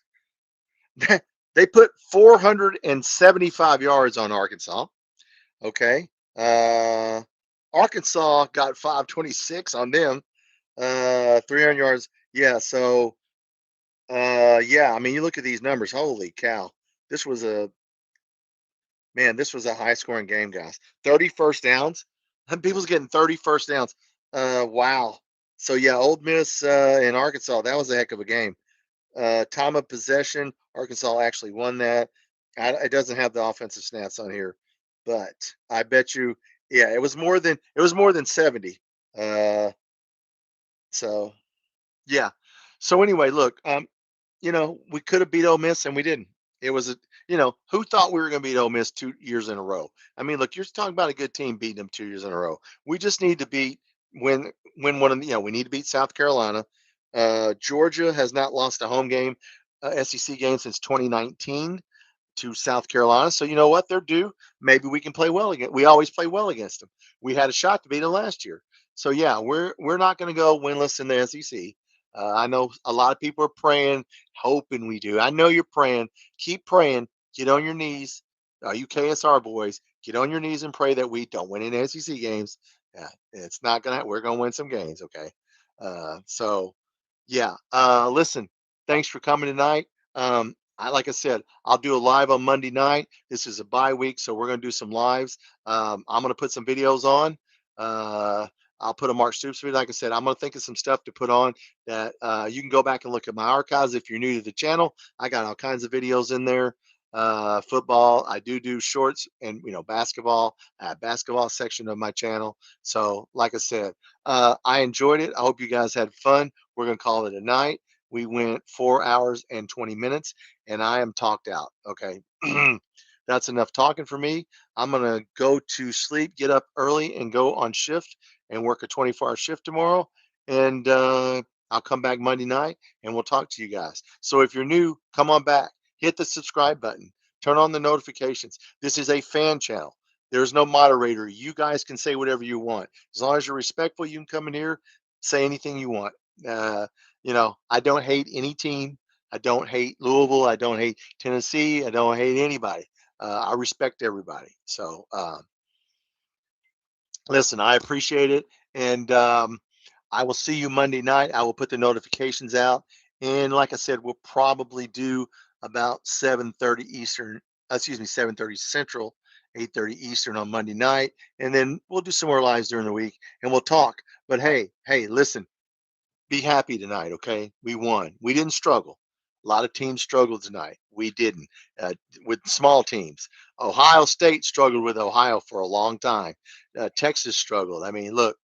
They put 475 yards on Arkansas. Okay. Arkansas got 526 on them. 300 yards. Yeah. So, yeah. I mean, you look at these numbers. Holy cow! This was a This was a high scoring game, guys. 30 first downs. People's getting 30 first downs. Wow. So yeah, Old Miss and Arkansas. That was a heck of a game. Time of possession, Arkansas actually won that. It doesn't have the offensive stats on here, but I bet you, yeah, it was more than 70. Uh, so yeah. So anyway, look, we could have beat Ole Miss and we didn't. It was who thought we were going to beat Ole Miss 2 years in a row? I mean, look, you're talking about a good team beating them 2 years in a row. We just need to win one of we need to beat South Carolina. Georgia has not lost a home game, SEC game since 2019 to South Carolina. So you know what? They're due. Maybe we can play well again. We always play well against them. We had a shot to beat them last year. So yeah, we're not going to go winless in the SEC. I know a lot of people are praying, hoping we do. I know you're praying. Keep praying. Get on your knees. You KSR boys, get on your knees and pray that we don't win any SEC games. Yeah, it's not gonna. We're gonna win some games. Okay. So yeah. Listen. Thanks for coming tonight. Like I said, I'll do a live on Monday night. This is a bye week, so we're gonna do some lives. I'm gonna put some videos on. I'll put a Mark Stoops video. Like I said, I'm gonna think of some stuff to put on that you can go back and look at my archives if you're new to the channel. I got all kinds of videos in there. Football. I do shorts and basketball. Basketball section of my channel. So, like I said, I enjoyed it. I hope you guys had fun. We're gonna call it a night. We went 4 hours and 20 minutes, and I am talked out. Okay. that's enough talking for me. I'm going to go to sleep, get up early, and go on shift and work a 24-hour shift tomorrow. And I'll come back Monday night and we'll talk to you guys. So if you're new, come on back, hit the subscribe button, turn on the notifications. This is a fan channel. There's no moderator. You guys can say whatever you want. As long as you're respectful, you can come in here, say anything you want. I don't hate any team. I don't hate Louisville. I don't hate Tennessee. I don't hate anybody. I respect everybody. So listen, I appreciate it. And I will see you Monday night. I will put the notifications out. And like I said, we'll probably do about 7:30 Eastern, 7:30 Central, 8:30 Eastern on Monday night. And then we'll do some more lives during the week and we'll talk. But hey, listen, be happy tonight, okay? We won. We didn't struggle. A lot of teams struggled tonight. We didn't. With small teams, Ohio State struggled with Ohio for a long time. Texas struggled. I mean, look,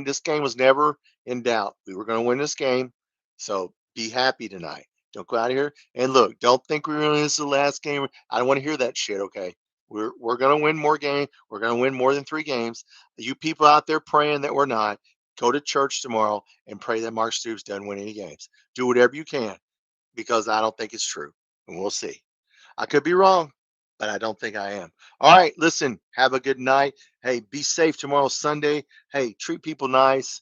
this game was never in doubt. We were going to win this game. So be happy tonight. Don't go out of here. And look, don't think this is the last game. I don't want to hear that shit, okay? We're going to win more games. We're going to win more than 3 games. You people out there praying that we're not, go to church tomorrow and pray that Mark Stoops doesn't win any games. Do whatever you can because I don't think it's true. And we'll see. I could be wrong, but I don't think I am. All right, listen, have a good night. Hey, be safe tomorrow, Sunday. Hey, treat people nice.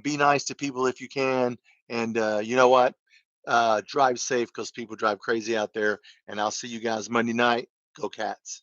Be nice to people if you can. And you know what? Drive safe because people drive crazy out there. And I'll see you guys Monday night. Go Cats.